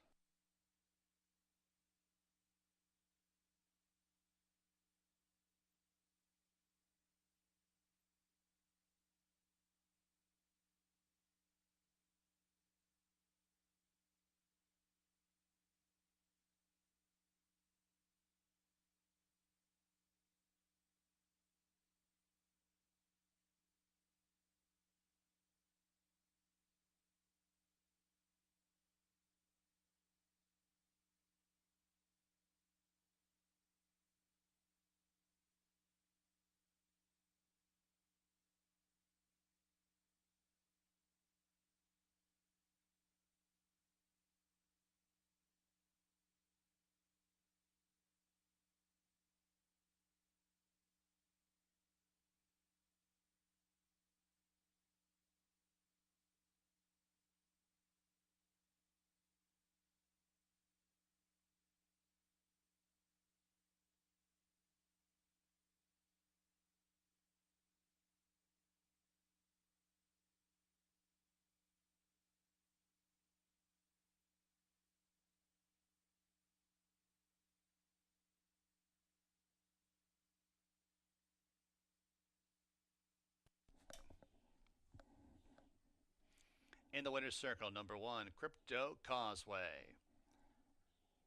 In the winner's circle, number 1, Crypto Causeway.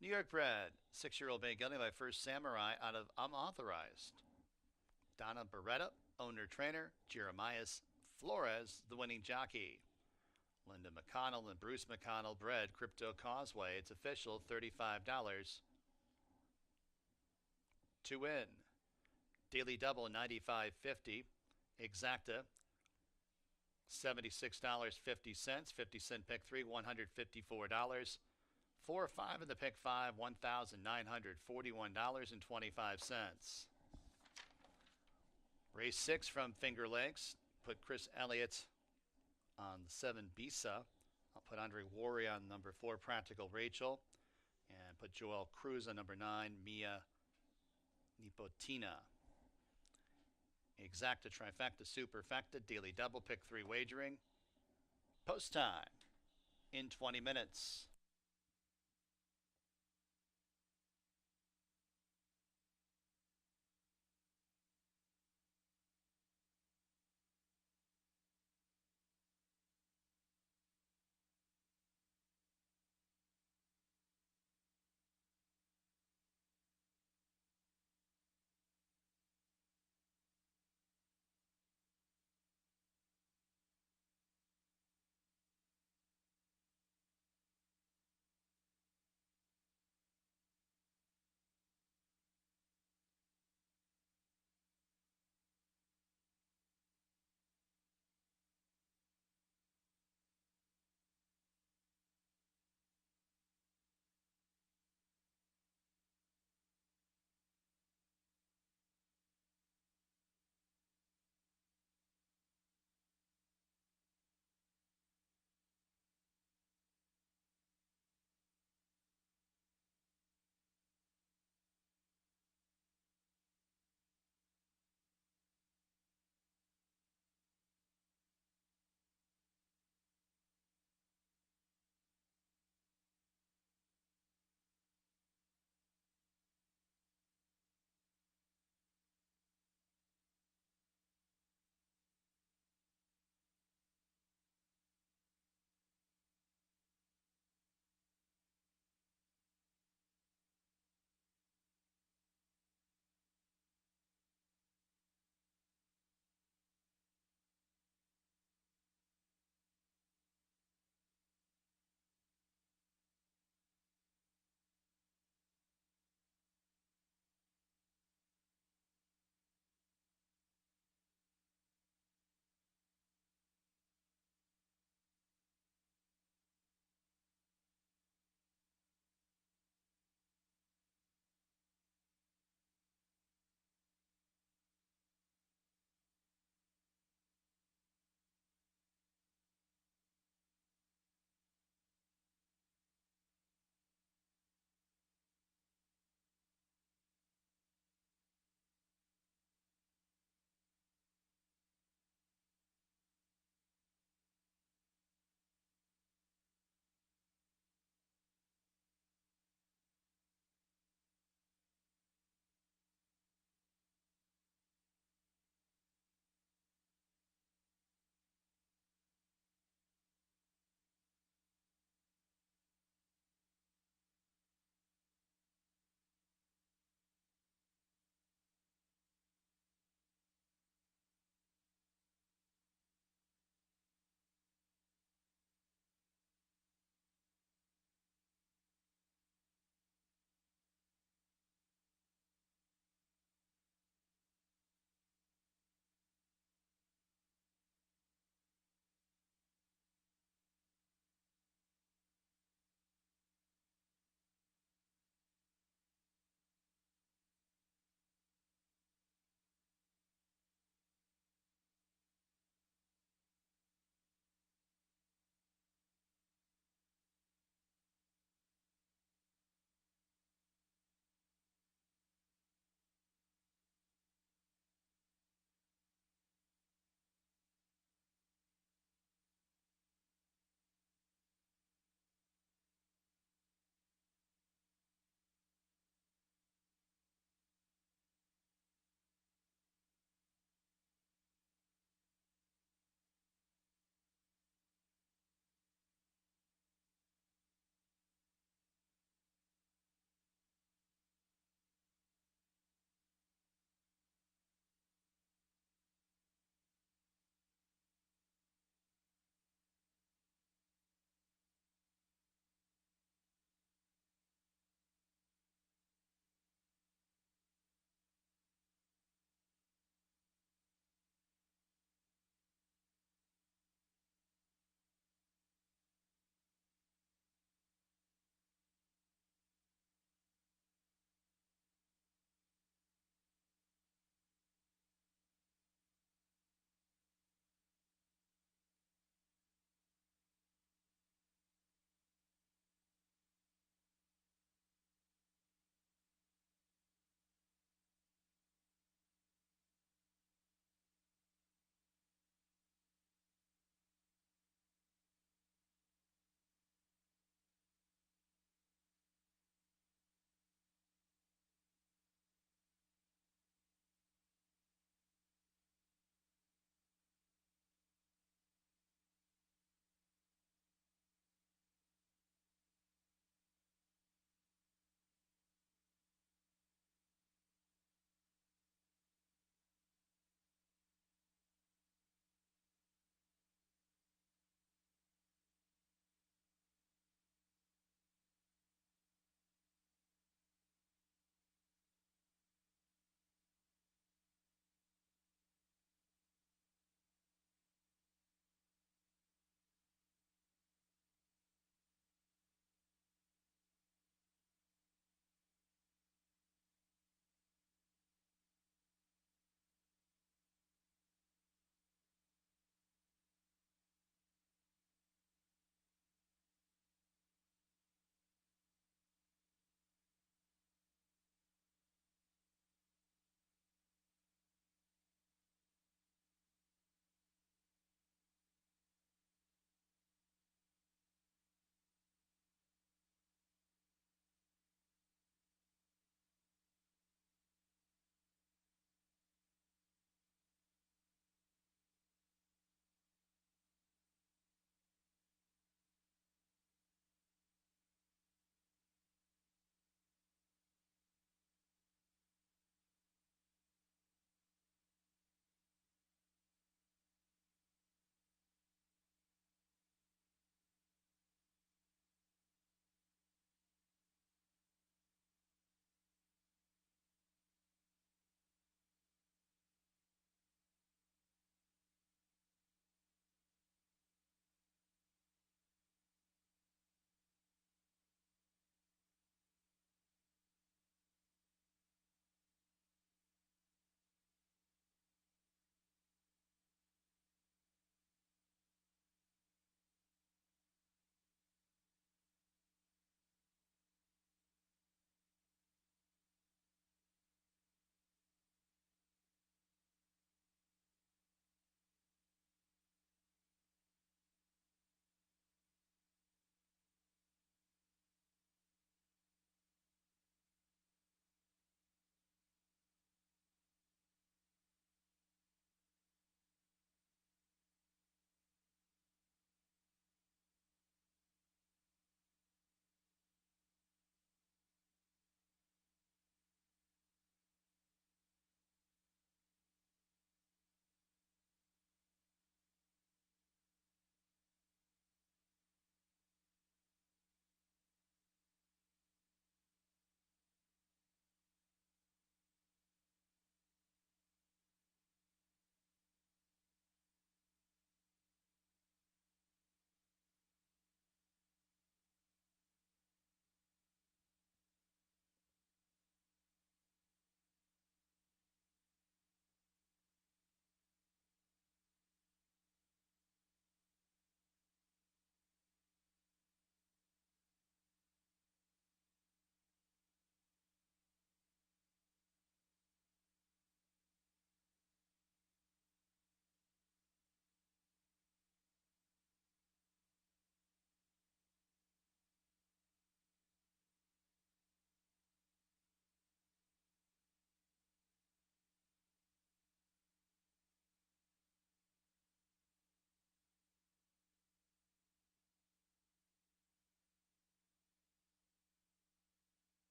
New York bred, 6-year-old Bay Gelding by First Samurai out of Unauthorized. Donna Beretta, owner-trainer. Jeremias Flores, the winning jockey. Linda McConnell and Bruce McConnell bred Crypto Causeway. It's official, $35. To win, Daily Double, $95.50. Exacta, $76.50. 50-cent pick 3, $154. 4 or 5 in the pick 5, $1,941.25. Race 6 from Finger Lakes. Put Chris Elliott on 7 Bisa. I'll put Andre Warry on number 4 Practical Rachel. And put Joel Cruz on number 9 Mia Nipotina. Exacta, trifecta, superfecta, daily double, pick 3 wagering. Post time in 20 minutes.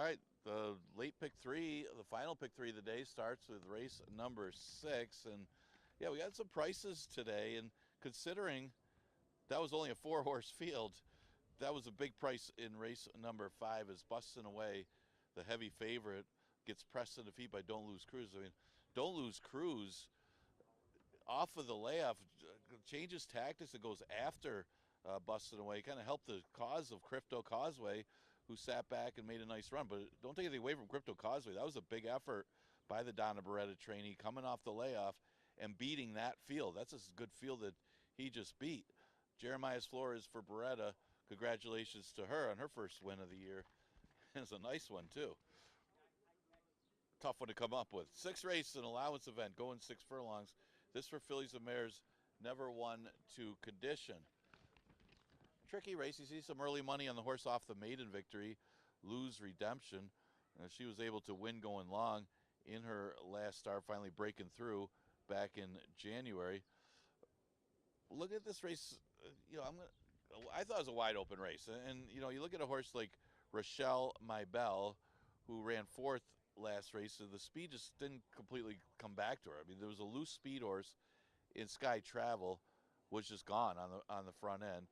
All right, the late pick three, the final pick three of the day starts with race number 6. And yeah, we got some prices today. And considering that was only a 4-horse field, that was a big price in race number 5 as Bustin' Away, the heavy favorite, gets pressed in defeat by Don't Lose Cruise. I mean, Don't Lose Cruise off of the layoff changes tactics and goes after Bustin' Away, kind of helped the cause of Crypto Causeway, who sat back and made a nice run. But don't take anything away from Crypto Causeway. That was a big effort by the Donna Beretta trainee coming off the layoff and beating that field. That's a good field that he just beat. Jeremiah Flores for Beretta. Congratulations to her on her first win of the year. It's a nice one, too. Tough one to come up with. 6 race and allowance event, going 6 furlongs. This for fillies and mares, never won to condition. Tricky race. You see some early money on the horse off the maiden victory, Lose Redemption. She was able to win going long in her last start, finally breaking through back in January. Look at this race. I thought it was a wide open race. And you look at a horse like Rochelle My Belle, who ran 4th last race, so the speed just didn't completely come back to her. I mean, there was a loose speed horse in Sky Travel, was just gone on the front end.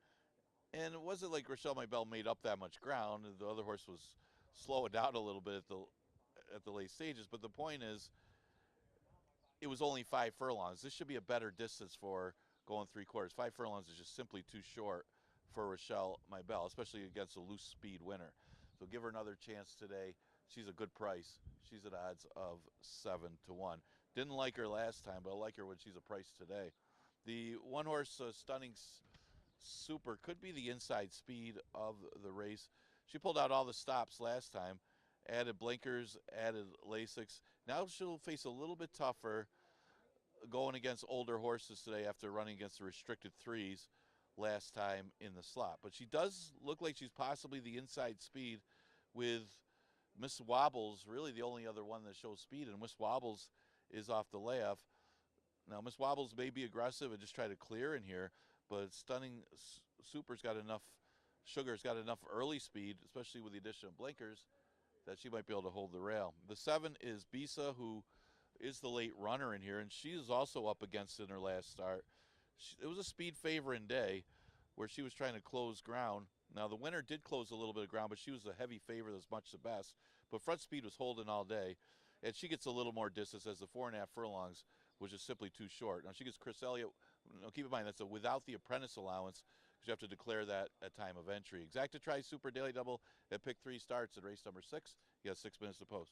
And it wasn't like Rochelle My Belle made up that much ground. The other horse was slowing down a little bit at the late stages. But the point is, it was only 5 furlongs. This should be a better distance for going 3/4. 5 furlongs is just simply too short for Rochelle My Belle, especially against a loose speed winner. So give her another chance today. She's a good price. She's at odds of 7-1. Didn't like her last time, but I like her when she's a price today. The one horse Stunning Super could be the inside speed of the race. She pulled out all the stops last time, added blinkers, added Lasix. Now she'll face a little bit tougher going against older horses today after running against the restricted 3s last time in the slot. But she does look like she's possibly the inside speed, with Miss Wobbles really the only other one that shows speed, and Miss Wobbles is off the layoff. Now, Miss Wobbles may be aggressive and just try to clear in here, but Stunning Super's got enough, Sugar's got enough early speed, especially with the addition of blinkers, that she might be able to hold the rail. The 7 is Bisa, who is the late runner in here, and she is also up against it in her last start. It was a speed favoring day where she was trying to close ground. Now, the winner did close a little bit of ground, but she was a heavy favorite, as much the best. But front speed was holding all day, and she gets a little more distance, as the 4.5 furlongs was just simply too short. Now, she gets Chris Elliott. Now, keep in mind, that's without the apprentice allowance, because you have to declare that at time of entry. Exacta Tri Super Daily Double at pick 3 starts at race number 6. You got 6 minutes to post.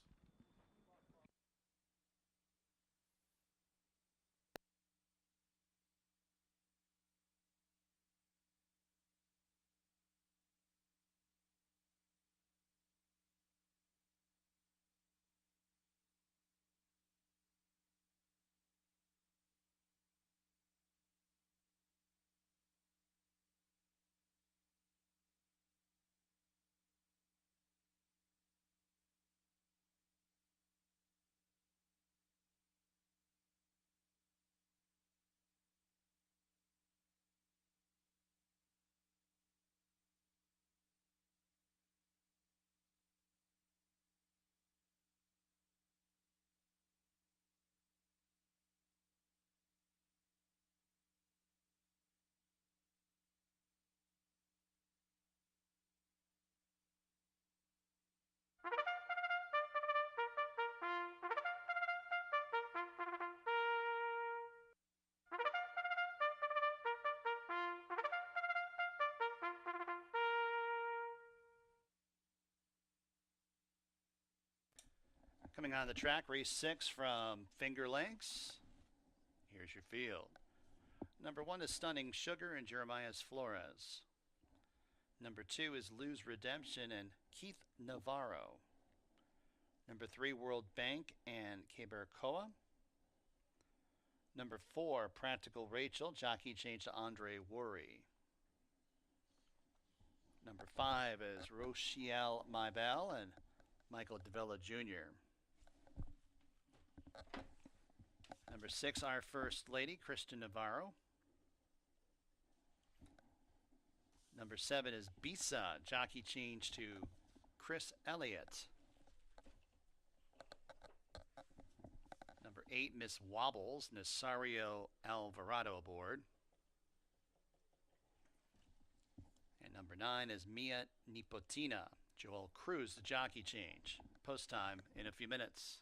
Coming on the track, race 6 from Finger Lakes. Here's your field. Number 1 is Stunning Sugar and Jeremiah's Flores. Number 2 is Lose Redemption and Keith Navarro. Number 3, World Bank and Keberkoa. Number 4, Practical Rachel, jockey change to Andre Worry. Number 5 is Rochelle My Belle and Michael DeVella Jr. Number 6, Our First Lady, Kristen Navarro. Number 7 is Bisa, jockey change to Chris Elliott. 8, Miss Wobbles, Nasario Alvarado aboard. And number 9 is Mia Nipotina. Joel Cruz, the jockey change. Post time in a few minutes.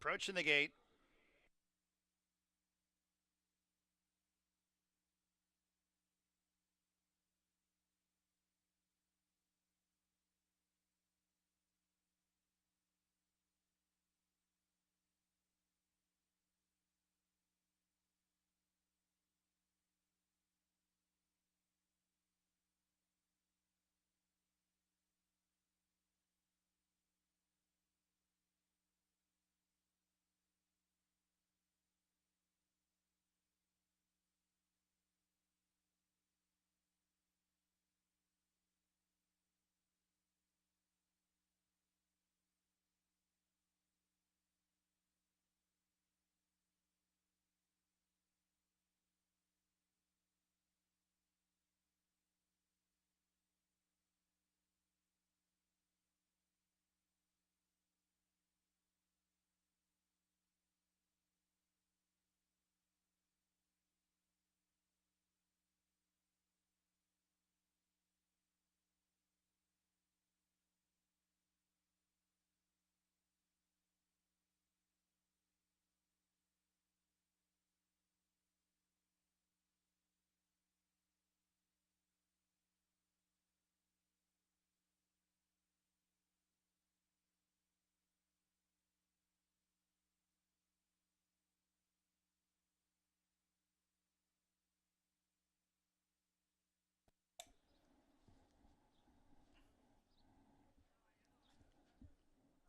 Approaching the gate.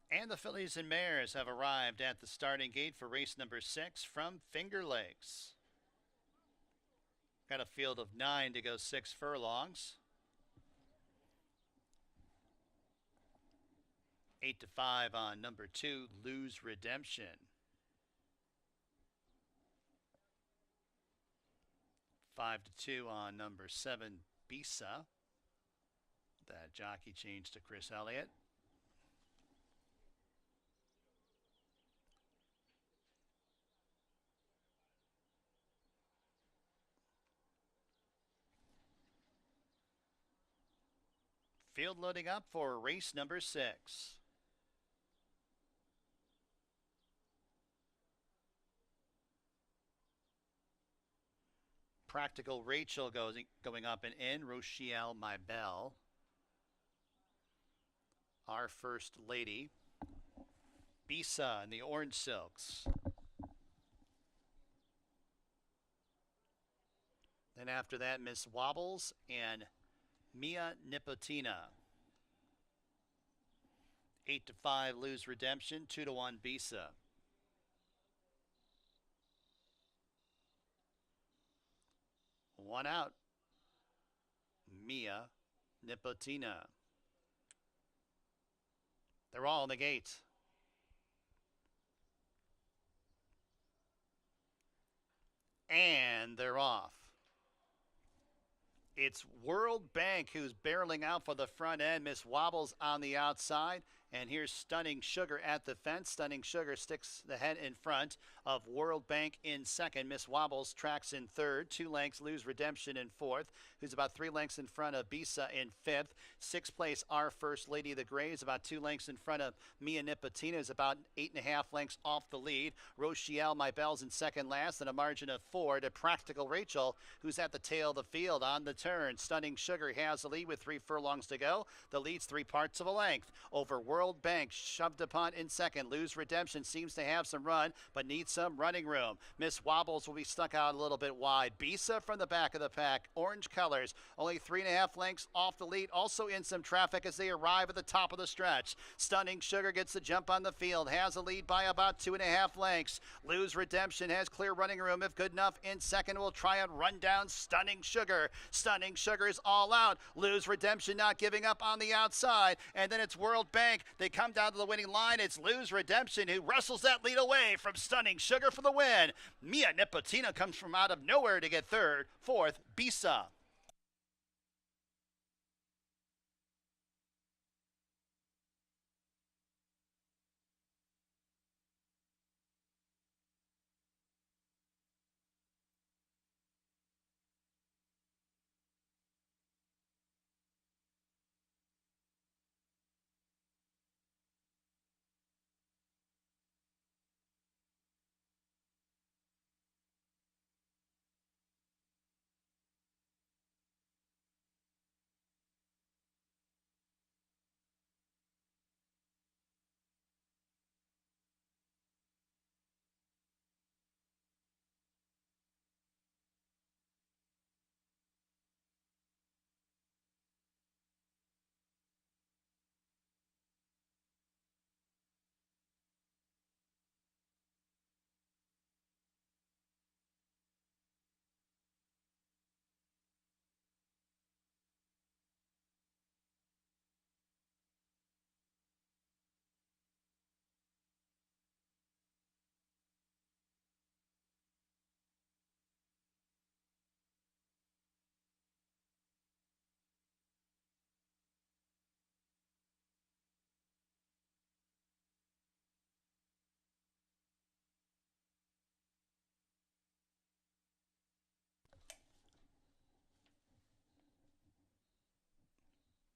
And the fillies and mares have arrived at the starting gate for race number 6 from Finger Lakes. Got a field of 9 to go 6 furlongs. 8-5 on number 2, Lose Redemption. 5-2 on number 7, Bisa. That jockey changed to Chris Elliott. Field loading up for race number 6. Practical Rachel going up and in. Rochelle My Belle. Our First Lady. Bisa in the Orange Silks. Then after that, Miss Wobbles and Mia Nipotina. 8-5 Lose Redemption. 2-1 Bisa. One out. Mia Nipotina. They're all in the gate. And they're off. It's World Bank who's barreling out for the front end. Miss Wobbles on the outside. And here's Stunning Sugar at the fence. Stunning Sugar sticks the head in front of World Bank in second. Miss Wobbles tracks in third. 2 lengths, Lose Redemption in fourth, who's about 3 lengths in front of Bisa in fifth. 6th place, Our First Lady of the Gray is about 2 lengths in front of Mia Nipotina, is about 8.5 lengths off the lead. Rochelle My Belle's in second last, and a margin of 4 to Practical Rachel, who's at the tail of the field on the turn. Stunning Sugar has the lead with 3 furlongs to go. The lead's 3 parts of a length over World Bank, shoved upon in second. Lose Redemption seems to have some run, but needs some running room. Miss Wobbles will be stuck out a little bit wide. Bisa from the back of the pack, orange colors, only 3.5 lengths off the lead, also in some traffic as they arrive at the top of the stretch. Stunning Sugar gets the jump on the field, has a lead by about 2.5 lengths. Lose Redemption has clear running room if good enough. In second will try and run down Stunning Sugar. Stunning Sugar is all out. Lose Redemption not giving up on the outside, and then it's World Bank. They come down to the winning line. It's Lose Redemption who wrestles that lead away from Stunning Sugar for the win. Mia Nipotina comes from out of nowhere to get third. Fourth, Bisa.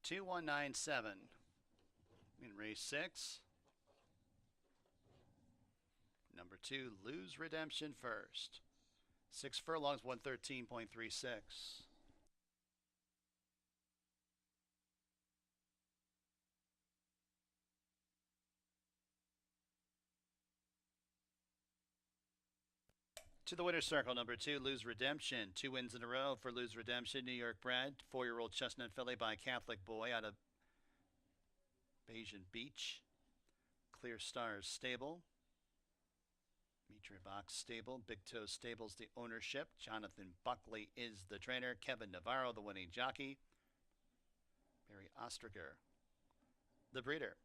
2197. In race 6, number 2, Lose Redemption first. 6 furlongs, 113.36. To the winner's circle, number 2, Lose Redemption. 2 wins in a row for Lose Redemption. New York bred, 4-year-old chestnut filly by Catholic Boy out of Bayesian Beach. Clear Stars Stable. Mitre Box Stable. Big Toe Stables, the ownership. Jonathan Buckley is the trainer. Kevin Navarro, the winning jockey. Barry Ostriger, the breeder.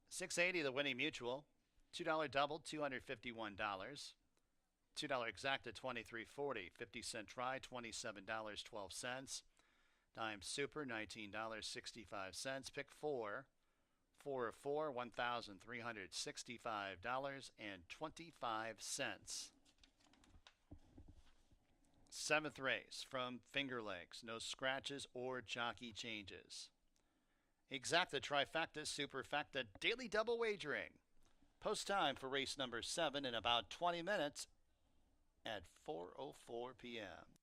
680, the winning mutual. $2 double, $251. $2 exacta, $23.40. 50-cent try, $27.12. Dime super, $19.65. Pick 4. 4 of 4, $1,365.25. Seventh race from Finger Lakes. No scratches or jockey changes. Exacta, trifecta, superfecta, daily double wagering. Post time for race number 7 in about 20 minutes at 4:04 p.m.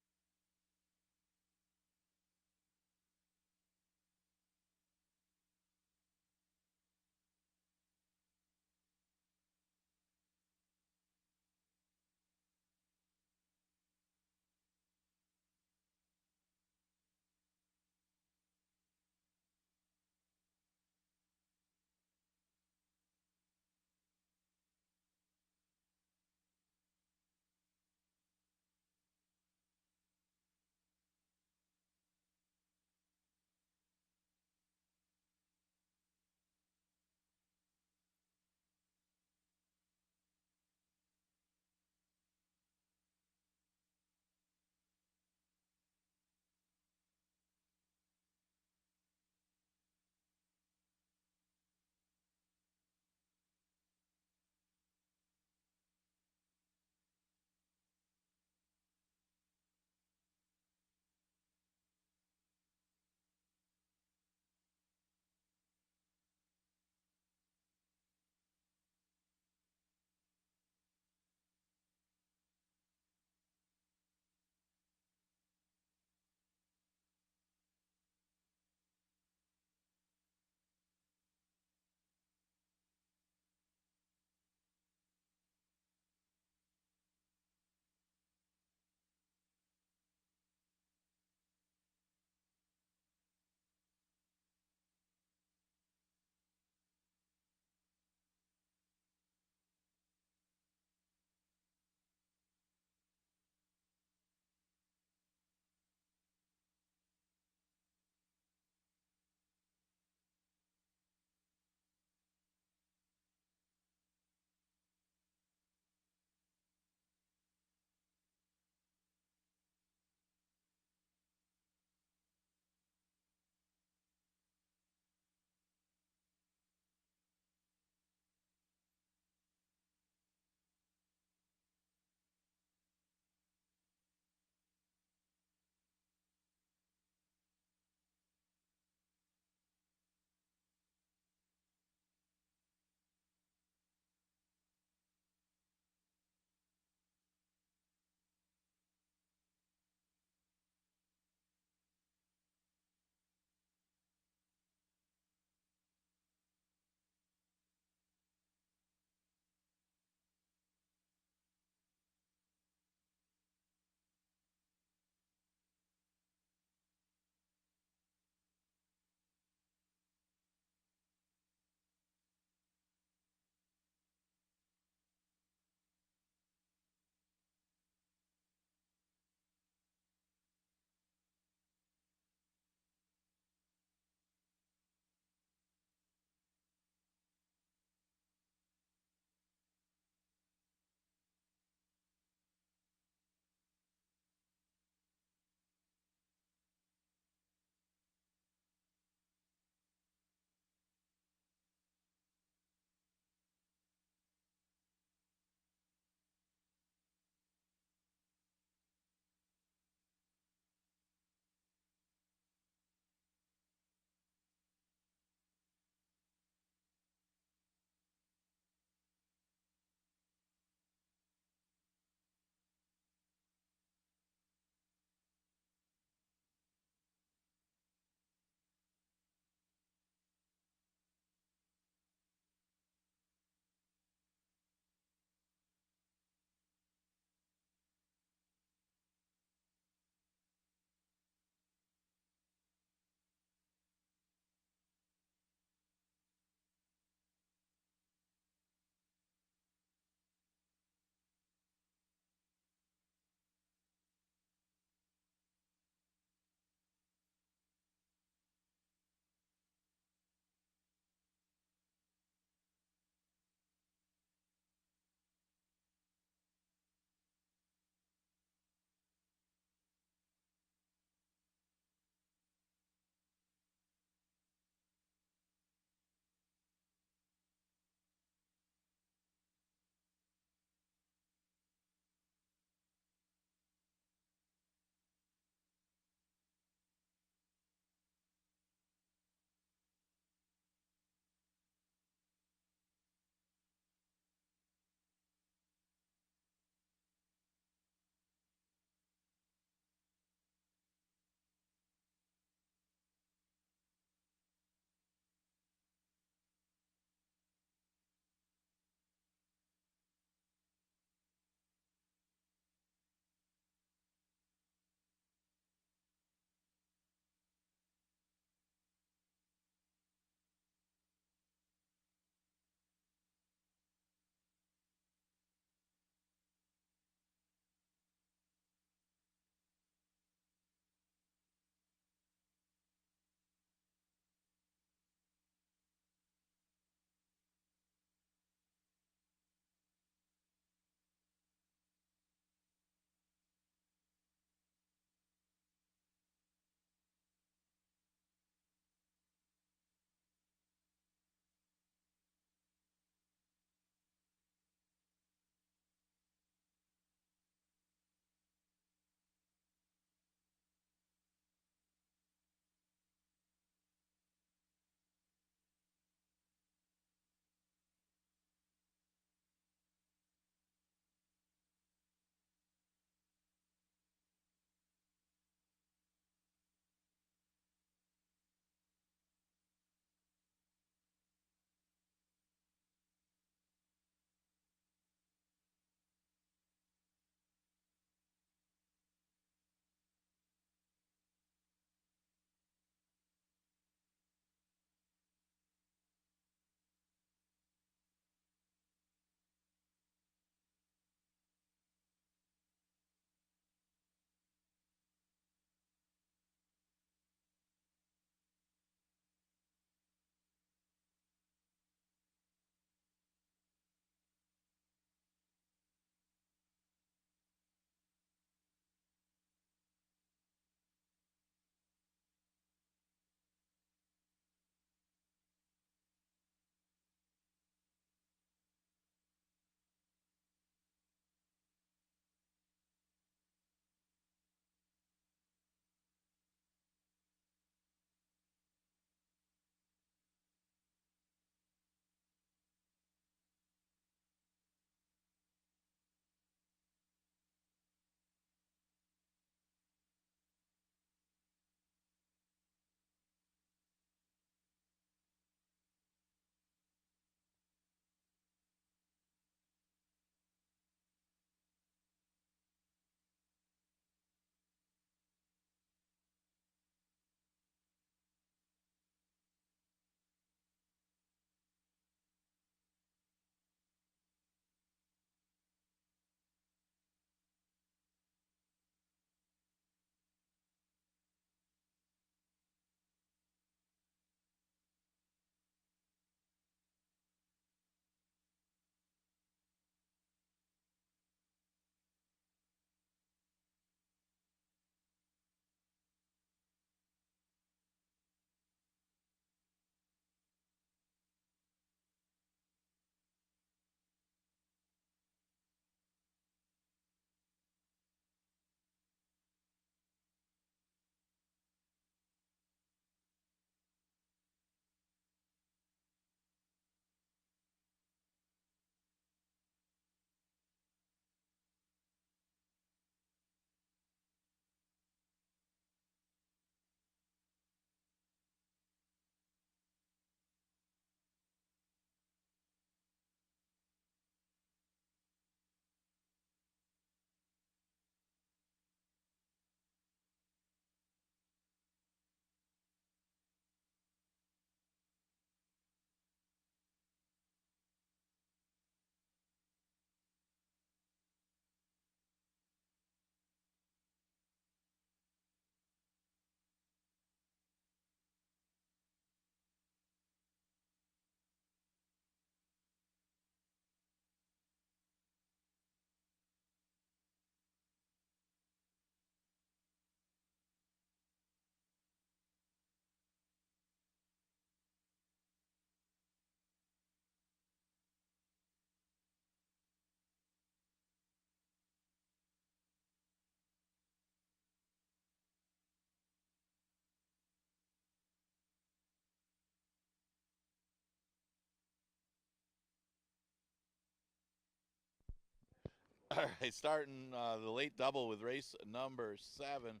All right, starting the late double with race number 7.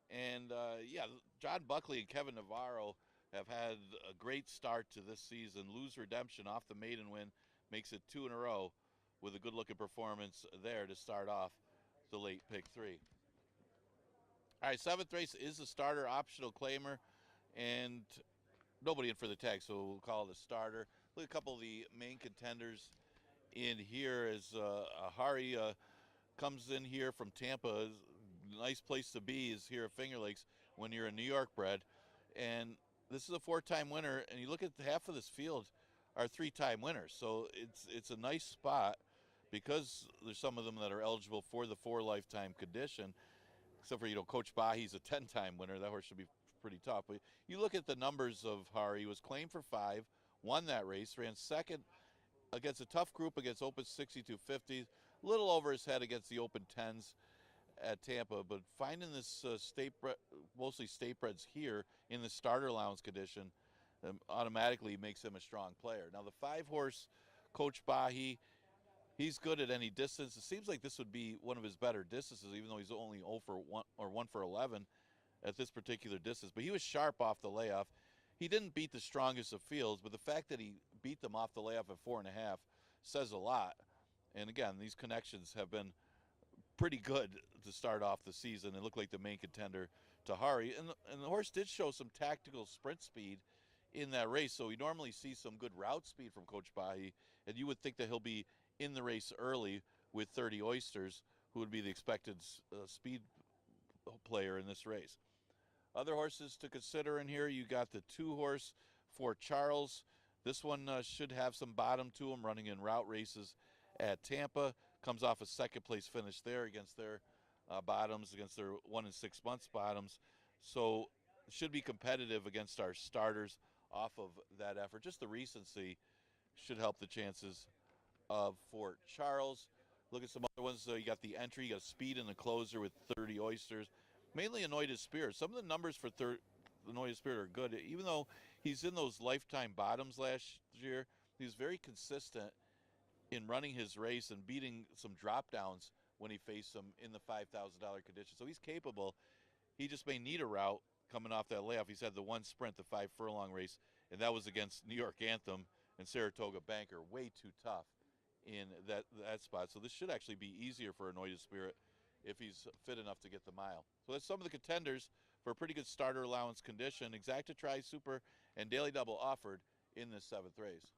And yeah, John Buckley and Kevin Navarro have had a great start to this season. Lose Redemption off the maiden win makes it 2 in a row with a good-looking performance there to start off the late pick 3. All right, 7th race is the starter optional claimer, and nobody in for the tag, so we'll call it a starter. Look at a couple of the main contenders in here as Hari comes in here from Tampa. Nice place to be is here at Finger Lakes when you're a New York bred. And this is a 4-time winner, and you look at half of this field are 3-time winners. So it's a nice spot because there's some of them that are eligible for the 4-lifetime condition. Except for, Coach Bahi's a 10-time winner. That horse should be pretty tough. But you look at the numbers of Hari. He was claimed for 5, won that race, ran second against a tough group against Open 6250, a little over his head against the Open 10s at Tampa, but finding this mostly state breds here in the starter allowance condition automatically makes him a strong player. Now the 5-horse Coach Bahi, he's good at any distance. It seems like this would be one of his better distances, even though he's only 0 for 1 or 1 for 11 at this particular distance. But he was sharp off the layoff. He didn't beat the strongest of fields, but the fact that he beat them off the layoff at 4.5 says a lot. And again, these connections have been pretty good to start off the season and look like the main contender to Hari. And the horse did show some tactical sprint speed in that race, so we normally see some good route speed from Coach Bahi, and you would think that he'll be in the race early with 30 Oysters, who would be the expected speed player in this race. Other horses to consider in here, you got the 2-horse for Charles. This one should have some bottom to him, running in route races at Tampa. Comes off a second-place finish there against their bottoms, against their 1 in 6 months bottoms. So should be competitive against our starters off of that effort. Just the recency should help the chances of Fort Charles. Look at some other ones. You got the entry, you got speed in the closer with 30 Oysters. Mainly Anointed Spirit. Some of the numbers for Anointed Spirit are good. Even though he's in those lifetime bottoms last year, he was very consistent in running his race and beating some drop downs when he faced them in the $5,000 condition. So he's capable. He just may need a route coming off that layoff. He's had the 1 sprint, the 5 furlong race, and that was against New York Anthem and Saratoga Banker. Way too tough in that spot. So this should actually be easier for Anointed Spirit if he's fit enough to get the mile. So that's some of the contenders for a pretty good starter allowance condition. Exacta Tri Super and Daily Double offered in this 7th race.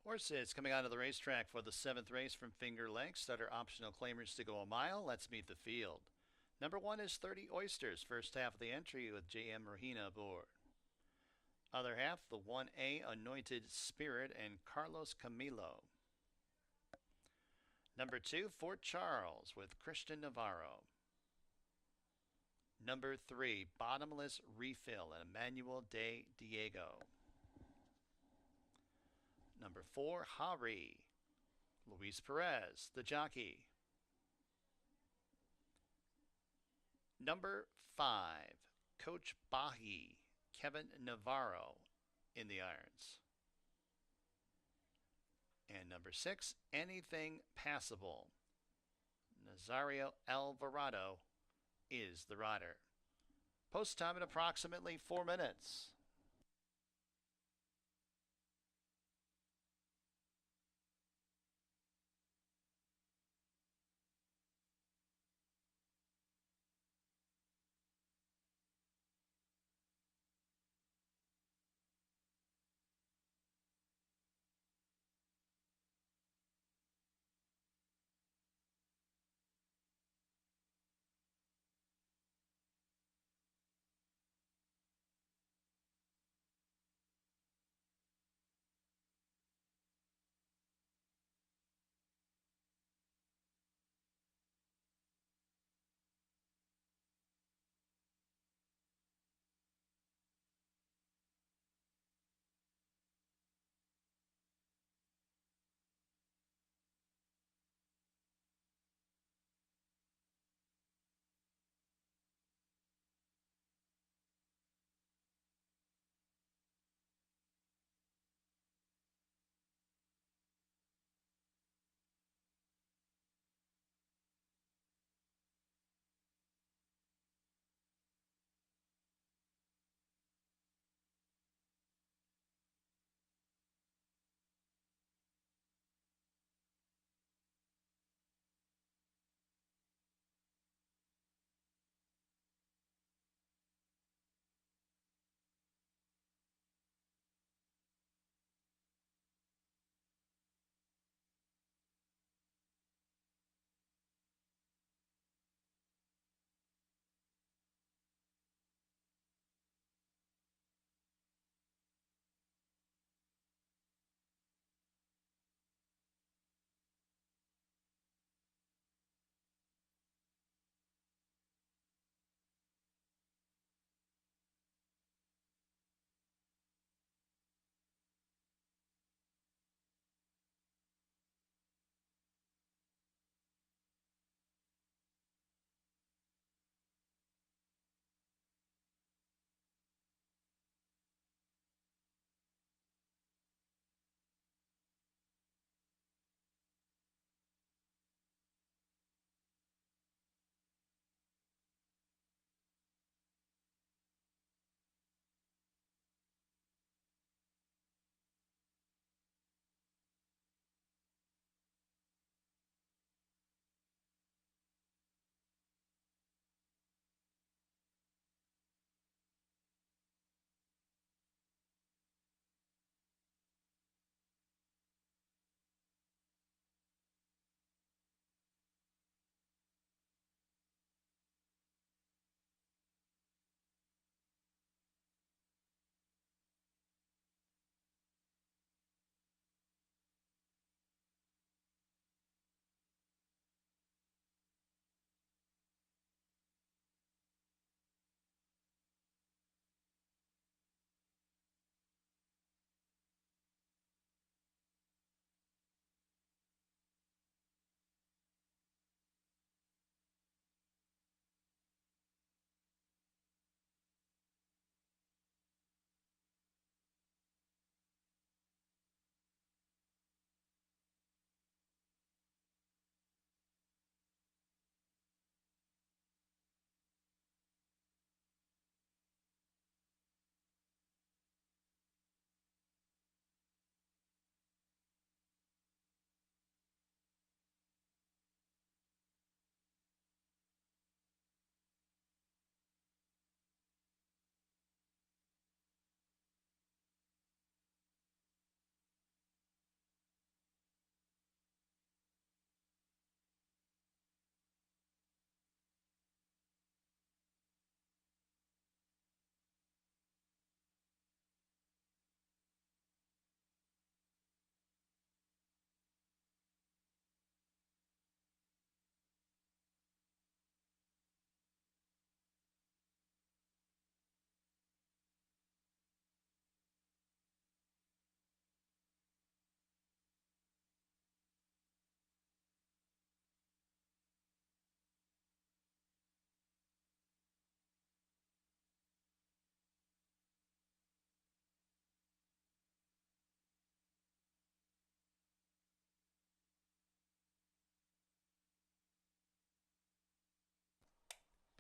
Horses coming onto the racetrack for the 7th race from Finger Lakes that are optional claimers to go a mile. Let's meet the field. Number 1 is 30 Oysters, first half of the entry with J.M. Rahina aboard. Other half, the 1A Anointed Spirit and Carlos Camilo. Number 2, Fort Charles with Christian Navarro. Number 3, Bottomless Refill and Emmanuel de Diego. Number 4, Hari, Luis Perez, the jockey. Number 5, Coach Bahi, Kevin Navarro in the irons. And number 6, Anything Passable, Nazario Alvarado is the rider. Post time in approximately 4 minutes.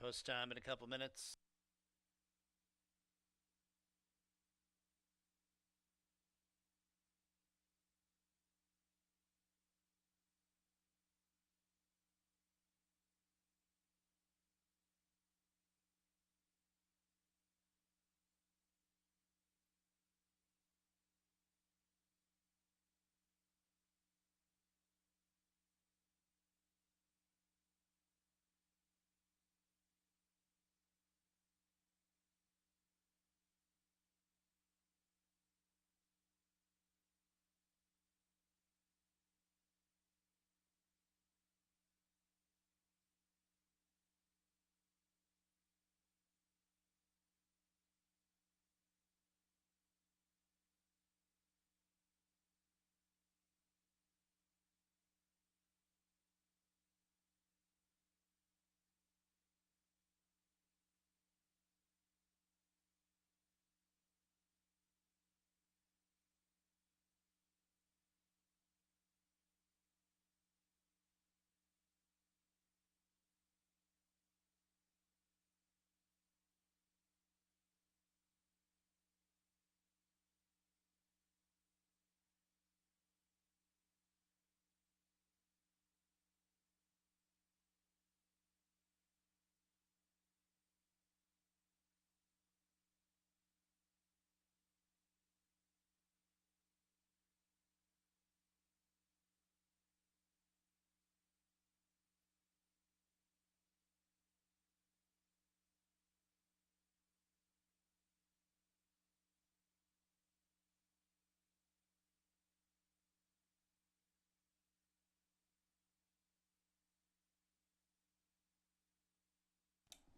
Post time in a couple minutes.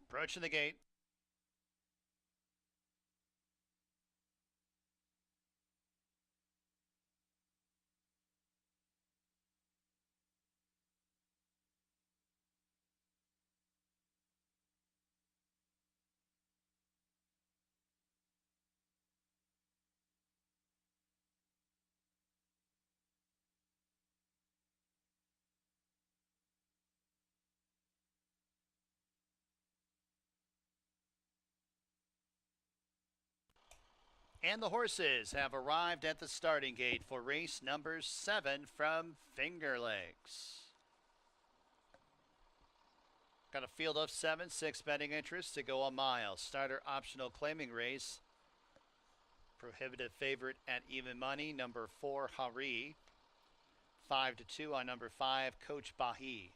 Approaching the gate. And the horses have arrived at the starting gate for race number 7 from Finger Lakes. Got a field of 7, 6 betting interests to go a mile. Starter optional claiming race. Prohibitive favorite at even money, number 4, Hari. 5-2 on number 5, Coach Bahi.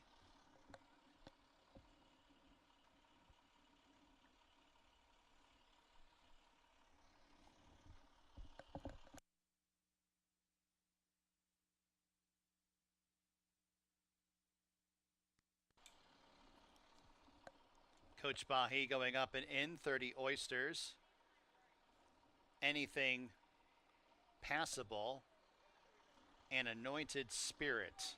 Coach Bahi going up and in, 30 Oysters. Anything Passable and Anointed Spirit.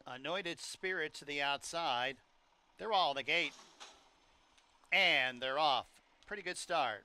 Anointed Spirit to the outside. They're all in the gate. And they're off. Pretty good start.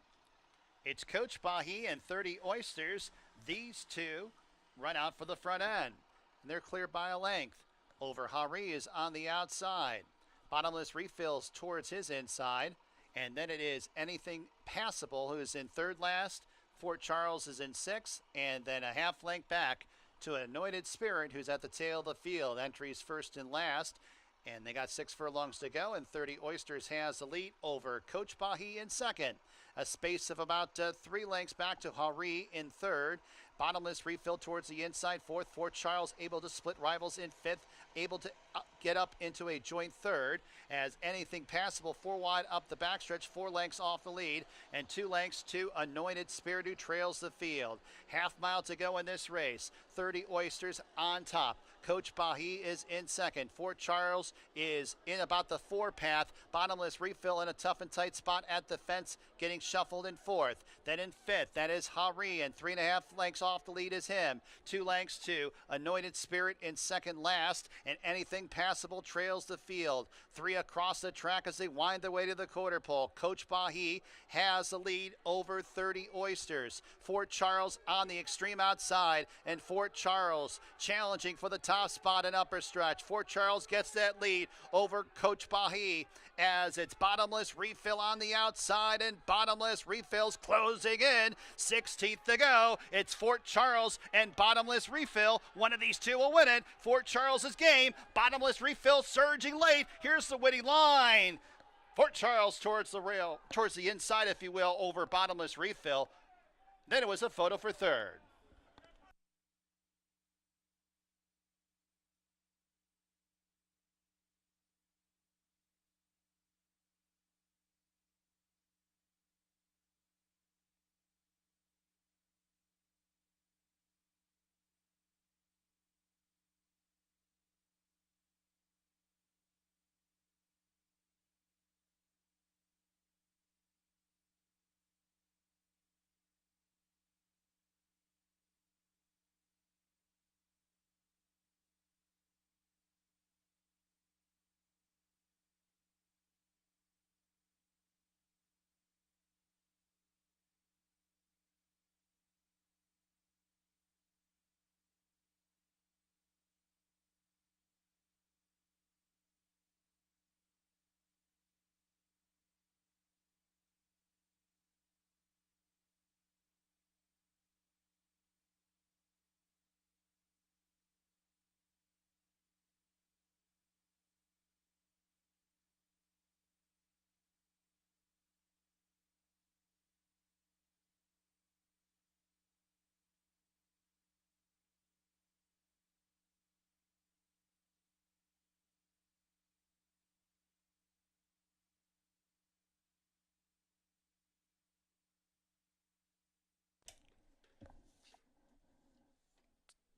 It's Coach Bahi and 30 Oysters. These two run out for the front end. And they're clear by a length. Over Hari is on the outside. Bottomless refills towards his inside. And then it is Anything Passable, who is in third last. Fort Charles is in sixth. And then a half length back to Anointed Spirit, who's at the tail of the field. Entries first and last. And they got 6 furlongs to go, and 30 Oysters has the lead over Coach Bahi in second. A space of about 3 lengths back to Hari in third. Bottomless refill towards the inside. Fourth, Fort Charles able to split rivals in fifth. Able to get up into a joint third. As Anything Passable 4 wide up the backstretch. 4 lengths off the lead. And 2 lengths to Anointed Spirit, who trails the field. Half mile to go in this race. 30 Oysters on top. Coach Bahi is in second. Fort Charles is in about the 4 path. Bottomless Refill in a tough and tight spot at the fence, getting shuffled in 4th. Then in 5th, that is Hari, and 3.5 lengths off the lead is him. 2 lengths to Anointed Spirit in second last, and Anything Passable trails the field. 3 across the track as they wind their way to the quarter pole. Coach Bahi has the lead over 30 Oysters. Fort Charles on the extreme outside, and Fort Charles challenging for the top spot and upper stretch. Fort Charles gets that lead over Coach Bahi as it's Bottomless Refill on the outside, and Bottomless Refill's closing in. 16th to go. It's Fort Charles and Bottomless Refill. One of these two will win it. Fort Charles's game. Bottomless Refill surging late. Here's the winning line. Fort Charles towards the rail, towards the inside, if you will, over Bottomless Refill. Then it was a photo for third.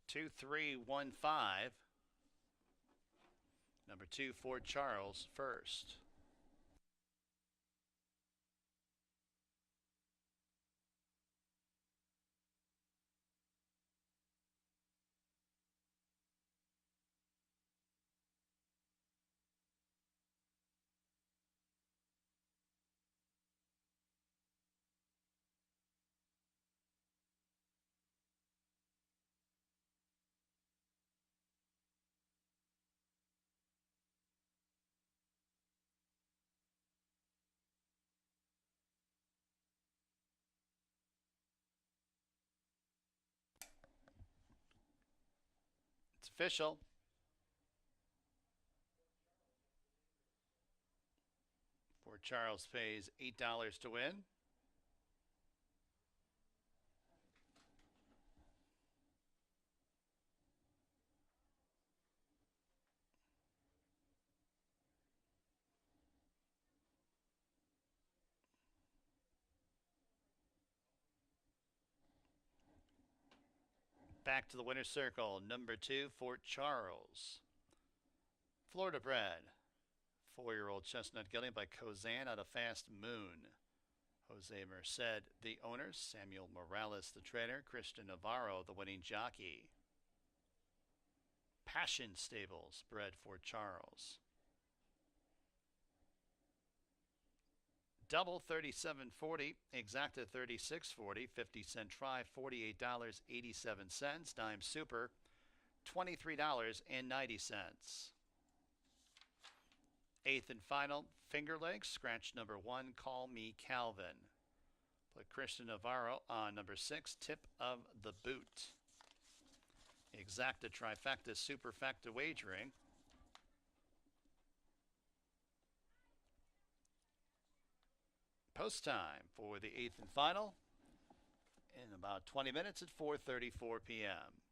Two, 3, 1, 5. Number 2, Fort Charles first. It's official. Fort Charles pays $8 to win. Back to the winner's circle. Number 2, Fort Charles. Florida bred. 4-year-old chestnut gelding by Kozan out of Fast Moon. Jose Merced, the owner. Samuel Morales, the trainer. Christian Navarro, the winning jockey. Passion Stables, bred Fort Charles. Double $37.40, exacta $36.40, 50-cent try $48.87, dime super $23.90. Eighth and final, Finger Lakes, scratch number 1, Call Me Calvin. Put Christian Navarro on number 6, Tip of the Boot. Exacta trifecta superfecta wagering. Post time for the 8th and final in about 20 minutes at 4:34 p.m.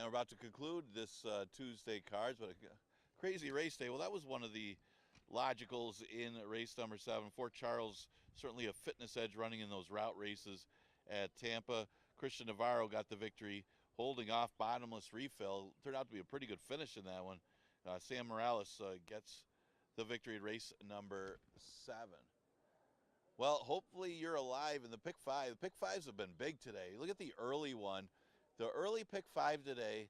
And we're about to conclude this Tuesday cards, but a crazy race day. Well, that was one of the logicals in race number 7. Fort Charles, certainly a fitness edge running in those route races at Tampa. Christian Navarro got the victory, holding off Bottomless Refill. Turned out to be a pretty good finish in that one. Sam Morales gets the victory at race number 7. Well, hopefully you're alive in the pick 5. The pick 5s have been big today. Look at the early one. The early pick 5 today,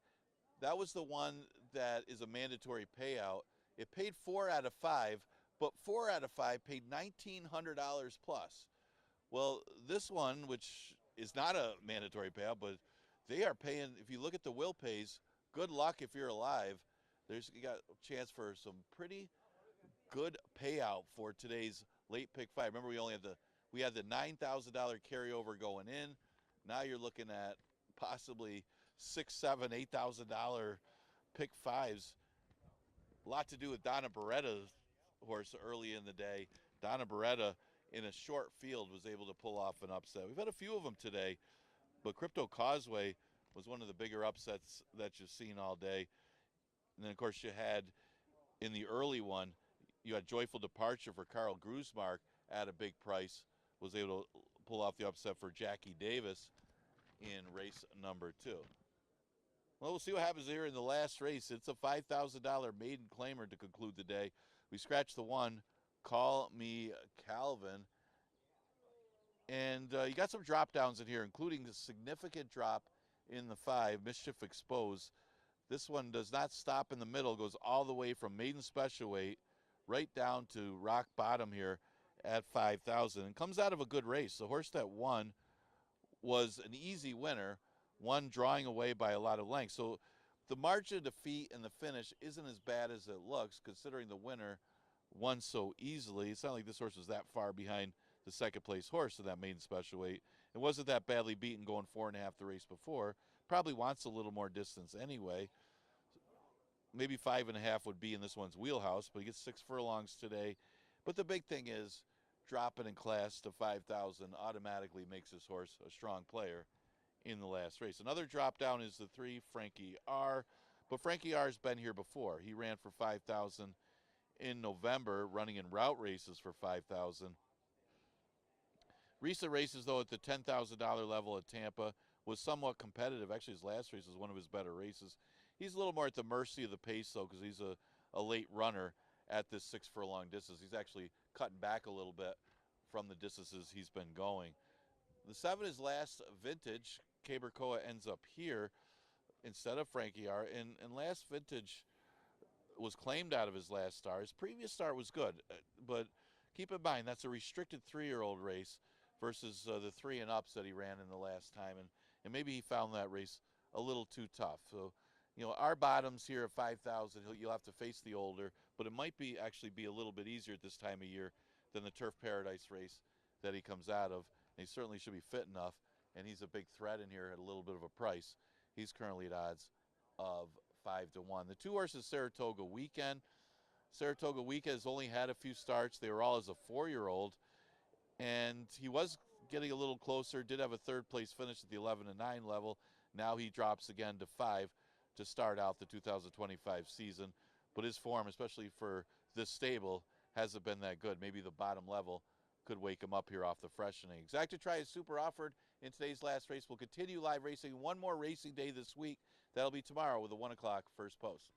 that was the one that is a mandatory payout. It paid 4 out of 5, but 4 out of 5 paid $1,900 plus. Well, this one, which is not a mandatory payout, but they are paying, if you look at the will pays, good luck if you're alive. You got a chance for some pretty good payout for today's late pick 5. Remember, we had the $9,000 carryover going in. Now you're looking at possibly $6,000, $7,000, $8,000 pick 5s. A lot to do with Donna Beretta's horse early in the day. Donna Beretta, in a short field, was able to pull off an upset. We've had a few of them today, but Crypto Causeway was one of the bigger upsets that you've seen all day. And then, of course, you had in the early one, you had Joyful Departure for Carl Grusmark at a big price, was able to pull off the upset for Jackie Davis in race number 2. Well, we'll see what happens here in the last race. It's a $5,000 maiden claimer to conclude the day. We scratched the 1, Call Me Calvin. And you got some drop downs in here, including a significant drop in the 5, Mischief Exposed. This one does not stop in the middle, goes all the way from maiden special weight right down to rock bottom here at 5,000, and comes out of a good race. The horse that won was an easy winner, one drawing away by a lot of length. So the margin of defeat in the finish isn't as bad as it looks, considering the winner won so easily. It's not like this horse was that far behind the second place horse in that maiden special weight. It wasn't that badly beaten going 4.5 the race before. Probably wants a little more distance anyway. Maybe 5.5 would be in this one's wheelhouse, but he gets 6 furlongs today. But the big thing is dropping in class to 5,000 automatically makes this horse a strong player in the last race. Another drop down is the 3, Frankie R. But Frankie R has been here before. He ran for 5,000 in November, running in route races for 5,000. Recent races, though, at the $10,000 level at Tampa was somewhat competitive. Actually, his last race was one of his better races. He's a little more at the mercy of the pace, though, because he's a late runner at this 6 furlong distance. He's actually cutting back a little bit from the distances he's been going. The 7 is last vintage. Cabercoa ends up here instead of Frankie R. And last vintage was claimed out of his last start. His previous start was good, but keep in mind that's a restricted 3-year-old race versus the 3 and ups that he ran in the last time, and maybe he found that race a little too tough. So, you know, our bottoms here at 5,000, you'll have to face the older, but it might be actually be a little bit easier at this time of year than the Turf Paradise race that he comes out of. And he certainly should be fit enough, and he's a big threat in here at a little bit of a price. He's currently at odds of 5 to 1. The 2 horses Saratoga Weekend. Saratoga Weekend has only had a few starts. They were all as a 4-year-old, and he was getting a little closer. Did have a 3rd place finish at the 11 and 9 level. Now he drops again to 5 to start out the 2025 season. But his form, especially for this stable, hasn't been that good. Maybe the bottom level could wake him up here off the freshening. Exacta Tri is super offered in today's last race. We'll continue live racing one more racing day this week. That'll be tomorrow with a 1 o'clock first post.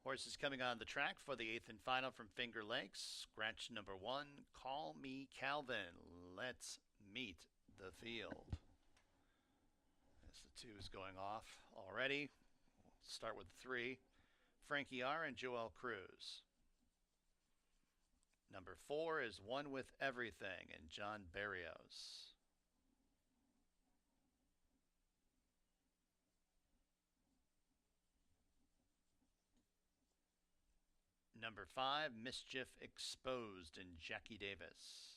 Horses coming on the track for the 8th and final from Finger Lakes. Scratch number 1, Call Me Calvin. Let's meet the field. As the 2 is going off already. We'll start with 3. Frankie R. and Joel Cruz. Number 4 is One With Everything and John Barrios. Number 5, Mischief Exposed and Jackie Davis.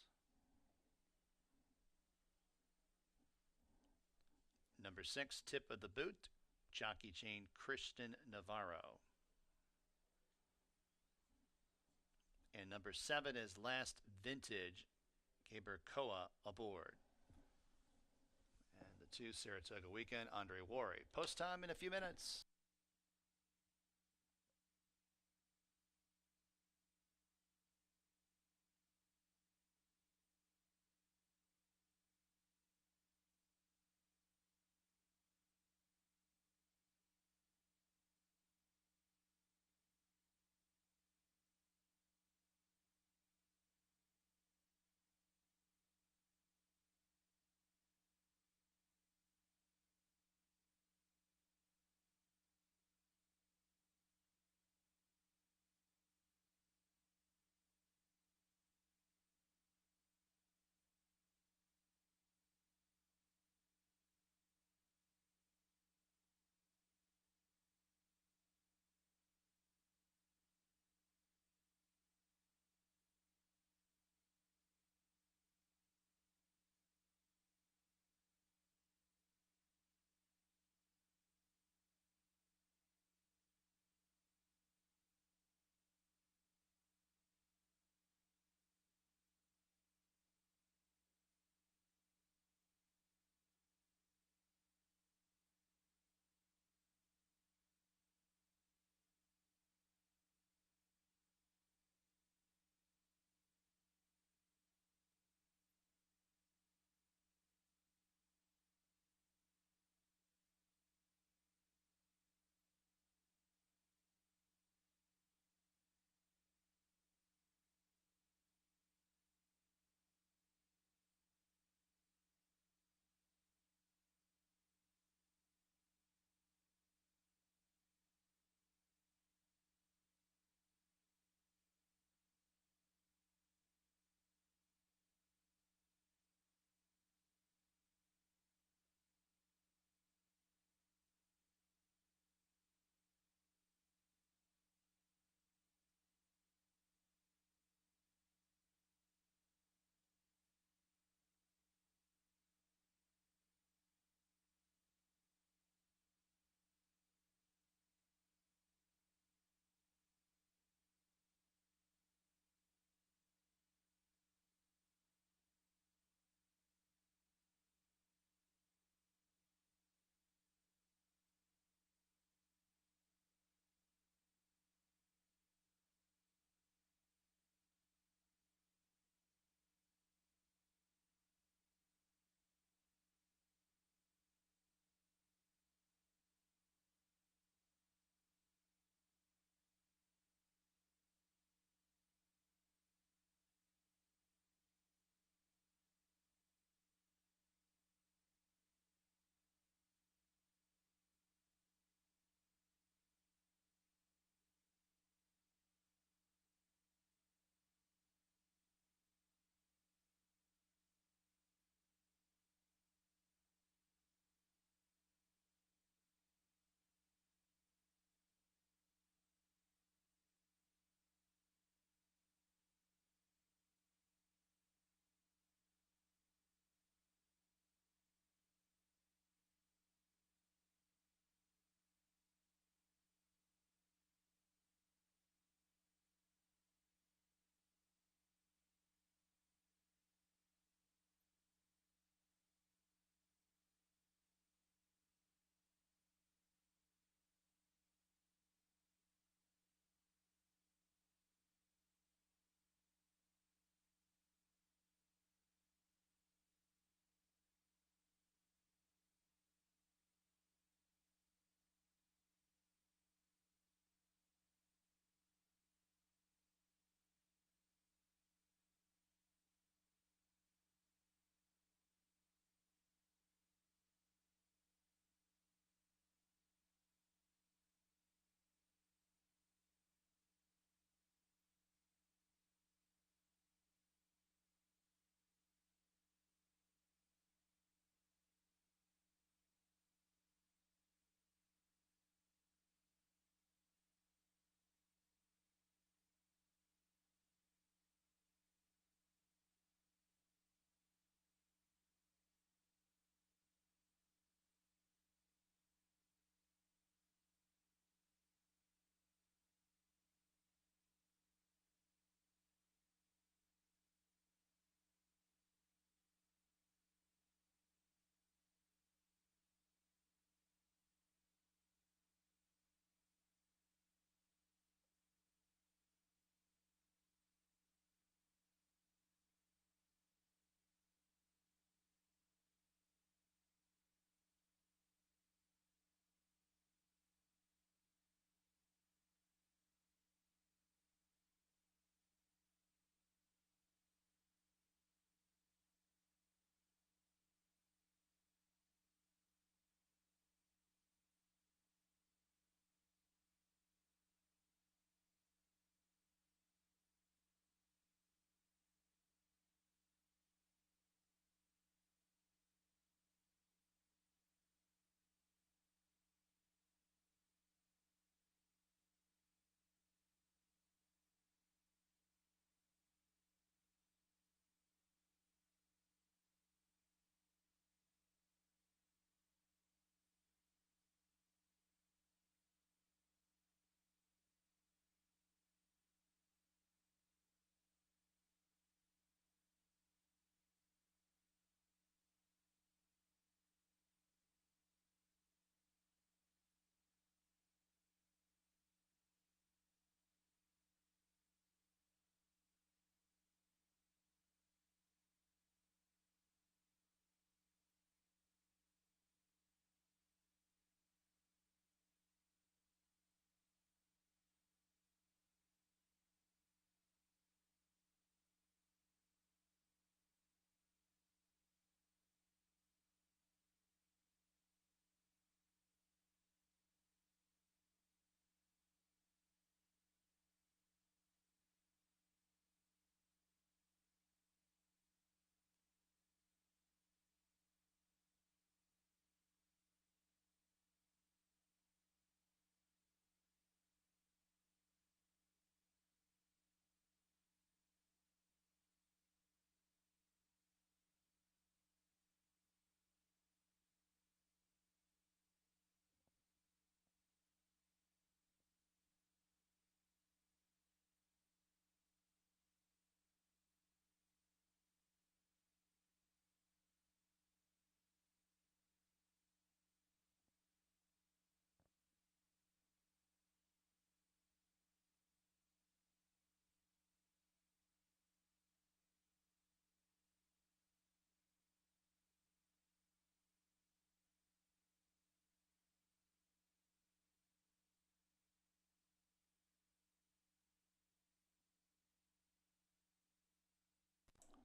Number 6, Tip of the Boot, jockey chain Christian Navarro. And number 7 is Last Vintage, Gaber Koa aboard. And the 2 Saratoga Weekend, Andre Worry. Post time in a few minutes.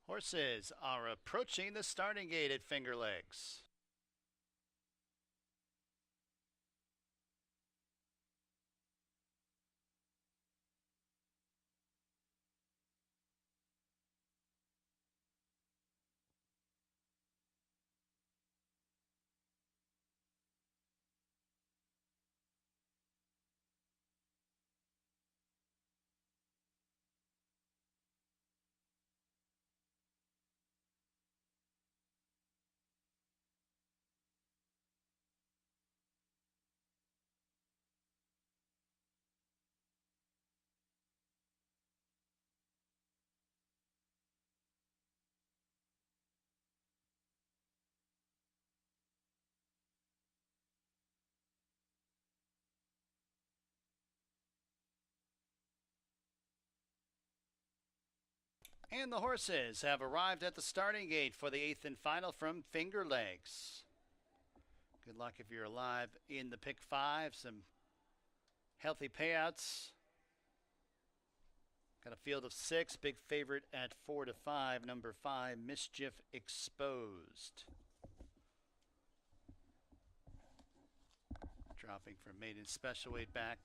Horses are approaching the starting gate at Finger Lakes. And the horses have arrived at the starting gate for the 8th and final from Finger Lakes. Good luck if you're alive in the pick 5. Some healthy payouts. Got a field of 6. Big favorite at 4 to 5. Number 5, Mischief Exposed. Dropping from maiden special weight back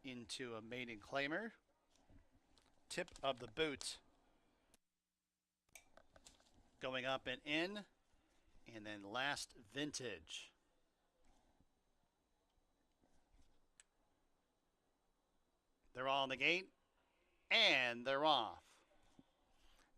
into a maiden claimer. Tip of the boot. Going up and in. And then last vintage. They're all in the gate. And they're off.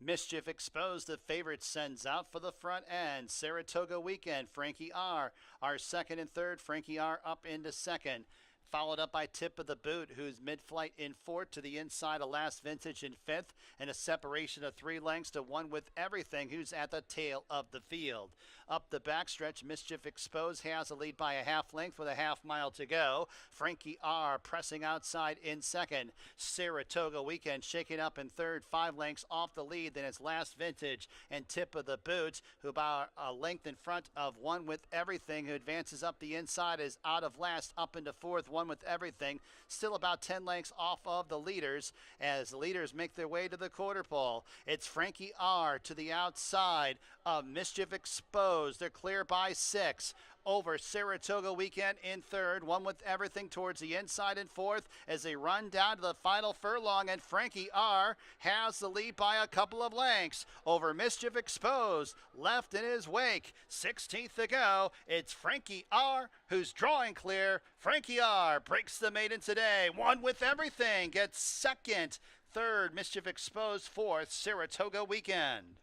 Mischief Exposed, the favorite, sends out for the front end. Saratoga Weekend, Frankie R. Our second and third, Frankie R. up into second. Followed up by Tip of the Boot, who's mid-flight in fourth to the inside of Last Vintage in fifth, and a separation of 3 lengths to One With Everything, who's at the tail of the field. Up the backstretch, Mischief Exposed has a lead by a half length with a half mile to go. Frankie R. pressing outside in second. Saratoga Weekend shaking up in third, 5 lengths off the lead. Then it's Last Vintage and Tip of the Boot, who about a length in front of One With Everything, who advances up the inside, is out of last, up into fourth. One With Everything still about 10 lengths off of the leaders as the leaders make their way to the quarter pole. It's Frankie R. to the outside of Mischief Exposed. They're clear by 6. Over Saratoga Weekend in third. One With Everything towards the inside in fourth as they run down to the final furlong, and Frankie R. has the lead by a couple of lengths over Mischief Exposed. Left in his wake. 16th to go. It's Frankie R. who's drawing clear. Frankie R. breaks the maiden today. One With Everything gets second. Third, Mischief Exposed. Fourth, Saratoga Weekend.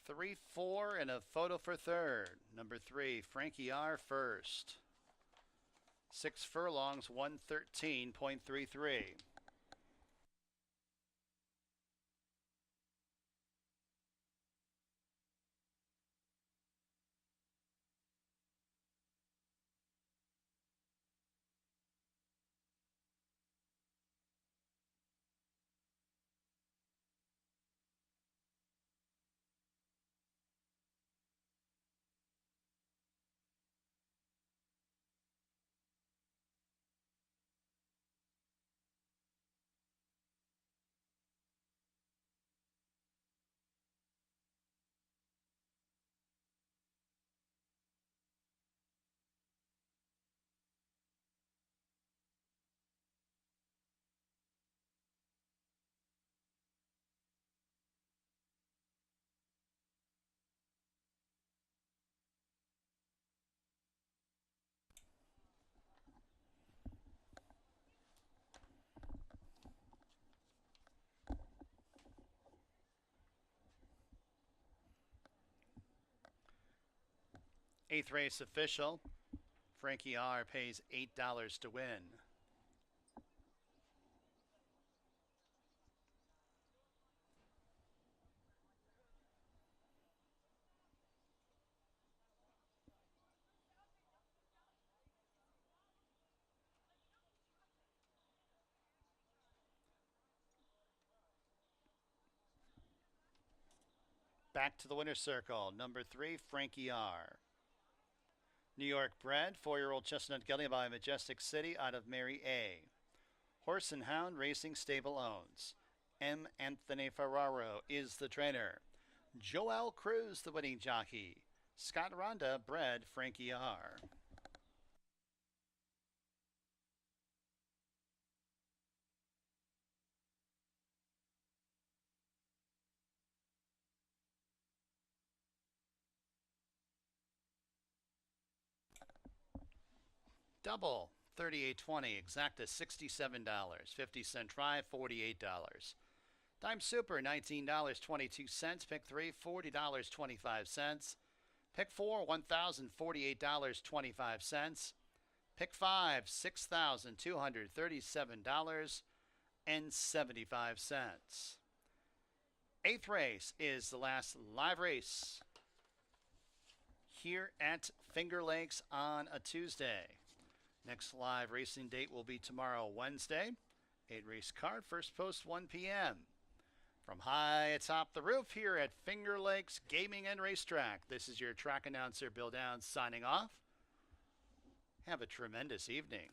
Three, 4, and a photo for third. Number 3, Frankie R. first. 6 furlongs, 113.33. Eighth race official. Frankie R pays $8 to win. Back to the winner's circle. Number 3, Frankie R. New York bred, 4-year-old Chestnut Gelding by Majestic City out of Mary A. Horse and Hound Racing Stable owns. M. Anthony Ferraro is the trainer. Joel Cruz, the winning jockey. Scott Ronda bred Frankie R. Double, $38.20. Exacta, $67. 50-cent try, $48. Dime Super, $19.22. Pick 3, $40.25. Pick 4, $1,048.25. Pick 5, $6,237.75. Eighth race is the last live race here at Finger Lakes on a Tuesday. Next live racing date will be tomorrow, Wednesday. 8-race card, first post 1 p.m. From high atop the roof here at Finger Lakes Gaming and Racetrack, this is your track announcer, Bill Downs, signing off. Have a tremendous evening.